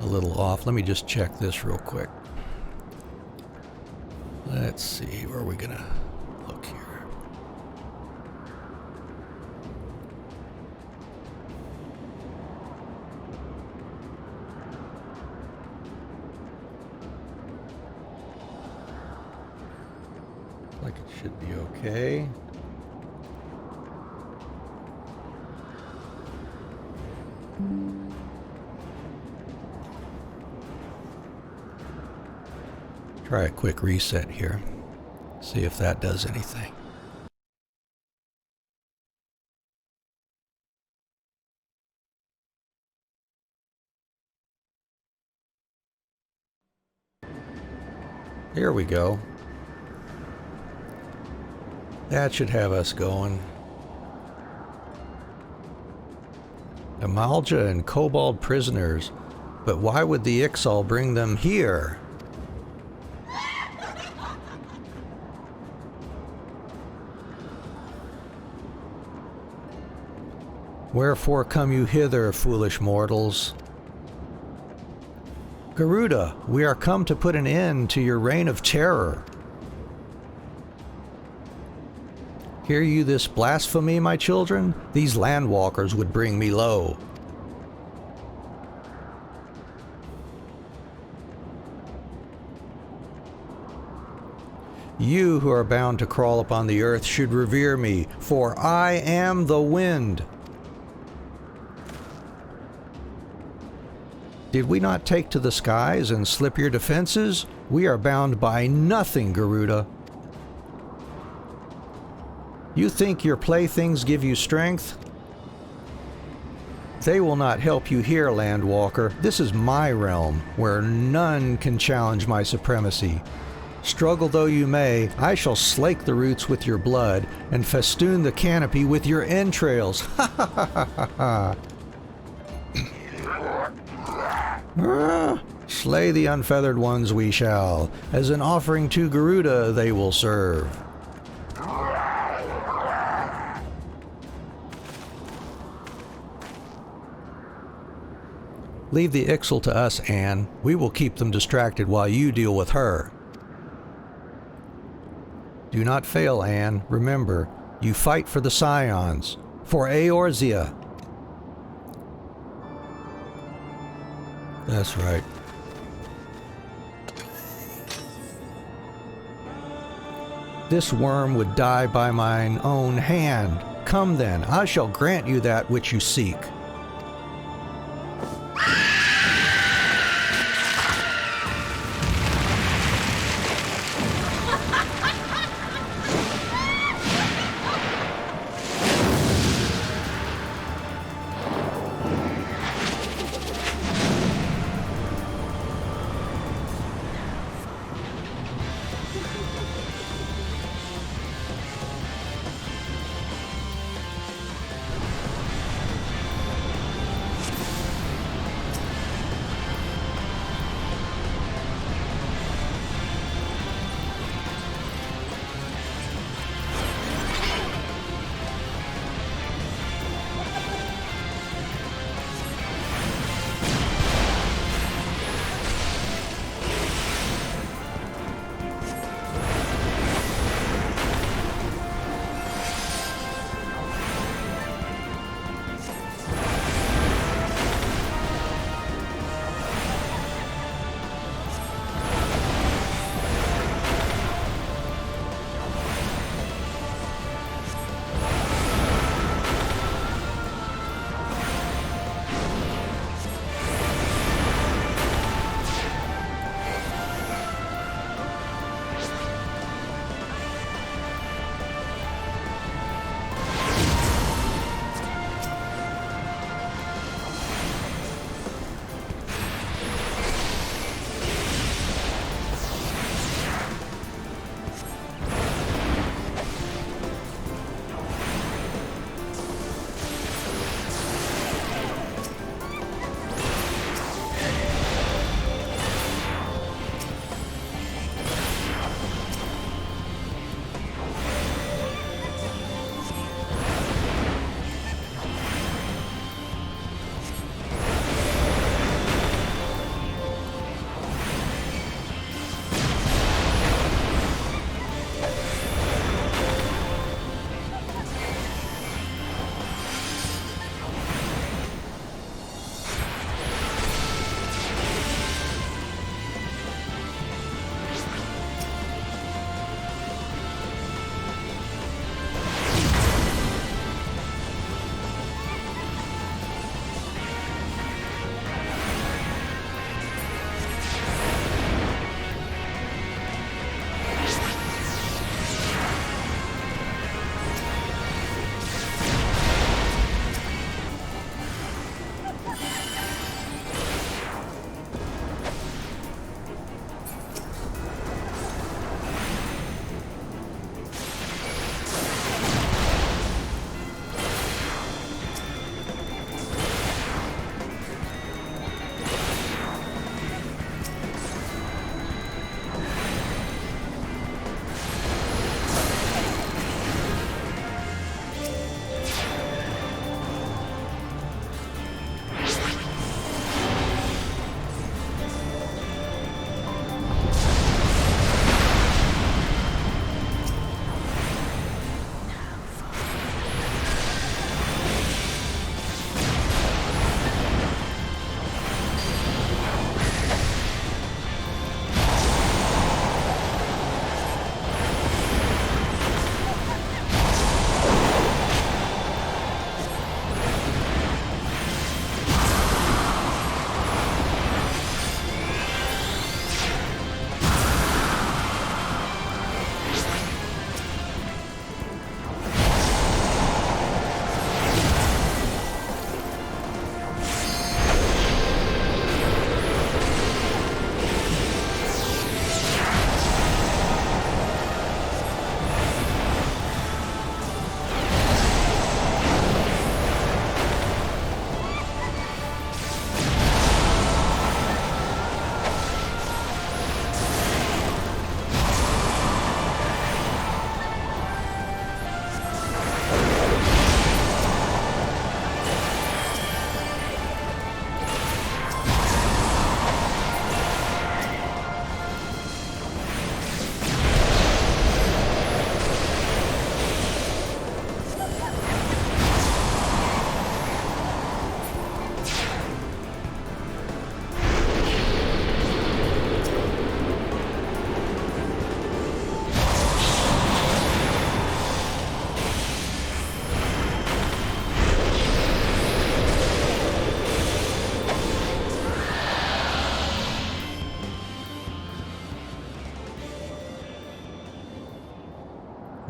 S1: a little off. Let me just check this real quick. Let's see, where are we gonna look here? Like it should be okay. Try a quick reset here. See if that does anything. Here we go. That should have us going. Amalja and Kobold prisoners. But why would the Ixal bring them here? Wherefore come you hither, foolish mortals? Garuda, we are come to put an end to your reign of terror. Hear you this blasphemy, my children? These landwalkers would bring me low. You who are bound to crawl upon the earth should revere me, for I am the wind. Did we not take to the skies and slip your defenses? We are bound by nothing, Garuda. You think your playthings give you strength? They will not help you here, Landwalker. This is my realm, where none can challenge my supremacy. Struggle though you may, I shall slake the roots with your blood and festoon the canopy with your entrails. Ha ha ha ha ha ha. Slay the unfeathered ones we shall. As an offering to Garuda they will serve. Leave the Ixal to us, Anne. We will keep them distracted while you deal with her. Do not fail, Anne. Remember, you fight for the Scions, for Eorzea. That's right. This worm would die by mine own hand. Come then, I shall grant you that which you seek.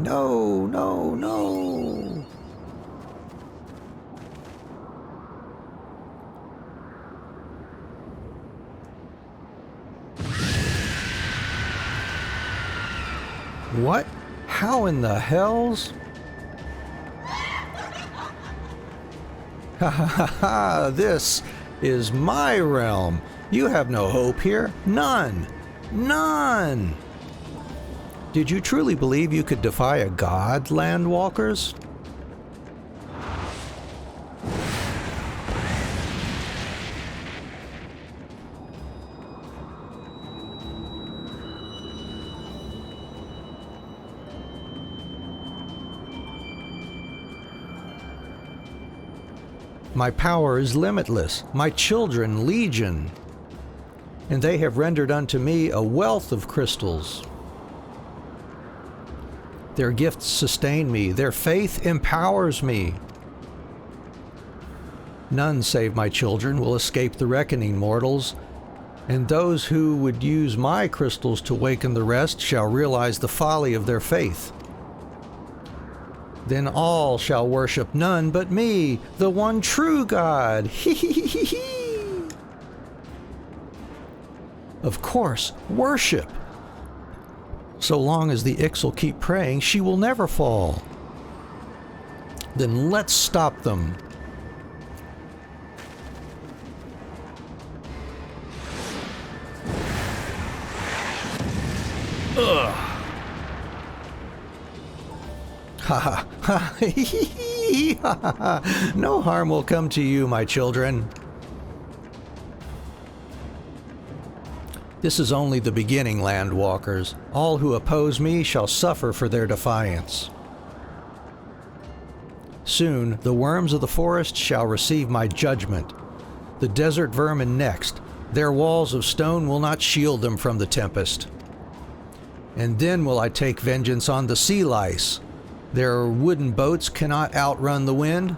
S1: No, no, no. What? How in the hells? Ha ha ha ha! This is my realm. You have no hope here. None. None. Did you truly believe you could defy a god, landwalkers? My power is limitless, my children legion, and they have rendered unto me a wealth of crystals. Their gifts sustain me, their faith empowers me. None save my children will escape the reckoning, mortals, and those who would use my crystals to waken the rest shall realize the folly of their faith. Then all shall worship none but me, the one true God. Hee hee hee hee hee. Of course, worship. So long as the Ixal keep praying, she will never fall. Then let's stop them. Ugh. Ha ha ha! No harm will come to you, my children. This is only the beginning, landwalkers. All who oppose me shall suffer for their defiance. Soon, the worms of the forest shall receive my judgment. The desert vermin next. Their walls of stone will not shield them from the tempest. And then will I take vengeance on the sea lice. Their wooden boats cannot outrun the wind.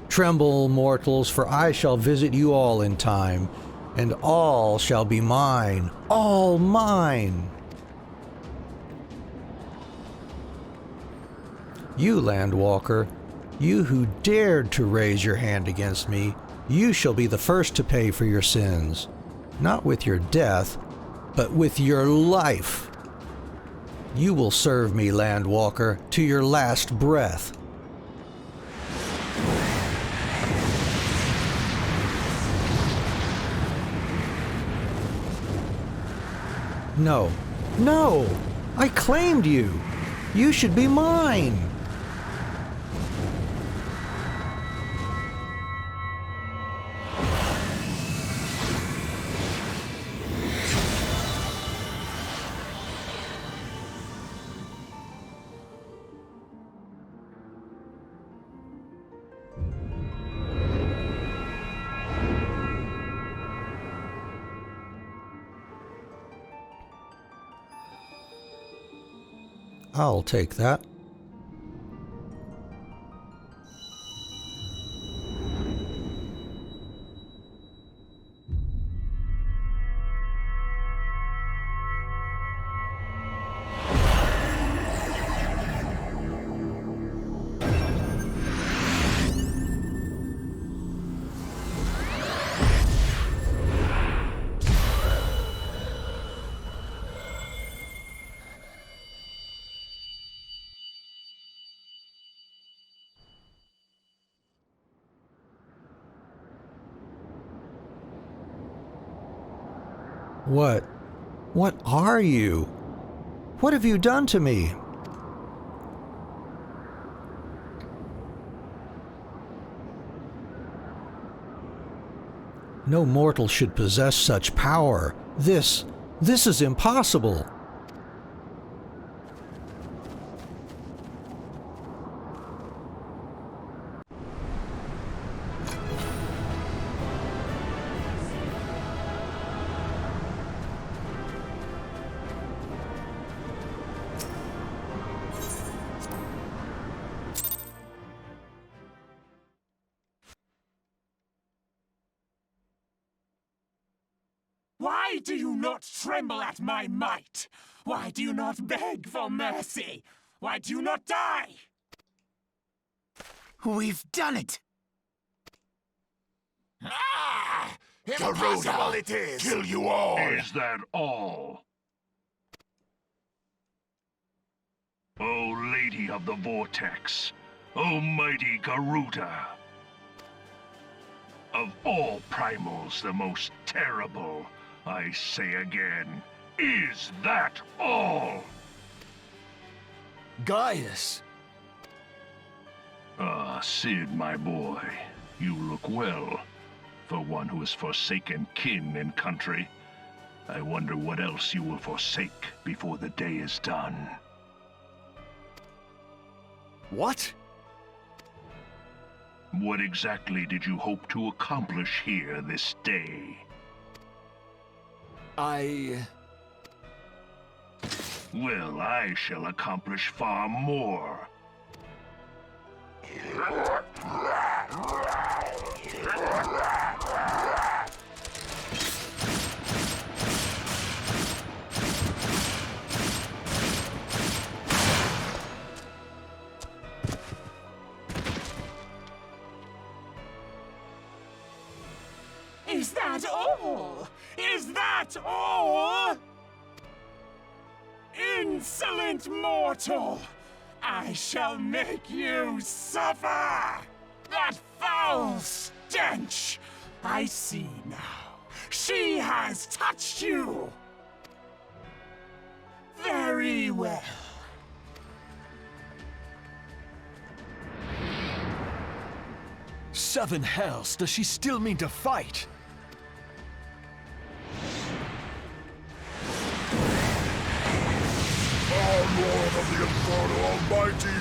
S1: Tremble, mortals, for I shall visit you all in time, and all shall be mine, all mine. You, landwalker, you who dared to raise your hand against me, you shall be the first to pay for your sins, not with your death, but with your life. You will serve me, landwalker, to your last breath. No, no! I claimed you! You should be mine! I'll take that. What? What are you? What have you done to me? No mortal should possess such power. This is impossible.
S4: Why do you not tremble at my might? Why do you not beg for mercy? Why do you not die?
S3: We've done it!
S5: Ah!
S6: Garuda,
S5: It is!
S6: kill you all!
S7: Is that all? O Lady of the Vortex, O mighty Garuda. Of all primals, the most terrible, I say again, is that all?
S2: Gaius!
S7: Ah, Sid, my boy, you look well. For one who has forsaken kin and country, I wonder what else you will forsake before the day is done.
S2: What?
S7: What exactly did you hope to accomplish here this day? Well, I shall accomplish far more.
S4: Is that all? Is that all? Insolent mortal! I shall make you suffer! That foul stench! I see now. She has touched you! Very well.
S2: Seven hells, does she still mean to fight?
S6: Our Lord of the Inferno Almighty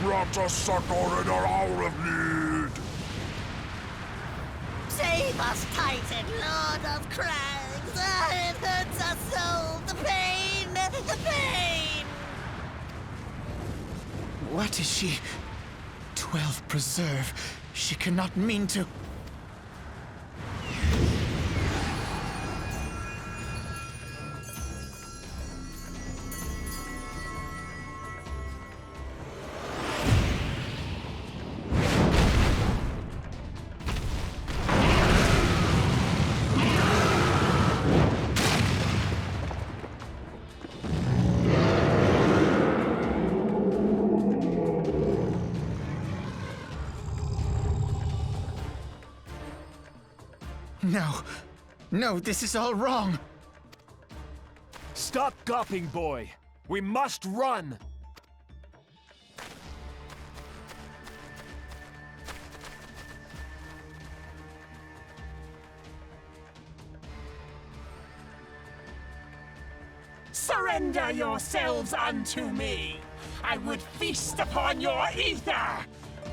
S6: brought us succor in our hour of need!
S8: Save us, Titan, Lord of Crags! Ah, it hurts us so! The pain! The pain!
S3: What is she? 12 preserve. She cannot mean to... No. No, this is all wrong.
S2: Stop gawping, boy! We must run!
S4: Surrender yourselves unto me! I would feast upon your ether!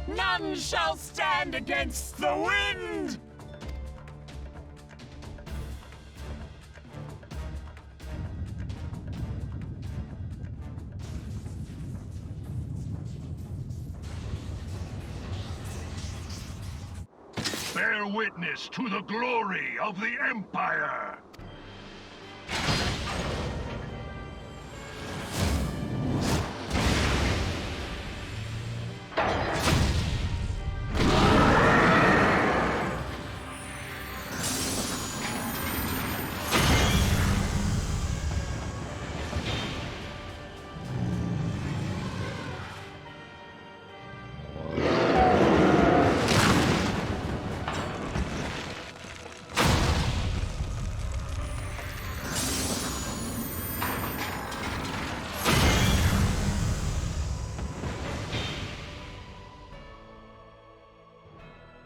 S4: None shall stand against the wind!
S7: Bear witness to the glory of the Empire!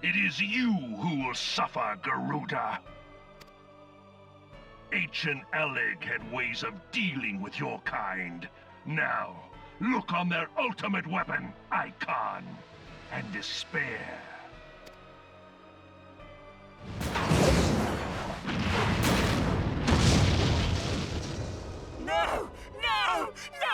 S7: It is you who will suffer, Garuda. Ancient Alleg had ways of dealing with your kind. Now, look on their ultimate weapon, Icon, and despair.
S4: No! No! No!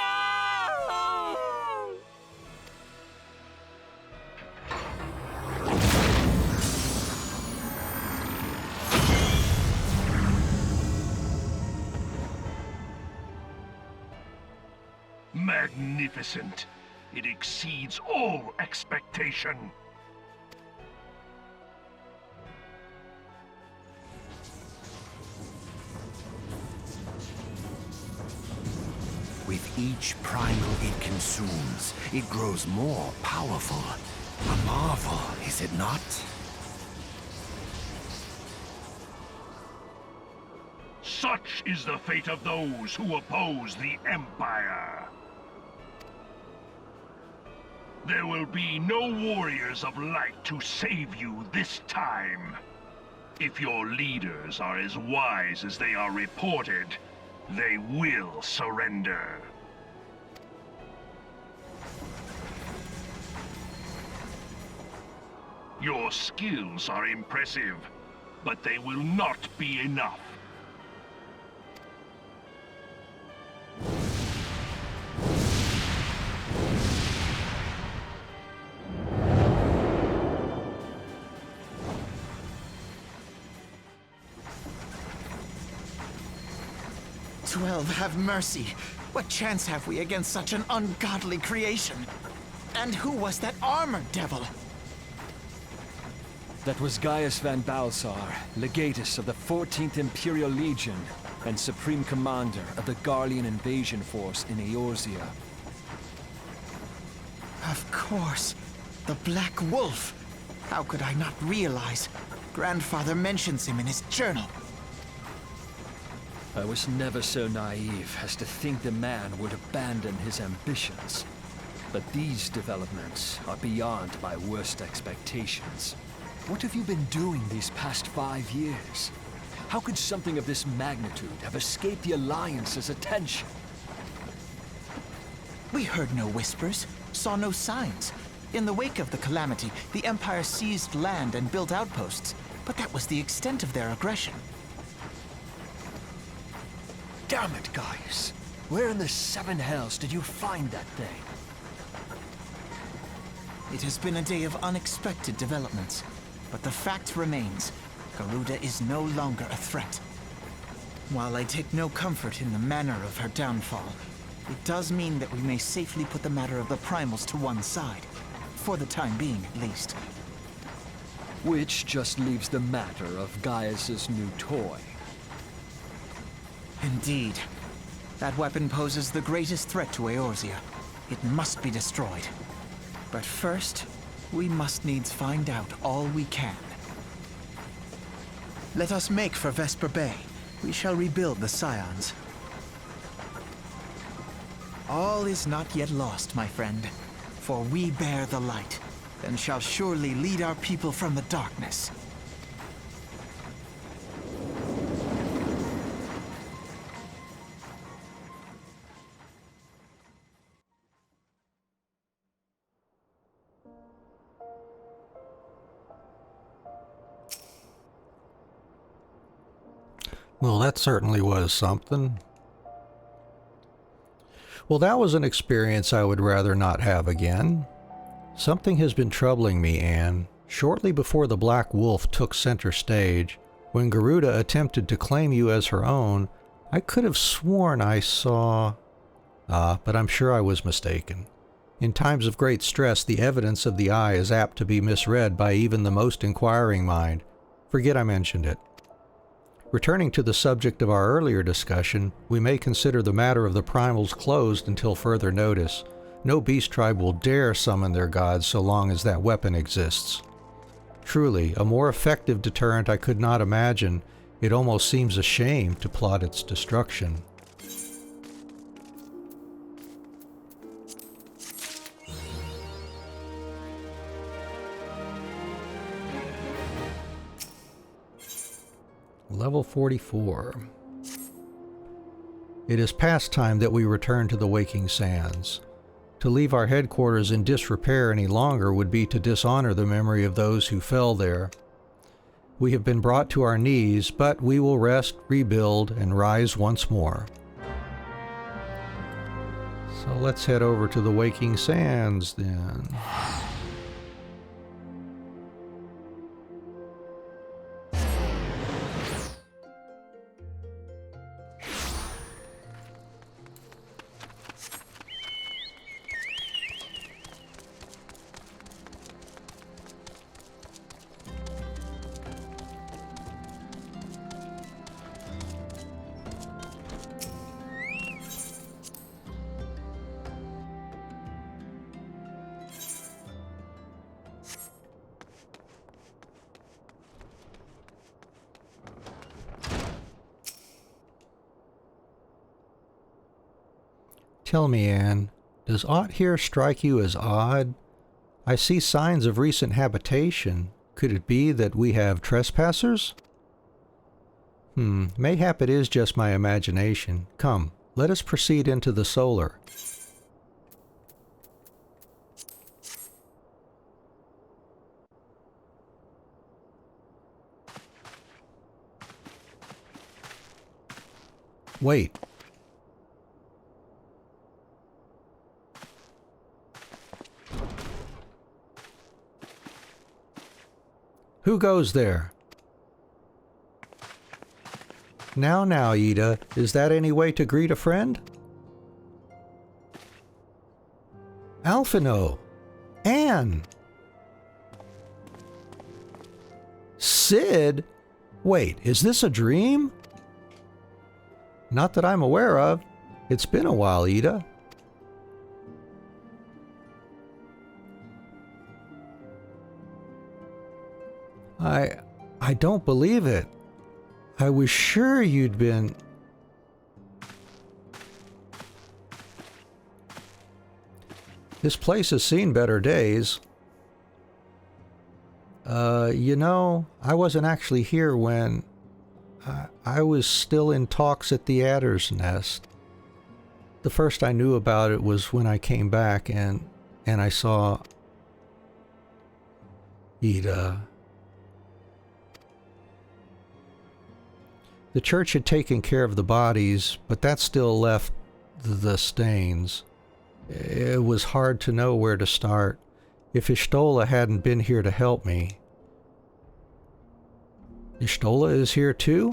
S7: Man magnificent. It exceeds all expectation.
S3: With each primal it consumes, it grows more powerful. A marvel, is it not?
S7: Such is the fate of those who oppose the Empire. There will be no warriors of light to save you this time. If your leaders are as wise as they are reported, they will surrender. Your skills are impressive, but they will not be enough.
S3: Have mercy. What chance have we against such an ungodly creation? And who was that armored devil?
S2: That was Gaius van Balsar, legatus of the 14th Imperial Legion and Supreme Commander of the Garlean invasion force in Eorzea.
S3: Of course. The Black Wolf. How could I not realize? Grandfather mentions him in his journal.
S2: I was never so naive as to think the man would abandon his ambitions. But these developments are beyond my worst expectations. What have you been doing these past 5 years? How could something of this magnitude have escaped the Alliance's attention?
S3: We heard no whispers, saw no signs. In the wake of the calamity, the Empire seized land and built outposts, but that was the extent of their aggression.
S2: Damn it, Gaius! Where in the seven hells did you find that thing?
S3: It has been a day of unexpected developments, but the fact remains, Garuda is no longer a threat. While I take no comfort in the manner of her downfall, it does mean that we may safely put the matter of the primals to one side. For the time being, at least.
S2: Which just leaves the matter of Gaius's new toy.
S3: Indeed. That weapon poses the greatest threat to Eorzea. It must be destroyed. But first, we must needs find out all we can. Let us make for Vesper Bay. We shall rebuild the Scions. All is not yet lost, my friend. For we bear the light, and shall surely lead our people from the darkness.
S1: Well, that certainly was something. Well, that was an experience I would rather not have again. Something has been troubling me, Anne. Shortly before the Black Wolf took center stage, when Garuda attempted to claim you as her own, I could have sworn I saw... but I'm sure I was mistaken. In times of great stress, the evidence of the eye is apt to be misread by even the most inquiring mind. Forget I mentioned it. Returning to the subject of our earlier discussion, we may consider the matter of the primals closed until further notice. No beast tribe will dare summon their gods so long as that weapon exists. Truly, a more effective deterrent I could not imagine. It almost seems a shame to plot its destruction. Level 44. It is past time that we return to the Waking Sands. To leave our headquarters in disrepair any longer would be to dishonor the memory of those who fell there. We have been brought to our knees, but we will rest, rebuild, and rise once more. So let's head over to the Waking Sands then. Tell me, Anne, does aught here strike you as odd? I see signs of recent habitation. Could it be that we have trespassers? Mayhap it is just my imagination. Come, let us proceed into the solar. Wait. Who goes there? Now, Ida, is that any way to greet a friend? Alphino! Anne! Sid? Wait, is this a dream? Not that I'm aware of. It's been a while, Ida. I don't believe it. I was sure you'd been... This place has seen better days. You know, I wasn't actually here when... I was still in talks at the Adder's Nest. The first I knew about it was when I came back and I saw... Ida... The church had taken care of the bodies, but that still left the stains. It was hard to know where to start. If Y'shtola hadn't been here to help me. Y'shtola is here too?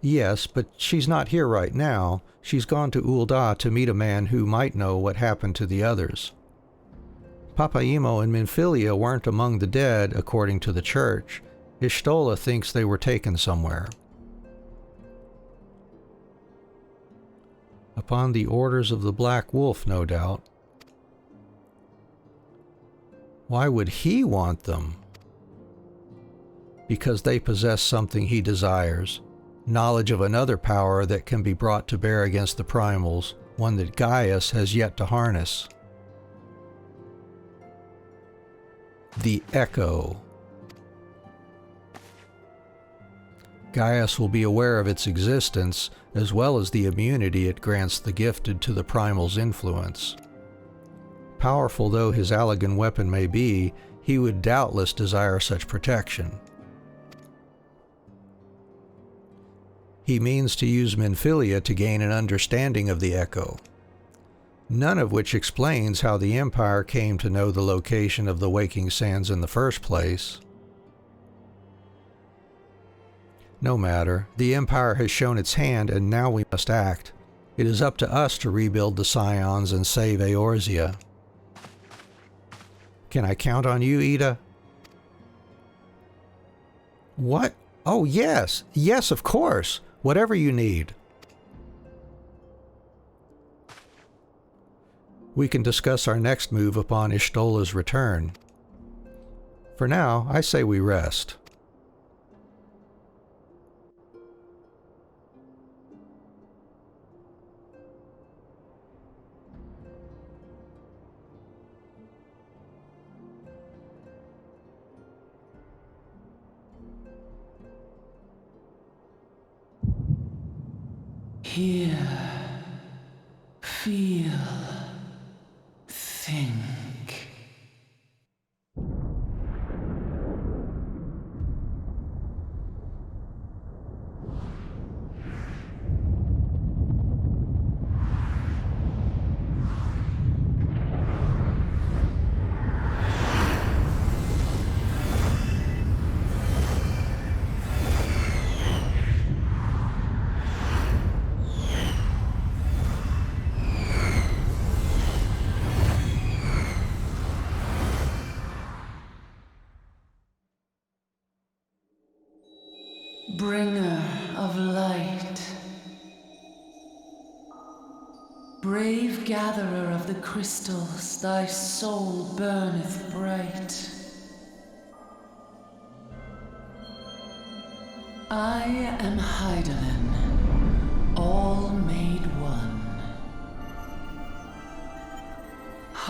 S1: Yes, but she's not here right now. She's gone to Ul'dah to meet a man who might know what happened to the others. Papaimo and Minfilia weren't among the dead, according to the church. Y'shtola thinks they were taken somewhere. Upon the orders of the Black Wolf, no doubt. Why would he want them? Because they possess something he desires. Knowledge of another power that can be brought to bear against the primals, one that Gaius has yet to harness. The Echo. Gaius will be aware of its existence, as well as the immunity it grants the gifted to the primal's influence. Powerful though his Allagan weapon may be, he would doubtless desire such protection. He means to use Minfilia to gain an understanding of the Echo, none of which explains how the Empire came to know the location of the Waking Sands in the first place. No matter, the Empire has shown its hand and now we must act. It is up to us to rebuild the Scions and save Eorzea. Can I count on you, Ida? What? Oh yes! Yes, of course! Whatever you need. We can discuss our next move upon Y'shtola's return. For now, I say we rest.
S5: Hear, feel, think. Bringer of light, brave gatherer of the crystals, thy soul burneth bright. I am Hydaelyn, all made one.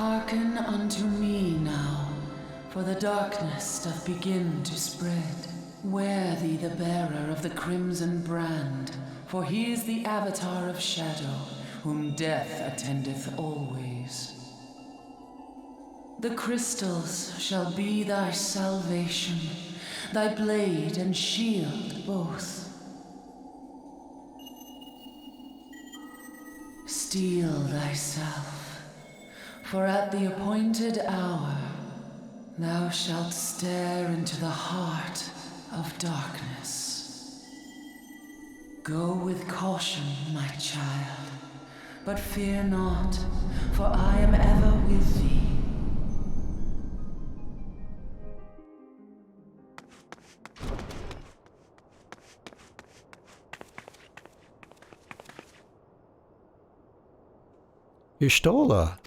S5: Hearken unto me now, for the darkness doth begin to spread. Wear thee the bearer of the crimson brand, for he is the avatar of shadow, whom death attendeth always. The crystals shall be thy salvation, thy blade and shield both. Steel thyself, for at the appointed hour thou shalt stare into the heart of darkness. Go with caution, my child, but fear not, for I am ever with thee.
S1: Y'shtola.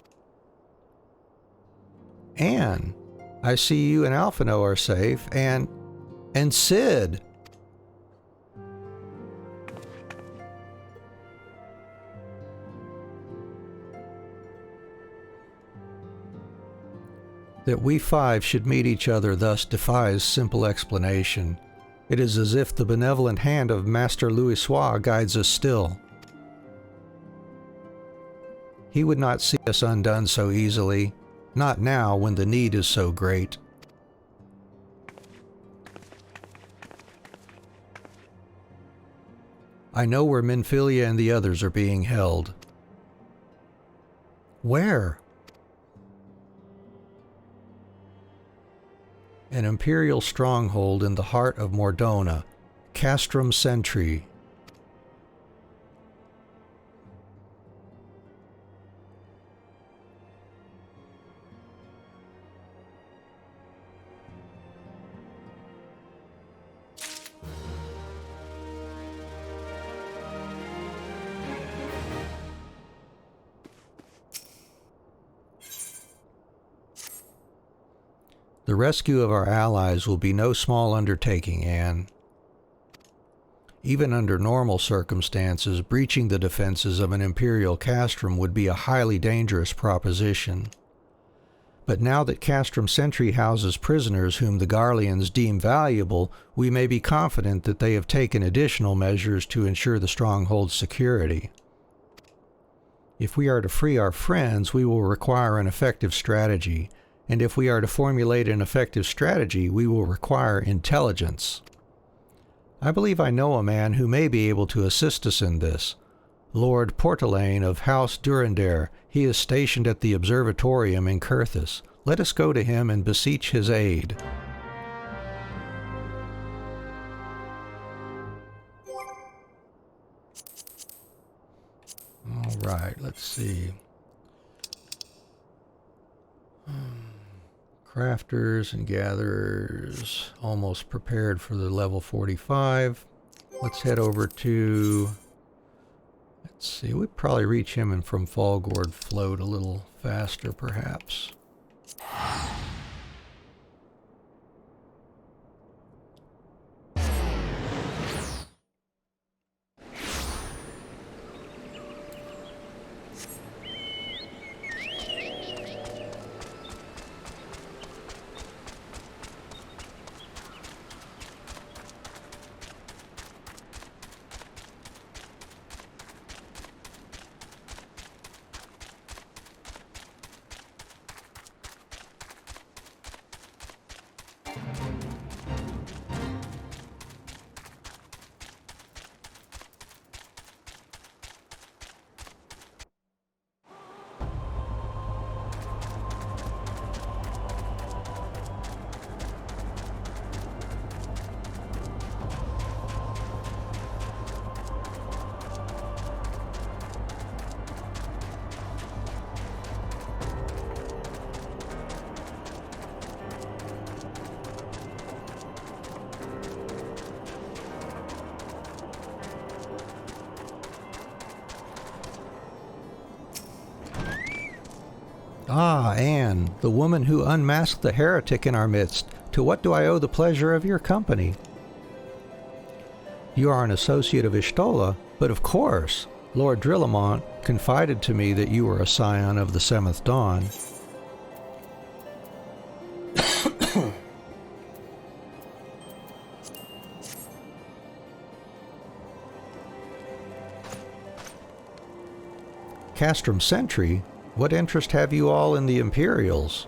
S1: Anne, I see you and Alphino are safe, and Sid. That we five should meet each other thus defies simple explanation. It is as if the benevolent hand of Master Louisoix guides us still. He would not see us undone so easily, not now when the need is so great. I know where Minfilia and the others are being held. Where? An imperial stronghold in the heart of Mordona, Castrum Sentry. The rescue of our allies will be no small undertaking, Anne. Even under normal circumstances, breaching the defenses of an imperial castrum would be a highly dangerous proposition. But now that Castrum Sentry houses prisoners whom the Garleans deem valuable, we may be confident that they have taken additional measures to ensure the stronghold's security. If we are to free our friends, we will require an effective strategy. And if we are to formulate an effective strategy, we will require intelligence. I believe I know a man who may be able to assist us in this. Lord Portelaine of House Durandare. He is stationed at the Observatorium in Curthis. Let us go to him and beseech his aid. All right, let's see. Crafters and gatherers almost prepared for the level 45. Let's head over to, let's see, we'd probably reach him and from Falgord float a little faster perhaps. Ah, Anne, the woman who unmasked the heretic in our midst, to what do I owe the pleasure of your company? You are an associate of Y'shtola, but of course, Lord Drillamont confided to me that you were a scion of the Seventh Dawn. Castrum Sentry? What interest have you all in the Imperials?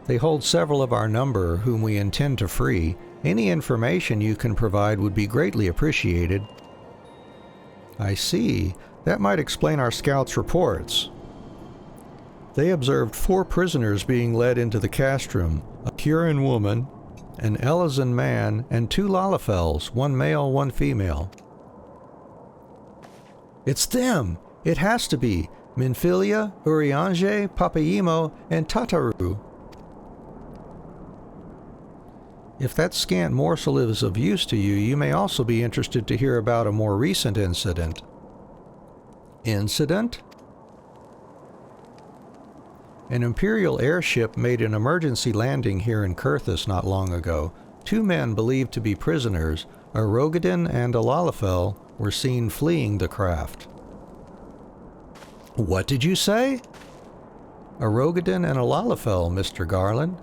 S1: They hold several of our number whom we intend to free. Any information you can provide would be greatly appreciated. I see. That might explain our scouts' reports. They observed 4 prisoners being led into the castrum, a Huron woman, an Elizan man, and 2 Lalafels, 1 male, 1 female. It's them! It has to be! Minfilia, Urianger, Papayimo, and Tataru. If that scant morsel is of use to you, you may also be interested to hear about a more recent incident. Incident? An Imperial airship made an emergency landing here in Kurthus not long ago. 2 men believed to be prisoners, a Rogadin and a Lalafel, were seen fleeing the craft. What did you say? A Rogadin and a Lalafel, Mr. Garland.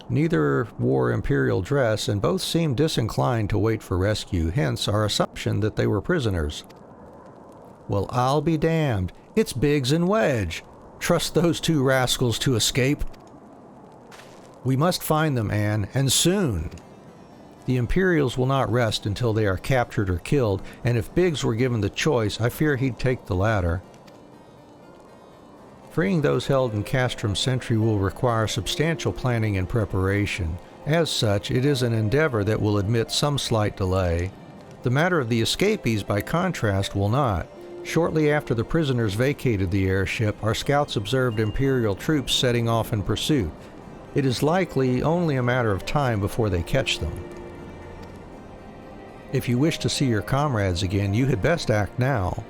S1: Neither wore Imperial dress, and both seemed disinclined to wait for rescue, hence our assumption that they were prisoners. Well, I'll be damned. It's Biggs and Wedge. Trust those 2 rascals to escape? We must find them, Anne, and soon. The Imperials will not rest until they are captured or killed, and if Biggs were given the choice, I fear he'd take the latter. Freeing those held in Castrum Sentry will require substantial planning and preparation. As such, it is an endeavor that will admit some slight delay. The matter of the escapees, by contrast, will not. Shortly after the prisoners vacated the airship, our scouts observed Imperial troops setting off in pursuit. It is likely only a matter of time before they catch them. If you wish to see your comrades again, you had best act now.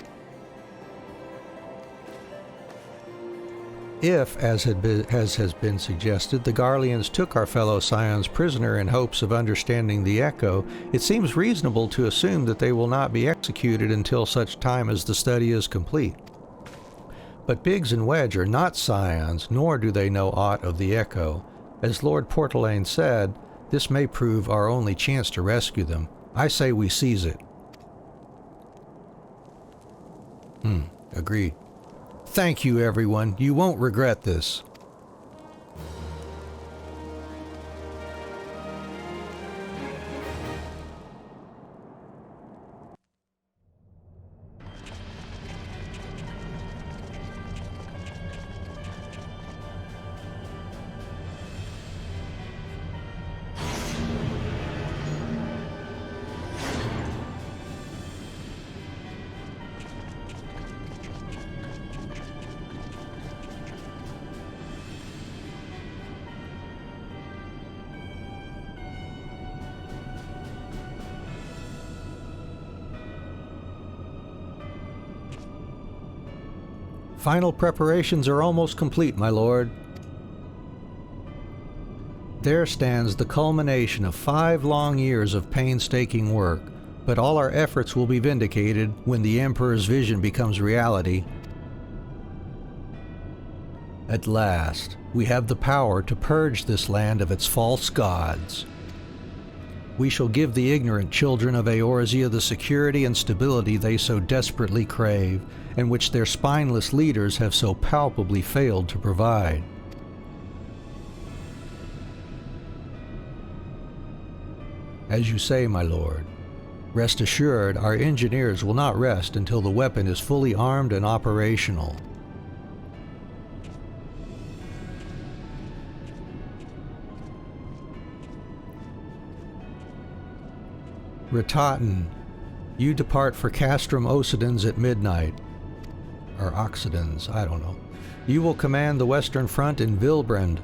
S1: If, as has been suggested, the Garleans took our fellow Scions prisoner in hopes of understanding the Echo, it seems reasonable to assume that they will not be executed until such time as the study is complete. But Biggs and Wedge are not Scions, nor do they know aught of the Echo. As Lord Portelaine said, this may prove our only chance to rescue them. I say we seize it. Agreed. Thank you, everyone. You won't regret this. Final preparations are almost complete, my lord. There stands the culmination of 5 long years of painstaking work, but all our efforts will be vindicated when the Emperor's vision becomes reality. At last, we have the power to purge this land of its false gods. We shall give the ignorant children of Eorzea the security and stability they so desperately crave, and which their spineless leaders have so palpably failed to provide. As you say, my lord, rest assured our engineers will not rest until the weapon is fully armed and operational. Ratatin, you depart for Castrum Occidens at midnight. Or Occidens, I don't know. You will command the Western Front in Vilbrand.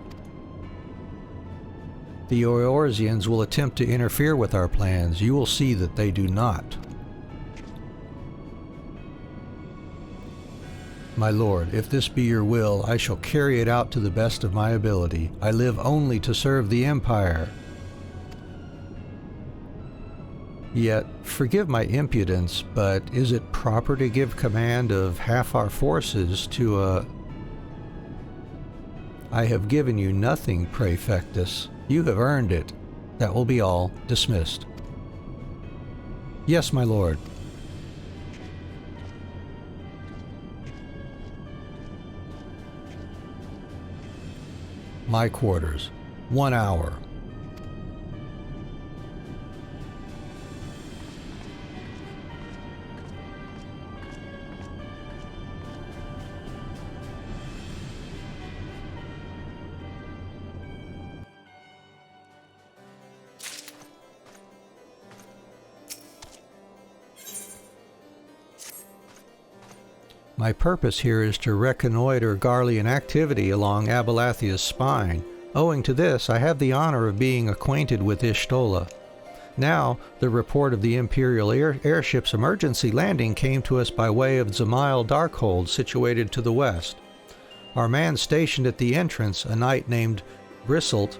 S1: The Eorzeans will attempt to interfere with our plans. You will see that they do not. My lord, if this be your will, I shall carry it out to the best of my ability. I live only to serve the Empire. Yet, forgive my impudence, but is it proper to give command of half our forces to a... I have given you nothing, Praefectus. You have earned it. That will be all. Dismissed. Yes, my lord. My quarters. 1 hour. My purpose here is to reconnoiter Garlean activity along Abalathia's spine. Owing to this, I have the honor of being acquainted with Ishtola. Now, the report of the Imperial airship's emergency landing came to us by way of Zamail Darkhold, situated to the west. Our man stationed at the entrance, a knight named Bristlet,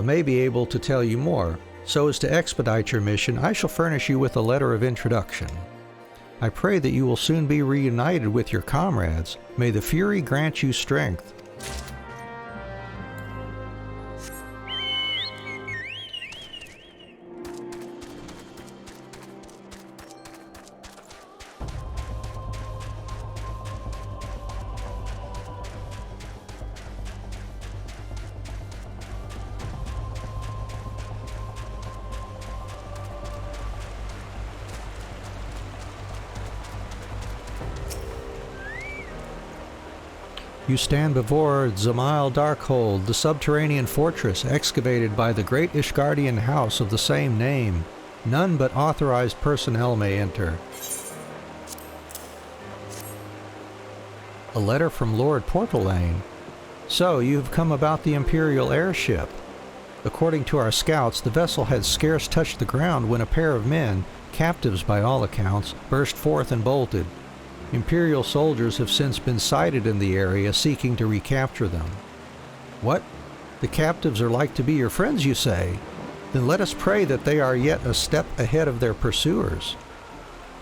S1: may be able to tell you more. So as to expedite your mission, I shall furnish you with a letter of introduction. I pray that you will soon be reunited with your comrades. May the Fury grant you strength. You stand before Zamail Darkhold, the subterranean fortress excavated by the great Ishgardian house of the same name. None but authorized personnel may enter. A letter from Lord Portalane. So, you have come about the Imperial airship. According to our scouts, the vessel had scarce touched the ground when a pair of men, captives by all accounts, burst forth and bolted. Imperial soldiers have since been sighted in the area seeking to recapture them. What? The captives are like to be your friends, you say? Then let us pray that they are yet a step ahead of their pursuers.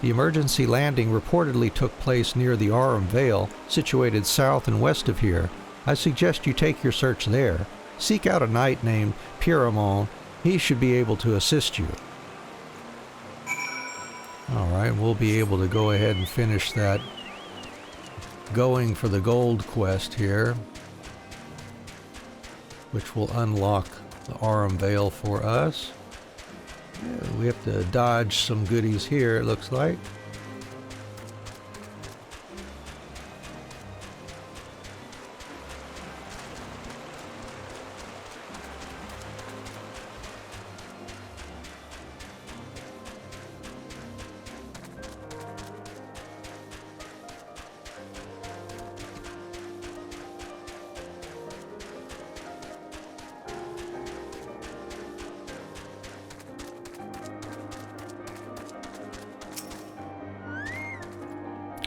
S1: The emergency landing reportedly took place near the Aurum Vale, situated south and west of here. I suggest you take your search there. Seek out a knight named Pyramon. He should be able to assist you. Alright, we'll be able to go ahead and finish that going for the gold quest here, which will unlock the Aurum Vale for us. Yeah, we have to dodge some goodies here, it looks like.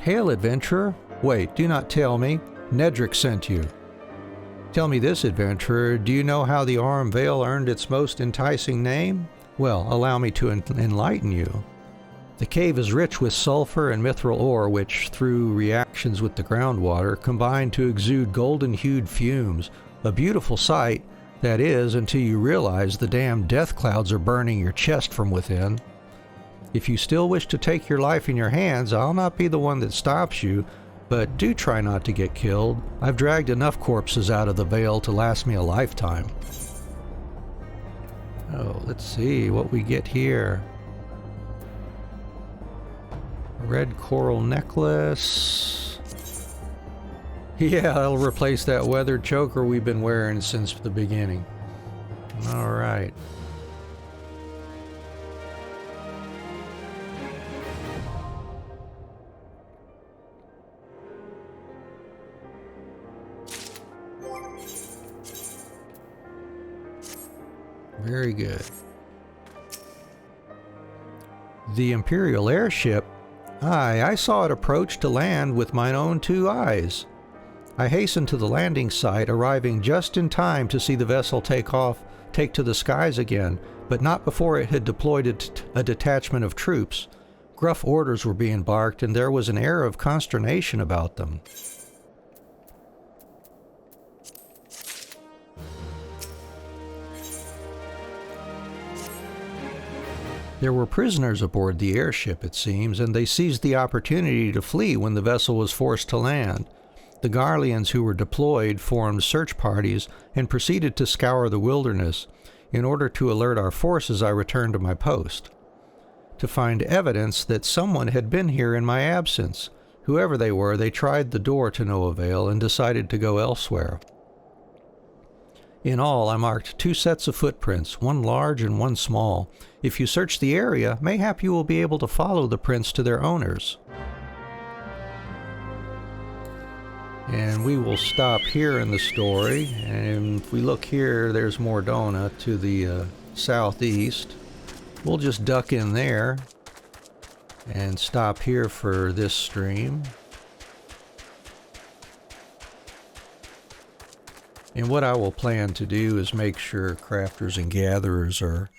S1: Hail, adventurer. Wait, do not tell me. Nedrick sent you. Tell me this, adventurer. Do you know how the Aurum Vale earned its most enticing name? Well, allow me to enlighten you. The cave is rich with sulfur and mithril ore which, through reactions with the groundwater, combine to exude golden-hued fumes. A beautiful sight, that is, until you realize the damn death clouds are burning your chest from within. If you still wish to take your life in your hands, I'll not be the one that stops you, but do try not to get killed. I've dragged enough corpses out of the Vale to last me a lifetime. Oh, let's see what we get here. Red coral necklace. Yeah, I'll replace that weathered choker we've been wearing since the beginning. Alright. Very good. The Imperial airship? Aye, I saw it approach to land with mine own 2 eyes. I hastened to the landing site, arriving just in time to see the vessel take to the skies again, but not before it had deployed a detachment of troops. Gruff orders were being barked, and there was an air of consternation about them. There were prisoners aboard the airship, it seems, and they seized the opportunity to flee when the vessel was forced to land. The Garleans who were deployed formed search parties and proceeded to scour the wilderness. In order to alert our forces, I returned to my post to find evidence that someone had been here in my absence. Whoever they were, they tried the door to no avail and decided to go elsewhere. In all, I marked 2 sets of footprints, one large and one small. If you search the area, mayhap you will be able to follow the prints to their owners. And we will stop here in the story, and if we look here, there's Mordona to the southeast. We'll just duck in there and stop here for this stream. And what I will plan to do is make sure crafters and gatherers are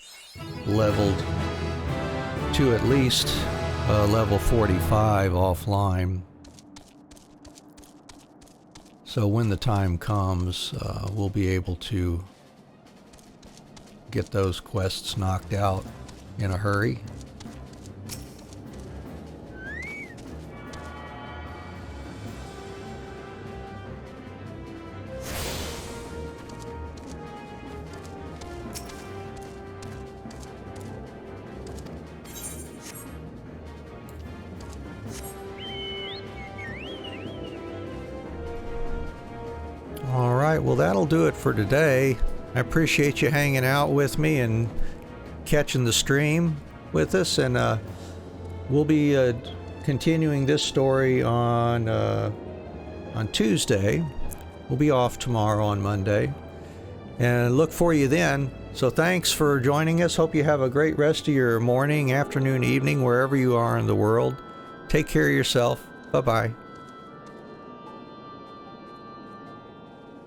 S1: leveled to at least level 45 offline. So when the time comes, we'll be able to get those quests knocked out in a hurry. Alright, well that'll do it for today. I appreciate you hanging out with me and catching the stream with us, and we'll be continuing this story on Tuesday. We'll be off tomorrow on Monday, and look for you then. So thanks for joining us. Hope you have a great rest of your morning, afternoon, evening, wherever you are in the world. Take care of yourself. Bye-bye.